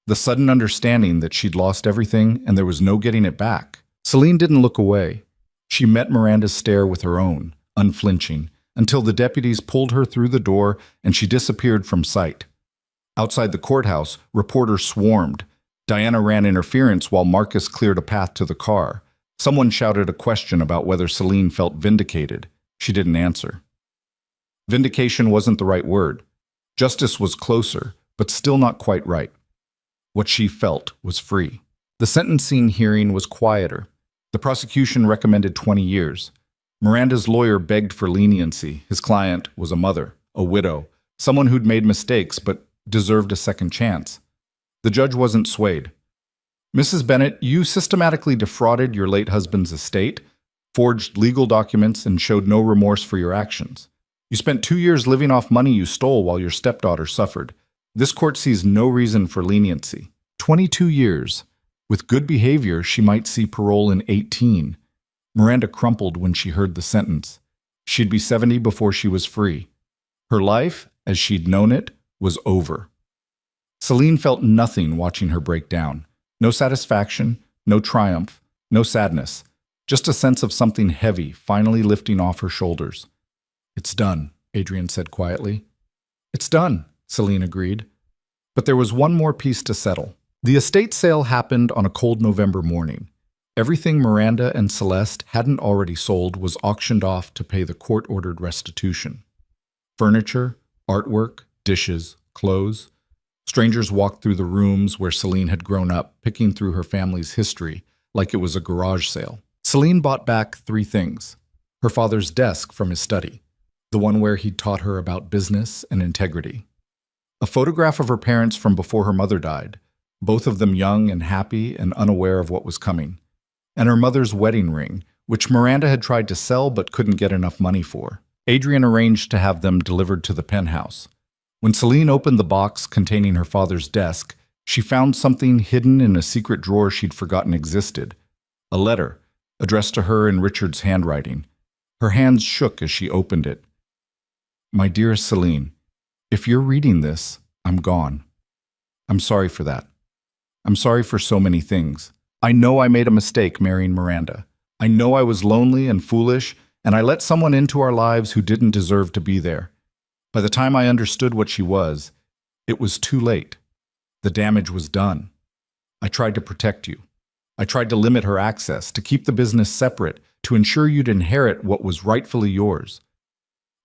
The sudden understanding that she'd lost everything and there was no getting it back. Celine didn't look away. She met Miranda's stare with her own, unflinching, until the deputies pulled her through the door and she disappeared from sight. Outside the courthouse, reporters swarmed. Diana ran interference while Marcus cleared a path to the car. Someone shouted a question about whether Celine felt vindicated. She didn't answer. Vindication wasn't the right word. Justice was closer, but still not quite right. What she felt was free. The sentencing hearing was quieter. The prosecution recommended 20 years. Miranda's lawyer begged for leniency. His client was a mother, a widow, someone who'd made mistakes but deserved a second chance. The judge wasn't swayed. Mrs. Bennet, you systematically defrauded your late husband's estate, forged legal documents, and showed no remorse for your actions. You spent 2 years living off money you stole while your stepdaughter suffered. This court sees no reason for leniency. 22 years. With good behavior, she might see parole in 18. Miranda crumpled when she heard the sentence. She'd be 70 before she was free. Her life, as she'd known it, was over. Celine felt nothing watching her break down. No satisfaction, no triumph, no sadness. Just a sense of something heavy finally lifting off her shoulders. It's done, Adrian said quietly. It's done, Celine agreed. But there was one more piece to settle. The estate sale happened on a cold November morning. Everything Miranda and Celeste hadn't already sold was auctioned off to pay the court-ordered restitution. Furniture, artwork, dishes, clothes. Strangers walked through the rooms where Celine had grown up, picking through her family's history like it was a garage sale. Celine bought back 3 things. Her father's desk from his study, the one where he'd taught her about business and integrity. A photograph of her parents from before her mother died, both of them young and happy and unaware of what was coming. And her mother's wedding ring, which Miranda had tried to sell but couldn't get enough money for. Adrian arranged to have them delivered to the penthouse. When Celine opened the box containing her father's desk, she found something hidden in a secret drawer she'd forgotten existed. A letter, addressed to her in Richard's handwriting. Her hands shook as she opened it. My dearest Celine, if you're reading this, I'm gone. I'm sorry for that. I'm sorry for so many things. I know I made a mistake marrying Miranda. I know I was lonely and foolish, and I let someone into our lives who didn't deserve to be there. By the time I understood what she was, it was too late. The damage was done. I tried to protect you. I tried to limit her access, to keep the business separate, to ensure you'd inherit what was rightfully yours.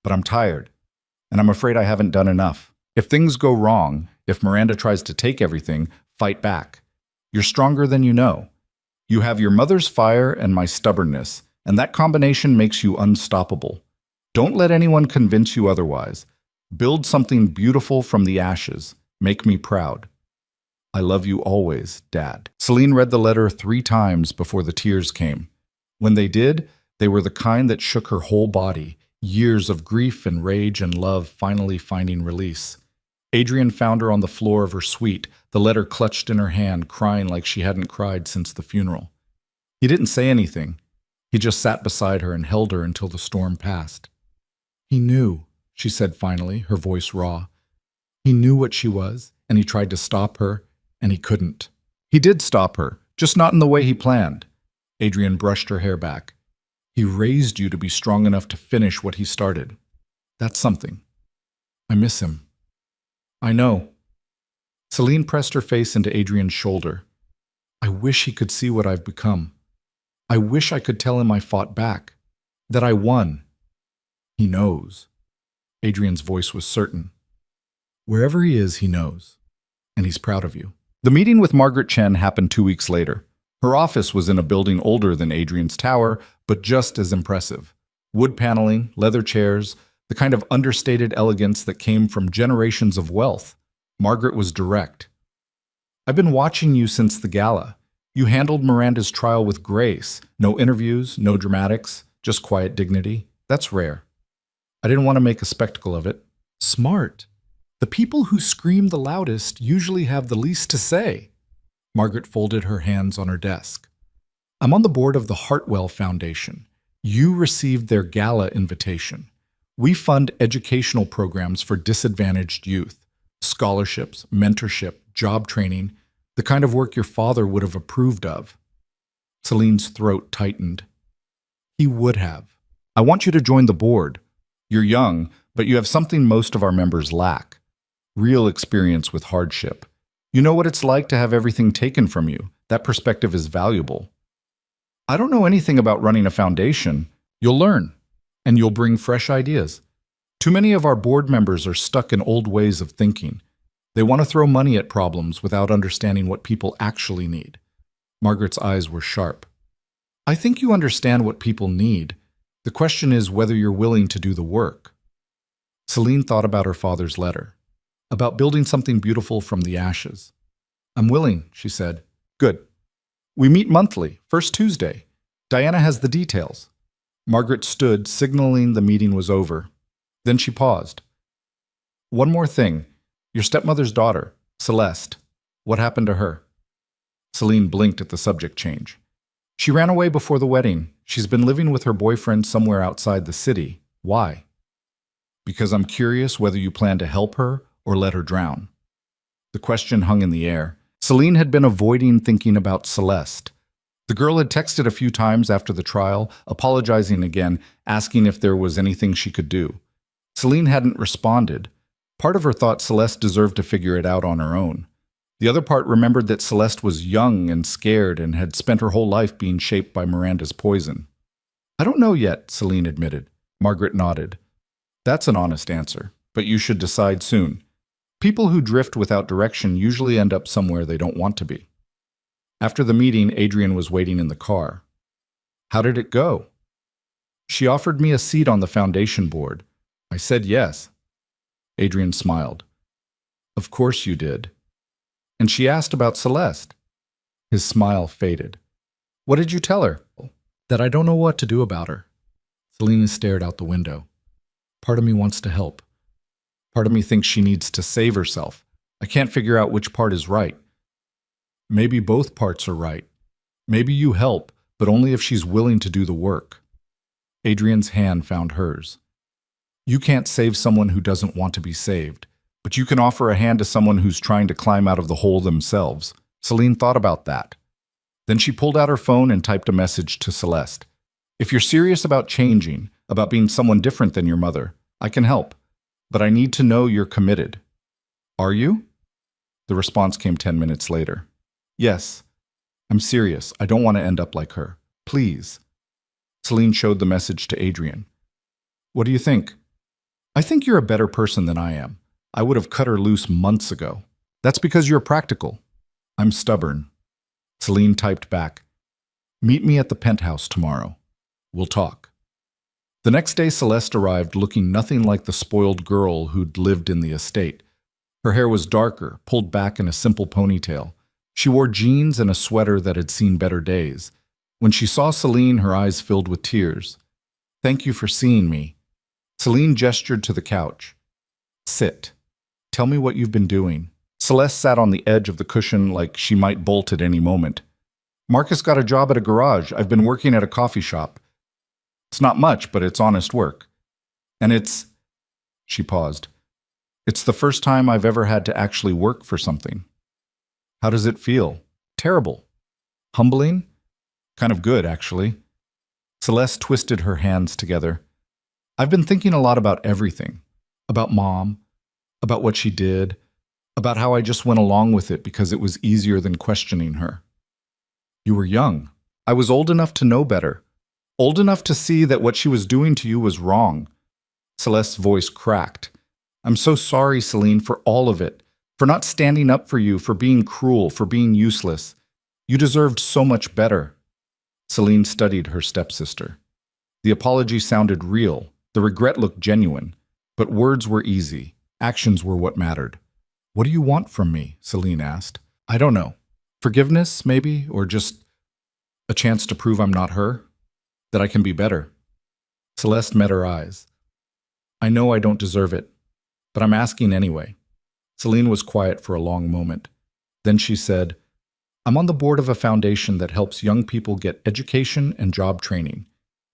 But I'm tired, and I'm afraid I haven't done enough. If things go wrong, if Miranda tries to take everything, fight back. You're stronger than you know. You have your mother's fire and my stubbornness, and that combination makes you unstoppable. Don't let anyone convince you otherwise. Build something beautiful from the ashes. Make me proud. I love you always, Dad. Celine read the letter 3 times before the tears came. When they did, they were the kind that shook her whole body, years of grief and rage and love finally finding release. Adrian found her on the floor of her suite, the letter clutched in her hand, crying like she hadn't cried since the funeral. He didn't say anything. He just sat beside her and held her until the storm passed. He knew, she said finally, her voice raw. He knew what she was, and he tried to stop her, and he couldn't. He did stop her, just not in the way he planned. Adrian brushed her hair back. He raised you to be strong enough to finish what he started. That's something. I miss him. I know. Celine pressed her face into Adrian's shoulder. I wish he could see what I've become. I wish I could tell him I fought back, that I won. He knows. Adrian's voice was certain. Wherever he is, he knows. And he's proud of you. The meeting with Margaret Chen happened 2 weeks later. Her office was in a building older than Adrian's tower, but just as impressive. Wood paneling, leather chairs, the kind of understated elegance that came from generations of wealth. Margaret was direct. I've been watching you since the gala. You handled Miranda's trial with grace. No interviews, no dramatics, just quiet dignity. That's rare. I didn't want to make a spectacle of it. Smart. The people who scream the loudest usually have the least to say. Margaret folded her hands on her desk. I'm on the board of the Hartwell Foundation. You received their gala invitation. We fund educational programs for disadvantaged youth, scholarships, mentorship, job training, the kind of work your father would have approved of. Celine's throat tightened. He would have. I want you to join the board. You're young, but you have something most of our members lack. Real experience with hardship. You know what it's like to have everything taken from you. That perspective is valuable. I don't know anything about running a foundation. You'll learn, and you'll bring fresh ideas. Too many of our board members are stuck in old ways of thinking. They want to throw money at problems without understanding what people actually need. Margaret's eyes were sharp. I think you understand what people need. The question is whether you're willing to do the work. Celine thought about her father's letter, about building something beautiful from the ashes. I'm willing, she said. Good. We meet monthly, first Tuesday. Diana has the details. Margaret stood, signaling the meeting was over. Then she paused. One more thing. Your stepmother's daughter, Celeste. What happened to her? Celine blinked at the subject change. She ran away before the wedding. She's been living with her boyfriend somewhere outside the city. Why? Because I'm curious whether you plan to help her or let her drown. The question hung in the air. Celine had been avoiding thinking about Celeste. The girl had texted a few times after the trial, apologizing again, asking if there was anything she could do. Celine hadn't responded. Part of her thought Celeste deserved to figure it out on her own. The other part remembered that Celeste was young and scared and had spent her whole life being shaped by Miranda's poison. I don't know yet, Celine admitted. Margaret nodded. That's an honest answer, but you should decide soon. People who drift without direction usually end up somewhere they don't want to be. After the meeting, Adrian was waiting in the car. How did it go? She offered me a seat on the foundation board. I said yes. Adrian smiled. Of course you did. And she asked about Celeste. His smile faded. What did you tell her? That I don't know what to do about her. Selena stared out the window. Part of me wants to help. Part of me thinks she needs to save herself. I can't figure out which part is right. Maybe both parts are right. Maybe you help, but only if she's willing to do the work. Adrian's hand found hers. You can't save someone who doesn't want to be saved, but you can offer a hand to someone who's trying to climb out of the hole themselves. Celine thought about that. Then she pulled out her phone and typed a message to Celeste. If you're serious about changing, about being someone different than your mother, I can help, but I need to know you're committed. Are you? The response came 10 minutes later. Yes. I'm serious. I don't want to end up like her. Please. Celine showed the message to Adrian. What do you think? I think you're a better person than I am. I would have cut her loose months ago. That's because you're practical. I'm stubborn. Celine typed back. Meet me at the penthouse tomorrow. We'll talk. The next day, Celeste arrived looking nothing like the spoiled girl who'd lived in the estate. Her hair was darker, pulled back in a simple ponytail. She wore jeans and a sweater that had seen better days. When she saw Celine, her eyes filled with tears. Thank you for seeing me. Celine gestured to the couch. Sit. Tell me what you've been doing. Celeste sat on the edge of the cushion like she might bolt at any moment. Marcus got a job at a garage. I've been working at a coffee shop. It's not much, but it's honest work. And it's... She paused. It's the first time I've ever had to actually work for something. How does it feel? Terrible. Humbling? Kind of good, actually. Celeste twisted her hands together. I've been thinking a lot about everything. About Mom. About what she did. About how I just went along with it because it was easier than questioning her. You were young. I was old enough to know better. Old enough to see that what she was doing to you was wrong. Celeste's voice cracked. I'm so sorry, Celine, for all of it. For not standing up for you, for being cruel, for being useless. You deserved so much better. Celine studied her stepsister. The apology sounded real. The regret looked genuine. But words were easy. Actions were what mattered. What do you want from me? Celine asked. I don't know. Forgiveness, maybe? Or just a chance to prove I'm not her? That I can be better? Celeste met her eyes. I know I don't deserve it, but I'm asking anyway. Celine was quiet for a long moment. Then she said, I'm on the board of a foundation that helps young people get education and job training.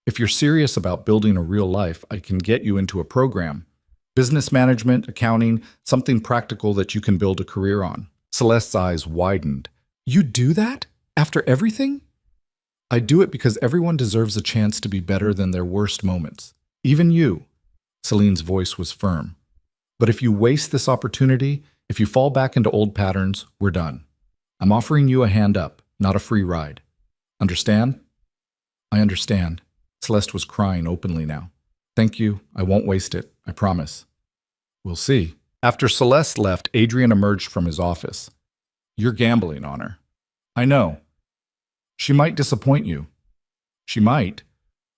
If you're serious about building a real life, I can get you into a program. Business management, accounting, something practical that you can build a career on. Celeste's eyes widened. You do that? After everything? I do it because everyone deserves a chance to be better than their worst moments. Even you. Celine's voice was firm. But if you waste this opportunity, if you fall back into old patterns, we're done. I'm offering you a hand up, not a free ride. Understand? I understand. Celeste was crying openly now. Thank you. I won't waste it. I promise. We'll see. After Celeste left, Adrian emerged from his office. You're gambling on her. I know. She might disappoint you. She might.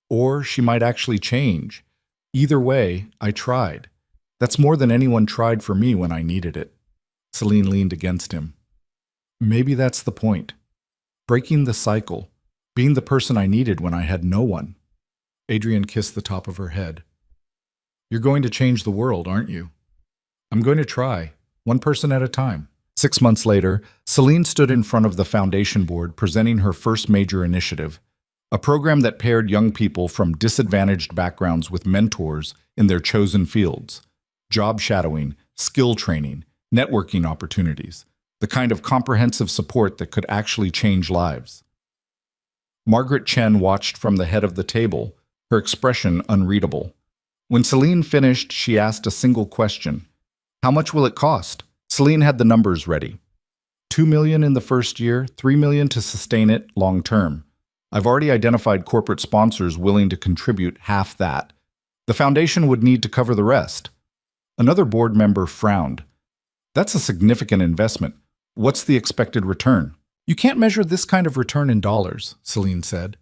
Or she might actually change. Either way, I tried. That's more than anyone tried for me when I needed it. Celine leaned against him. Maybe that's the point. Breaking the cycle. Being the person I needed when I had no one. Adrian kissed the top of her head. You're going to change the world, aren't you? I'm going to try, one person at a time. 6 months later, Celine stood in front of the foundation board presenting her first major initiative, a program that paired young people from disadvantaged backgrounds with mentors in their chosen fields. Job shadowing, skill training, networking opportunities, the kind of comprehensive support that could actually change lives. Margaret Chen watched from the head of the table, her expression unreadable. When Celine finished, she asked a single question. How much will it cost? Celine had the numbers ready. $2 million in the first year, $3 million to sustain it long term. I've already identified corporate sponsors willing to contribute half that. The foundation would need to cover the rest. Another board member frowned. That's a significant investment. What's the expected return? You can't measure this kind of return in dollars, Celine said.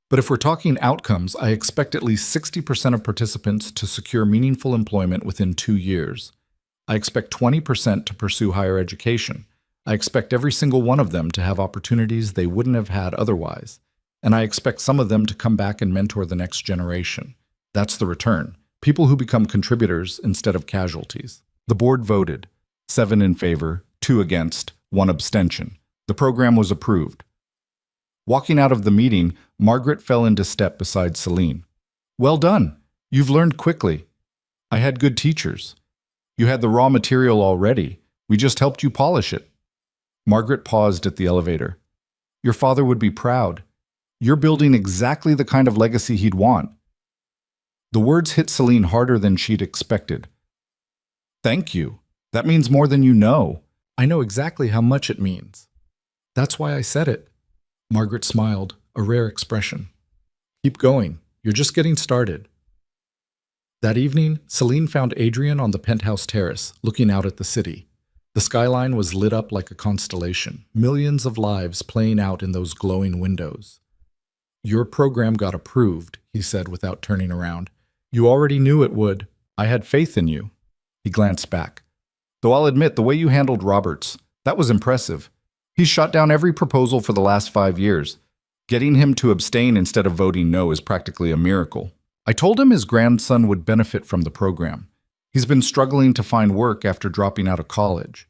But if we're talking outcomes, I expect at least 60% of participants to secure meaningful employment within 2 years. I expect 20% to pursue higher education. I expect every single one of them to have opportunities they wouldn't have had otherwise. And I expect some of them to come back and mentor the next generation. That's the return. people who become contributors instead of casualties. The board voted, 7 in favor, 2 against, 1 abstention. The program was approved. Walking out of the meeting, Margaret fell into step beside Celine. Well done. You've learned quickly. I had good teachers. You had the raw material already. We just helped you polish it. Margaret paused at the elevator. Your father would be proud. You're building exactly the kind of legacy he'd want. The words hit Celine harder than she'd expected. Thank you. That means more than you know. I know exactly how much it means. That's why I said it. Margaret smiled, a rare expression. Keep going. You're just getting started. That evening, Celine found Adrian on the penthouse terrace, looking out at the city. The skyline was lit up like a constellation, millions of lives playing out in those glowing windows. Your program got approved, he said without turning around. You already knew it would. I had faith in you. He glanced back. Though I'll admit, the way you handled Roberts, that was impressive. He's shot down every proposal for the last 5 years. Getting him to abstain instead of voting no is practically a miracle. I told him his grandson would benefit from the program. He's been struggling to find work after dropping out of college.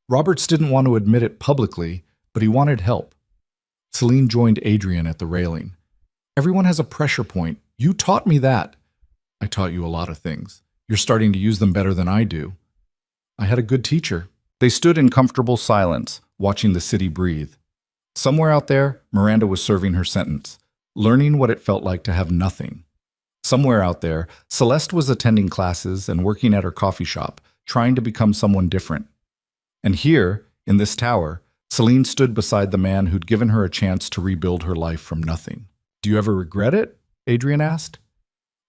Roberts didn't want to admit it publicly, but he wanted help. Celine joined Adrian at the railing. Everyone has a pressure point. You taught me that. I taught you a lot of things. You're starting to use them better than I do. I had a good teacher. They stood in comfortable silence, watching the city breathe. Somewhere out there, Miranda was serving her sentence, learning what it felt like to have nothing. Somewhere out there, Celeste was attending classes and working at her coffee shop, trying to become someone different. And here, in this tower, Celine stood beside the man who'd given her a chance to rebuild her life from nothing. Do you ever regret it? Adrian asked.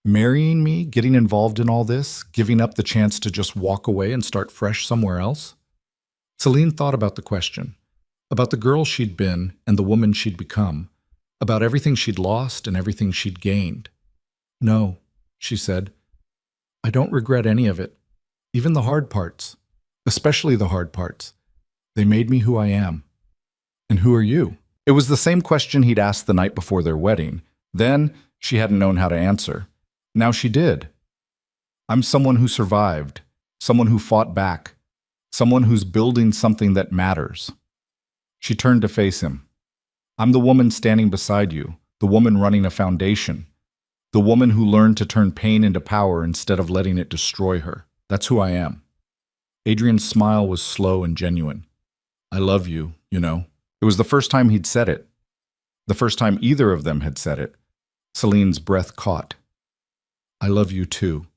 Marrying me, getting involved in all this, giving up the chance to just walk away and start fresh somewhere else? Celine thought about the question, about the girl she'd been and the woman she'd become, about everything she'd lost and everything she'd gained. No, she said. I don't regret any of it, even the hard parts, especially the hard parts. They made me who I am. And who are you? It was the same question he'd asked the night before their wedding. Then, she hadn't known how to answer. Now she did. I'm someone who survived, someone who fought back, someone who's building something that matters. She turned to face him. I'm the woman standing beside you, the woman running a foundation, the woman who learned to turn pain into power instead of letting it destroy her. That's who I am. Adrian's smile was slow and genuine. I love you, you know. It was the first time he'd said it. The first time either of them had said it. Celine's breath caught. I love you too.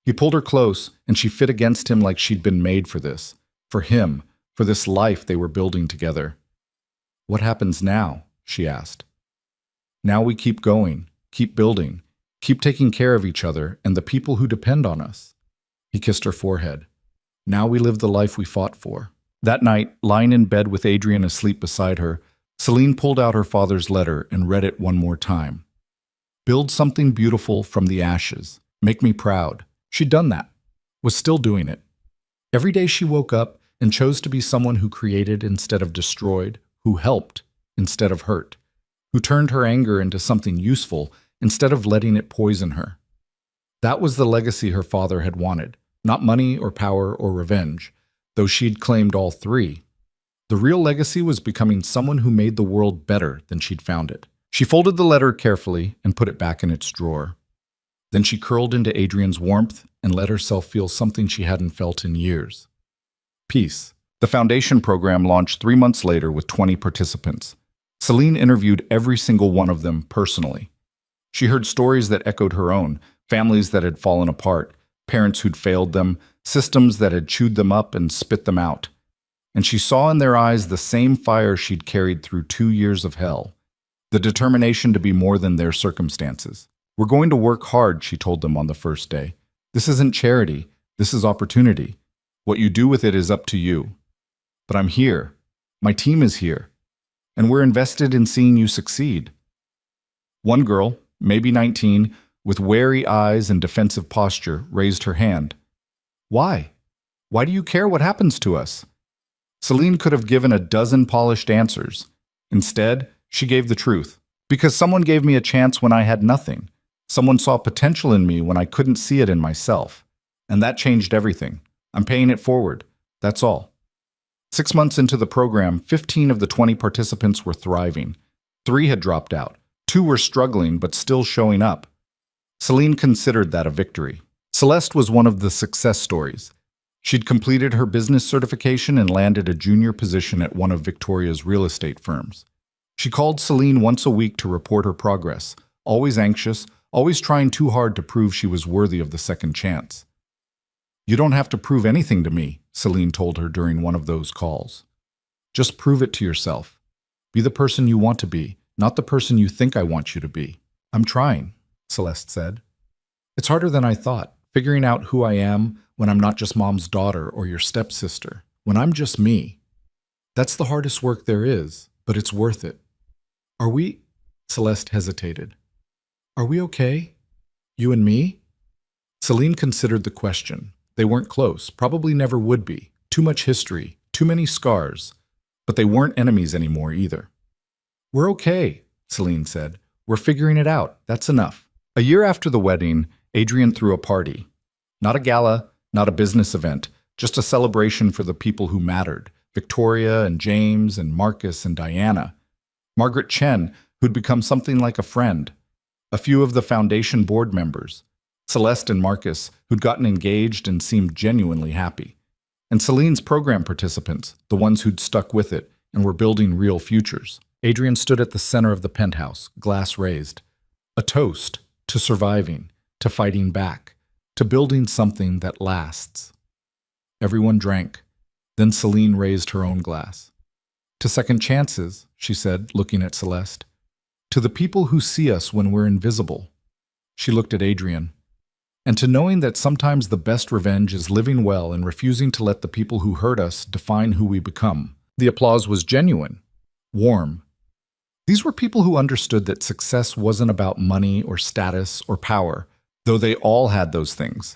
He pulled her close, and she fit against him like she'd been made for this. For him, for this life they were building together. What happens now? She asked. Now we keep going, keep building, keep taking care of each other and the people who depend on us. He kissed her forehead. Now we live the life we fought for. That night, lying in bed with Adrian asleep beside her, Celine pulled out her father's letter and read it one more time. Build something beautiful from the ashes. Make me proud. She'd done that. Was still doing it. Every day she woke up and chose to be someone who created instead of destroyed, who helped instead of hurt, who turned her anger into something useful instead of letting it poison her. That was the legacy her father had wanted, not money or power or revenge, though she'd claimed all three. The real legacy was becoming someone who made the world better than she'd found it. She folded the letter carefully and put it back in its drawer. Then she curled into Adrian's warmth and let herself feel something she hadn't felt in years. Peace. The foundation program launched 3 months later with 20 participants. Celine interviewed every single one of them personally. She heard stories that echoed her own, families that had fallen apart, parents who'd failed them, systems that had chewed them up and spit them out. And she saw in their eyes the same fire she'd carried through 2 years of hell, the determination to be more than their circumstances. We're going to work hard, she told them on the first day. This isn't charity, this is opportunity. What you do with it is up to you. But I'm here. My team is here. And we're invested in seeing you succeed. One girl, maybe 19, with wary eyes and defensive posture, raised her hand. Why? Why do you care what happens to us? Celine could have given a dozen polished answers. Instead, she gave the truth. Because someone gave me a chance when I had nothing. Someone saw potential in me when I couldn't see it in myself. And that changed everything. I'm paying it forward. That's all. 6 months into the program, 15 of the 20 participants were thriving. 3 had dropped out. 2 were struggling but still showing up. Celine considered that a victory. Celeste was one of the success stories. She'd completed her business certification and landed a junior position at one of Victoria's real estate firms. She called Celine once a week to report her progress, always anxious, always trying too hard to prove she was worthy of the second chance. "You don't have to prove anything to me," Celine told her during one of those calls. "Just prove it to yourself. Be the person you want to be, not the person you think I want you to be." "I'm trying," Celeste said. "It's harder than I thought, figuring out who I am when I'm not just mom's daughter or your stepsister, when I'm just me. That's the hardest work there is, but it's worth it." "Are we—" Celeste hesitated. "Are we okay? You and me?" Celine considered the question. They weren't close, probably never would be. Too much history, too many scars. But they weren't enemies anymore either. "We're okay," Celine said. "We're figuring it out. That's enough." A year after the wedding, Adrian threw a party. Not a gala, not a business event, just a celebration for the people who mattered. Victoria and James and Marcus and Diana. Margaret Chen, who'd become something like a friend. A few of the foundation board members. Celeste and Marcus, who'd gotten engaged and seemed genuinely happy. And Celine's program participants, the ones who'd stuck with it and were building real futures. Adrian stood at the center of the penthouse, glass raised. A toast to surviving, to fighting back, to building something that lasts. Everyone drank. Then Celine raised her own glass. "To second chances," she said, looking at Celeste. "To the people who see us when we're invisible." She looked at Adrian. "And to knowing that sometimes the best revenge is living well and refusing to let the people who hurt us define who we become." The applause was genuine, warm. These were people who understood that success wasn't about money or status or power, though they all had those things.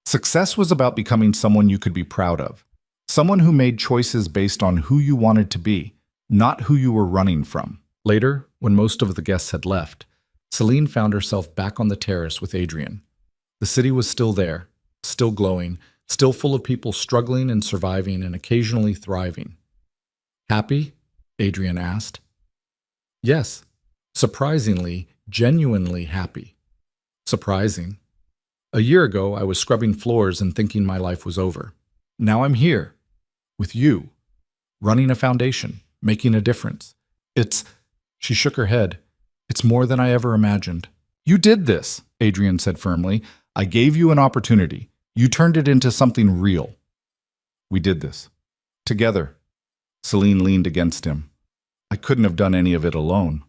Success was about becoming someone you could be proud of, someone who made choices based on who you wanted to be, not who you were running from. Later, when most of the guests had left, Celine found herself back on the terrace with Adrian. The city was still there, still glowing, still full of people struggling and surviving and occasionally thriving. "Happy?" Adrian asked. "Yes, surprisingly, genuinely happy." "Surprising. A year ago, I was scrubbing floors and thinking my life was over. Now I'm here, with you, running a foundation, making a difference. It's—" She shook her head. "It's more than I ever imagined." "You did this," Adrian said firmly. "I gave you an opportunity. You turned it into something real." "We did this. Together." Celine leaned against him. "I couldn't have done any of it alone."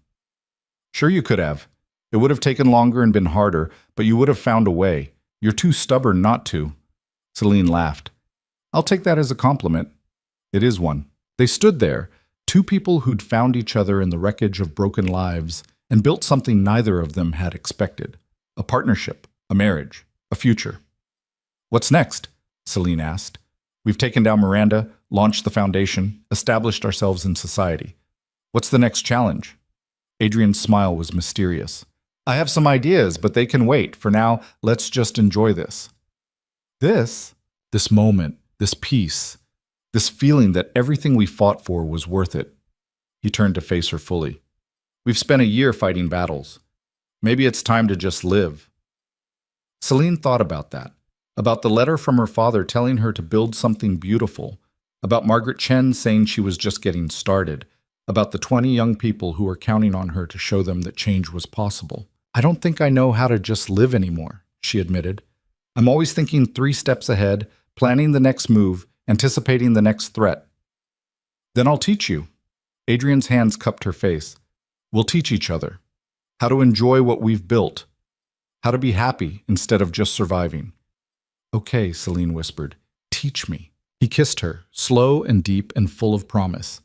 "Sure you could have. It would have taken longer and been harder, but you would have found a way. You're too stubborn not to." Celine laughed. "I'll take that as a compliment." "It is one." They stood there, two people who'd found each other in the wreckage of broken lives and built something neither of them had expected. A partnership, a marriage, a future. "What's next?" Celine asked. "We've taken down Miranda, launched the foundation, established ourselves in society. What's the next challenge?" Adrian's smile was mysterious. "I have some ideas, but they can wait. For now, let's just enjoy this." This moment, this peace, this feeling that everything we fought for was worth it. He turned to face her fully. "We've spent a year fighting battles. Maybe it's time to just live." Celine thought about that, about the letter from her father telling her to build something beautiful, about Margaret Chen saying she was just getting started, about the 20 young people who were counting on her to show them that change was possible. "I don't think I know how to just live anymore," she admitted. "I'm always thinking 3 steps ahead, planning the next move, anticipating the next threat." "Then I'll teach you." Adrian's hands cupped her face. "We'll teach each other. How to enjoy what we've built. How to be happy instead of just surviving." "Okay," Celine whispered. "Teach me." He kissed her, slow and deep and full of promise.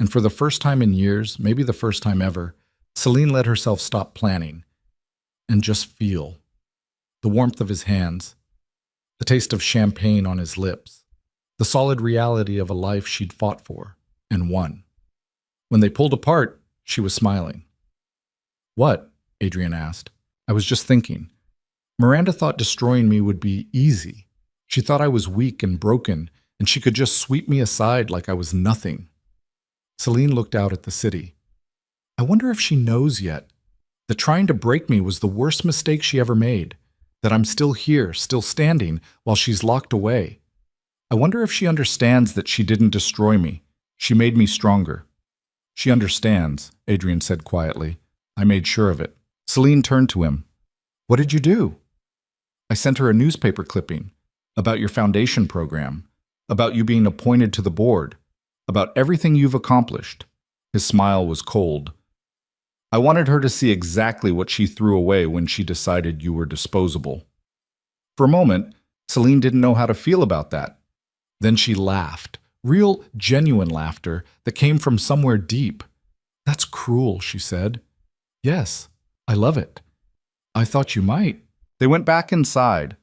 And for the first time in years, maybe the first time ever, Celine let herself stop planning and just feel. The warmth of his hands, the taste of champagne on his lips, the solid reality of a life she'd fought for and won. When they pulled apart, she was smiling. "What?" Adrian asked. I was just thinking. Miranda thought destroying me would be easy. She thought I was weak and broken, and she could just sweep me aside like I was nothing. Celine looked out at the city. I wonder if she knows yet that trying to break me was the worst mistake she ever made, that I'm still here, still standing, while she's locked away. I wonder if she understands that she didn't destroy me. She made me stronger. She understands, Adrian said quietly. I made sure of it. Celine turned to him. What did you do? I sent her a newspaper clipping about your foundation program, about you being appointed to the board, about everything you've accomplished. His smile was cold. I wanted her to see exactly what she threw away when she decided you were disposable. For a moment, Celine didn't know how to feel about that. Then she laughed, real, genuine laughter that came from somewhere deep. That's cruel, she said. Yes, I love it. I thought you might. They went back inside,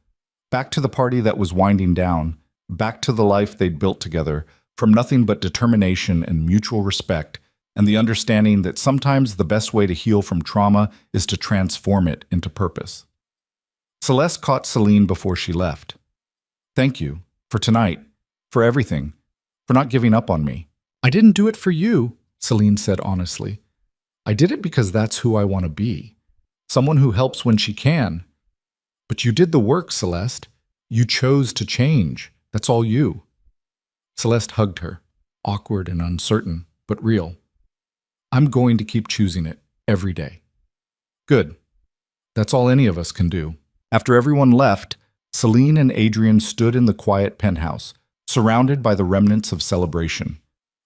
back to the party that was winding down, back to the life they'd built together, from nothing but determination and mutual respect, and the understanding that sometimes the best way to heal from trauma is to transform it into purpose. Celeste caught Celine before she left. Thank you, for tonight, for everything, for not giving up on me. I didn't do it for you, Celine said honestly. I did it because that's who I want to be. Someone who helps when she can. But you did the work, Celeste. You chose to change. That's all you. Celeste hugged her, awkward and uncertain, but real. I'm going to keep choosing it every day. Good. That's all any of us can do. After everyone left, Celine and Adrian stood in the quiet penthouse, surrounded by the remnants of celebration.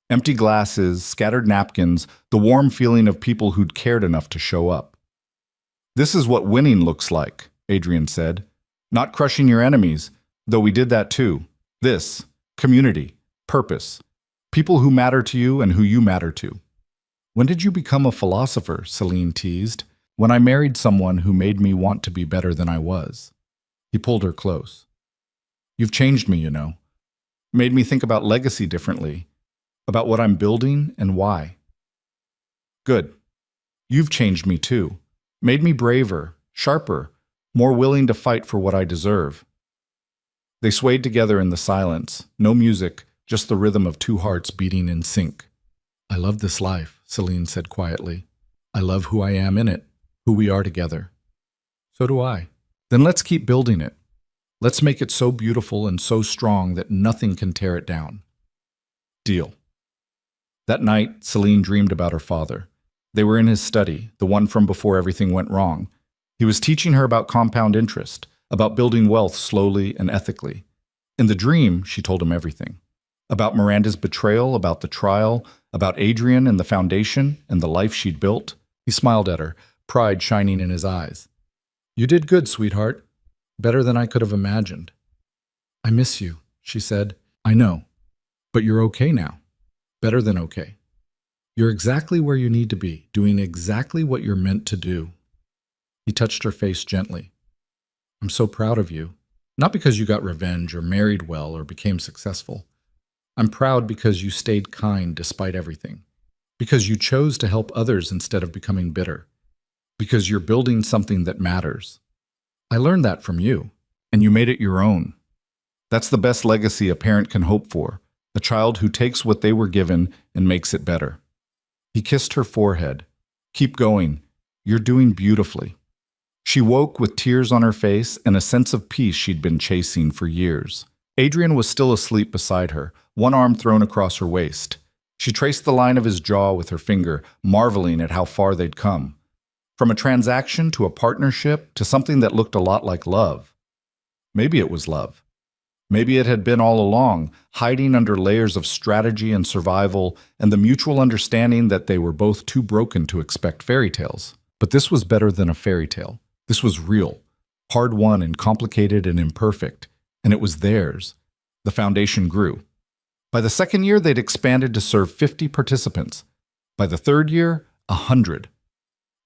Empty glasses, scattered napkins, the warm feeling of people who'd cared enough to show up. This is what winning looks like, Adrian said. Not crushing your enemies, though we did that too. This, community, purpose, people who matter to you and who you matter to. When did you become a philosopher? Celine teased. When I married someone who made me want to be better than I was. He pulled her close. You've changed me, you know. Made me think about legacy differently, about what I'm building and why. Good. You've changed me too. Made me braver, sharper, more willing to fight for what I deserve. They swayed together in the silence, no music, just the rhythm of two hearts beating in sync. I love this life, Celine said quietly. I love who I am in it, who we are together. So do I. Then let's keep building it. Let's make it so beautiful and so strong that nothing can tear it down. Deal. That night, Celine dreamed about her father. They were in his study, the one from before everything went wrong. He was teaching her about compound interest, about building wealth slowly and ethically. In the dream, she told him everything. About Miranda's betrayal, about the trial, about Adrian and the foundation and the life she'd built. He smiled at her, pride shining in his eyes. You did good, sweetheart. Better than I could have imagined. I miss you, she said. I know. But you're okay now. Better than okay. You're exactly where you need to be, doing exactly what you're meant to do. He touched her face gently. I'm so proud of you. Not because you got revenge or married well or became successful. I'm proud because you stayed kind despite everything. Because you chose to help others instead of becoming bitter. Because you're building something that matters. I learned that from you, and you made it your own. That's the best legacy a parent can hope for, a child who takes what they were given and makes it better. He kissed her forehead. Keep going. You're doing beautifully. She woke with tears on her face and a sense of peace she'd been chasing for years. Adrian was still asleep beside her, one arm thrown across her waist. She traced the line of his jaw with her finger, marveling at how far they'd come. From a transaction to a partnership to something that looked a lot like love. Maybe it was love. Maybe it had been all along, hiding under layers of strategy and survival and the mutual understanding that they were both too broken to expect fairy tales. But this was better than a fairy tale. This was real, hard-won and complicated and imperfect, and it was theirs. The foundation grew. By the second year, they'd expanded to serve 50 participants. By the third year, 100.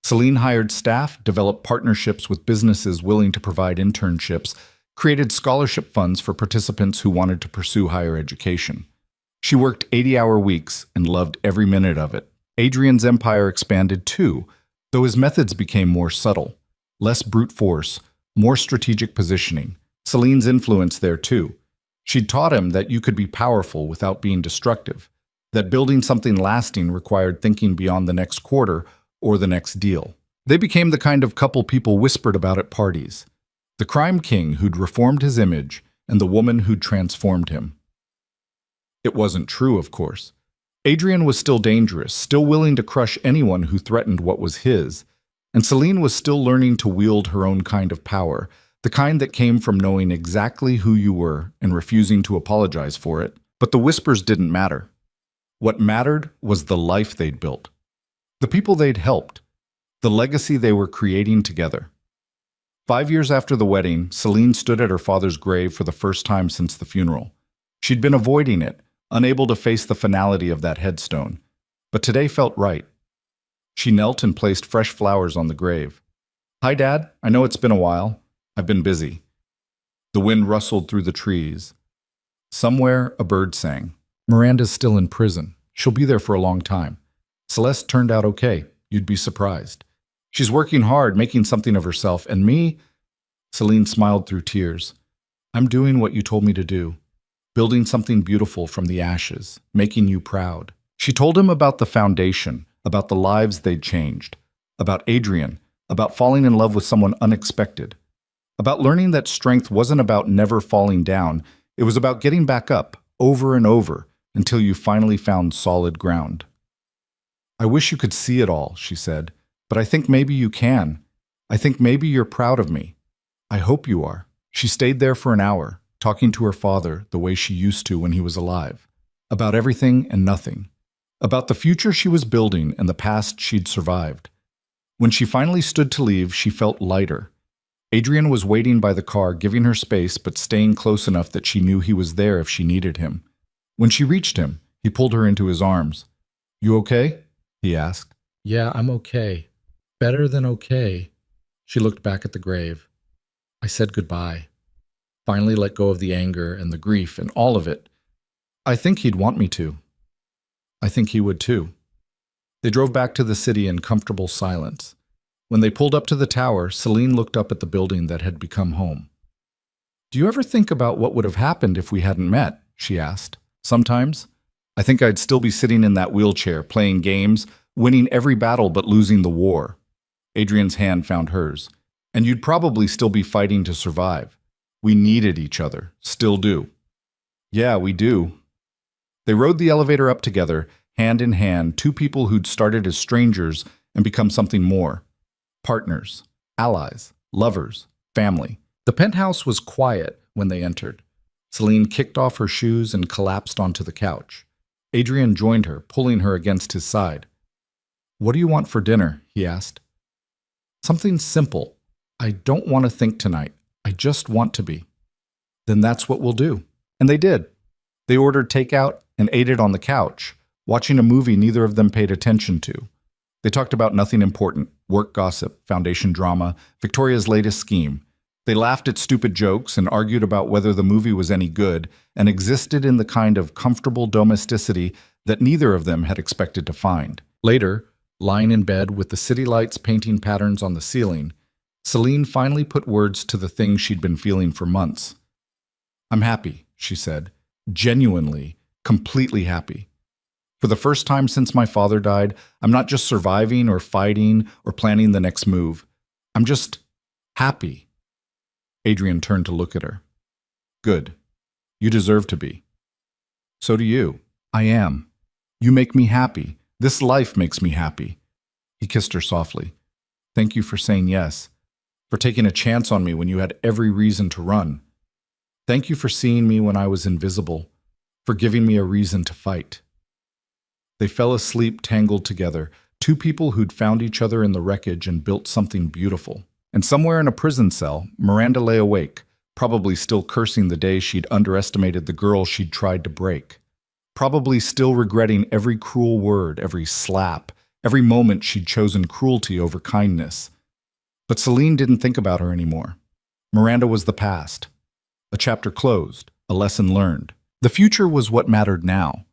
Celine hired staff, developed partnerships with businesses willing to provide internships, created scholarship funds for participants who wanted to pursue higher education. She worked 80-hour weeks and loved every minute of it. Adrian's empire expanded too, though his methods became more subtle. Less brute force, more strategic positioning. Celine's influence there too. She'd taught him that you could be powerful without being destructive, that building something lasting required thinking beyond the next quarter or the next deal. They became the kind of couple people whispered about at parties. The crime king who'd reformed his image and the woman who'd transformed him. It wasn't true, of course. Adrian was still dangerous, still willing to crush anyone who threatened what was his, and Celine was still learning to wield her own kind of power, the kind that came from knowing exactly who you were and refusing to apologize for it. But the whispers didn't matter. What mattered was the life they'd built, the people they'd helped, the legacy they were creating together. 5 years after the wedding, Celine stood at her father's grave for the first time since the funeral. She'd been avoiding it, unable to face the finality of that headstone. But today felt right. She knelt and placed fresh flowers on the grave. "Hi, Dad. I know it's been a while. I've been busy." The wind rustled through the trees. Somewhere, a bird sang. "Miranda's still in prison. She'll be there for a long time. Celeste turned out okay. You'd be surprised. She's working hard, making something of herself. And me?" Celine smiled through tears. "I'm doing what you told me to do. Building something beautiful from the ashes, making you proud." She told him about the foundation, about the lives they'd changed, about Adrian, about falling in love with someone unexpected, about learning that strength wasn't about never falling down, it was about getting back up, over and over, until you finally found solid ground. "I wish you could see it all," she said, "but I think maybe you can. I think maybe you're proud of me. I hope you are." She stayed there for an hour, talking to her father the way she used to when he was alive, about everything and nothing, about the future she was building and the past she'd survived. When she finally stood to leave, she felt lighter. Adrian was waiting by the car, giving her space but staying close enough that she knew he was there if she needed him. When she reached him, he pulled her into his arms. "You okay?" he asked. "Yeah, I'm okay. Better than okay." She looked back at the grave. "I said goodbye. Finally let go of the anger and the grief and all of it. I think he'd want me to. I think he would too." They drove back to the city in comfortable silence. When they pulled up to the tower, Celine looked up at the building that had become home. "Do you ever think about what would have happened if we hadn't met?" she asked. "Sometimes. I think I'd still be sitting in that wheelchair, playing games, winning every battle but losing the war." Adrian's hand found hers. "And you'd probably still be fighting to survive. We needed each other. Still do." "Yeah, we do." They rode the elevator up together, hand in hand, two people who'd started as strangers and become something more. Partners, allies, lovers, family. The penthouse was quiet when they entered. Celine kicked off her shoes and collapsed onto the couch. Adrian joined her, pulling her against his side. "What do you want for dinner?" he asked. "Something simple. I don't want to think tonight. I just want to be." "Then that's what we'll do." And they did. They ordered takeout and ate it on the couch, watching a movie neither of them paid attention to. They talked about nothing important, work gossip, foundation drama, Victoria's latest scheme. They laughed at stupid jokes and argued about whether the movie was any good, and existed in the kind of comfortable domesticity that neither of them had expected to find. Later, lying in bed with the city lights painting patterns on the ceiling, Celine finally put words to the thing she'd been feeling for months. "I'm happy," she said. "Genuinely, completely happy. For the first time since my father died, I'm not just surviving or fighting or planning the next move. I'm just happy." Adrian turned to look at her. "Good. You deserve to be." "So do you." "I am. You make me happy. This life makes me happy." He kissed her softly. "Thank you for saying yes, for taking a chance on me when you had every reason to run. Thank you for seeing me when I was invisible, for giving me a reason to fight." They fell asleep tangled together, two people who'd found each other in the wreckage and built something beautiful. And somewhere in a prison cell, Miranda lay awake, probably still cursing the day she'd underestimated the girl she'd tried to break. Probably still regretting every cruel word, every slap, every moment she'd chosen cruelty over kindness. But Celine didn't think about her anymore. Miranda was the past. A chapter closed, a lesson learned. The future was what mattered now.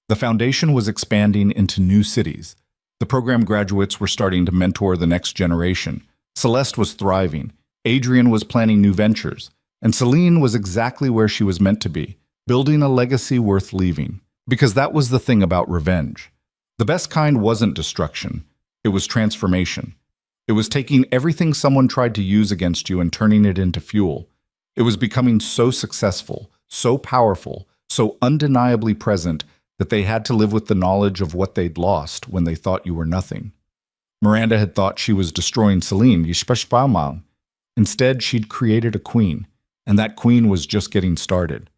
The foundation was expanding into new cities. The program graduates were starting to mentor the next generation. Celeste was thriving, Adrian was planning new ventures, and Celine was exactly where she was meant to be, building a legacy worth leaving. Because that was the thing about revenge. The best kind wasn't destruction, it was transformation. It was taking everything someone tried to use against you and turning it into fuel. It was becoming so successful, so powerful, so undeniably present that they had to live with the knowledge of what they'd lost when they thought you were nothing. Miranda had thought she was destroying Celine. Instead, she'd created a queen, and that queen was just getting started.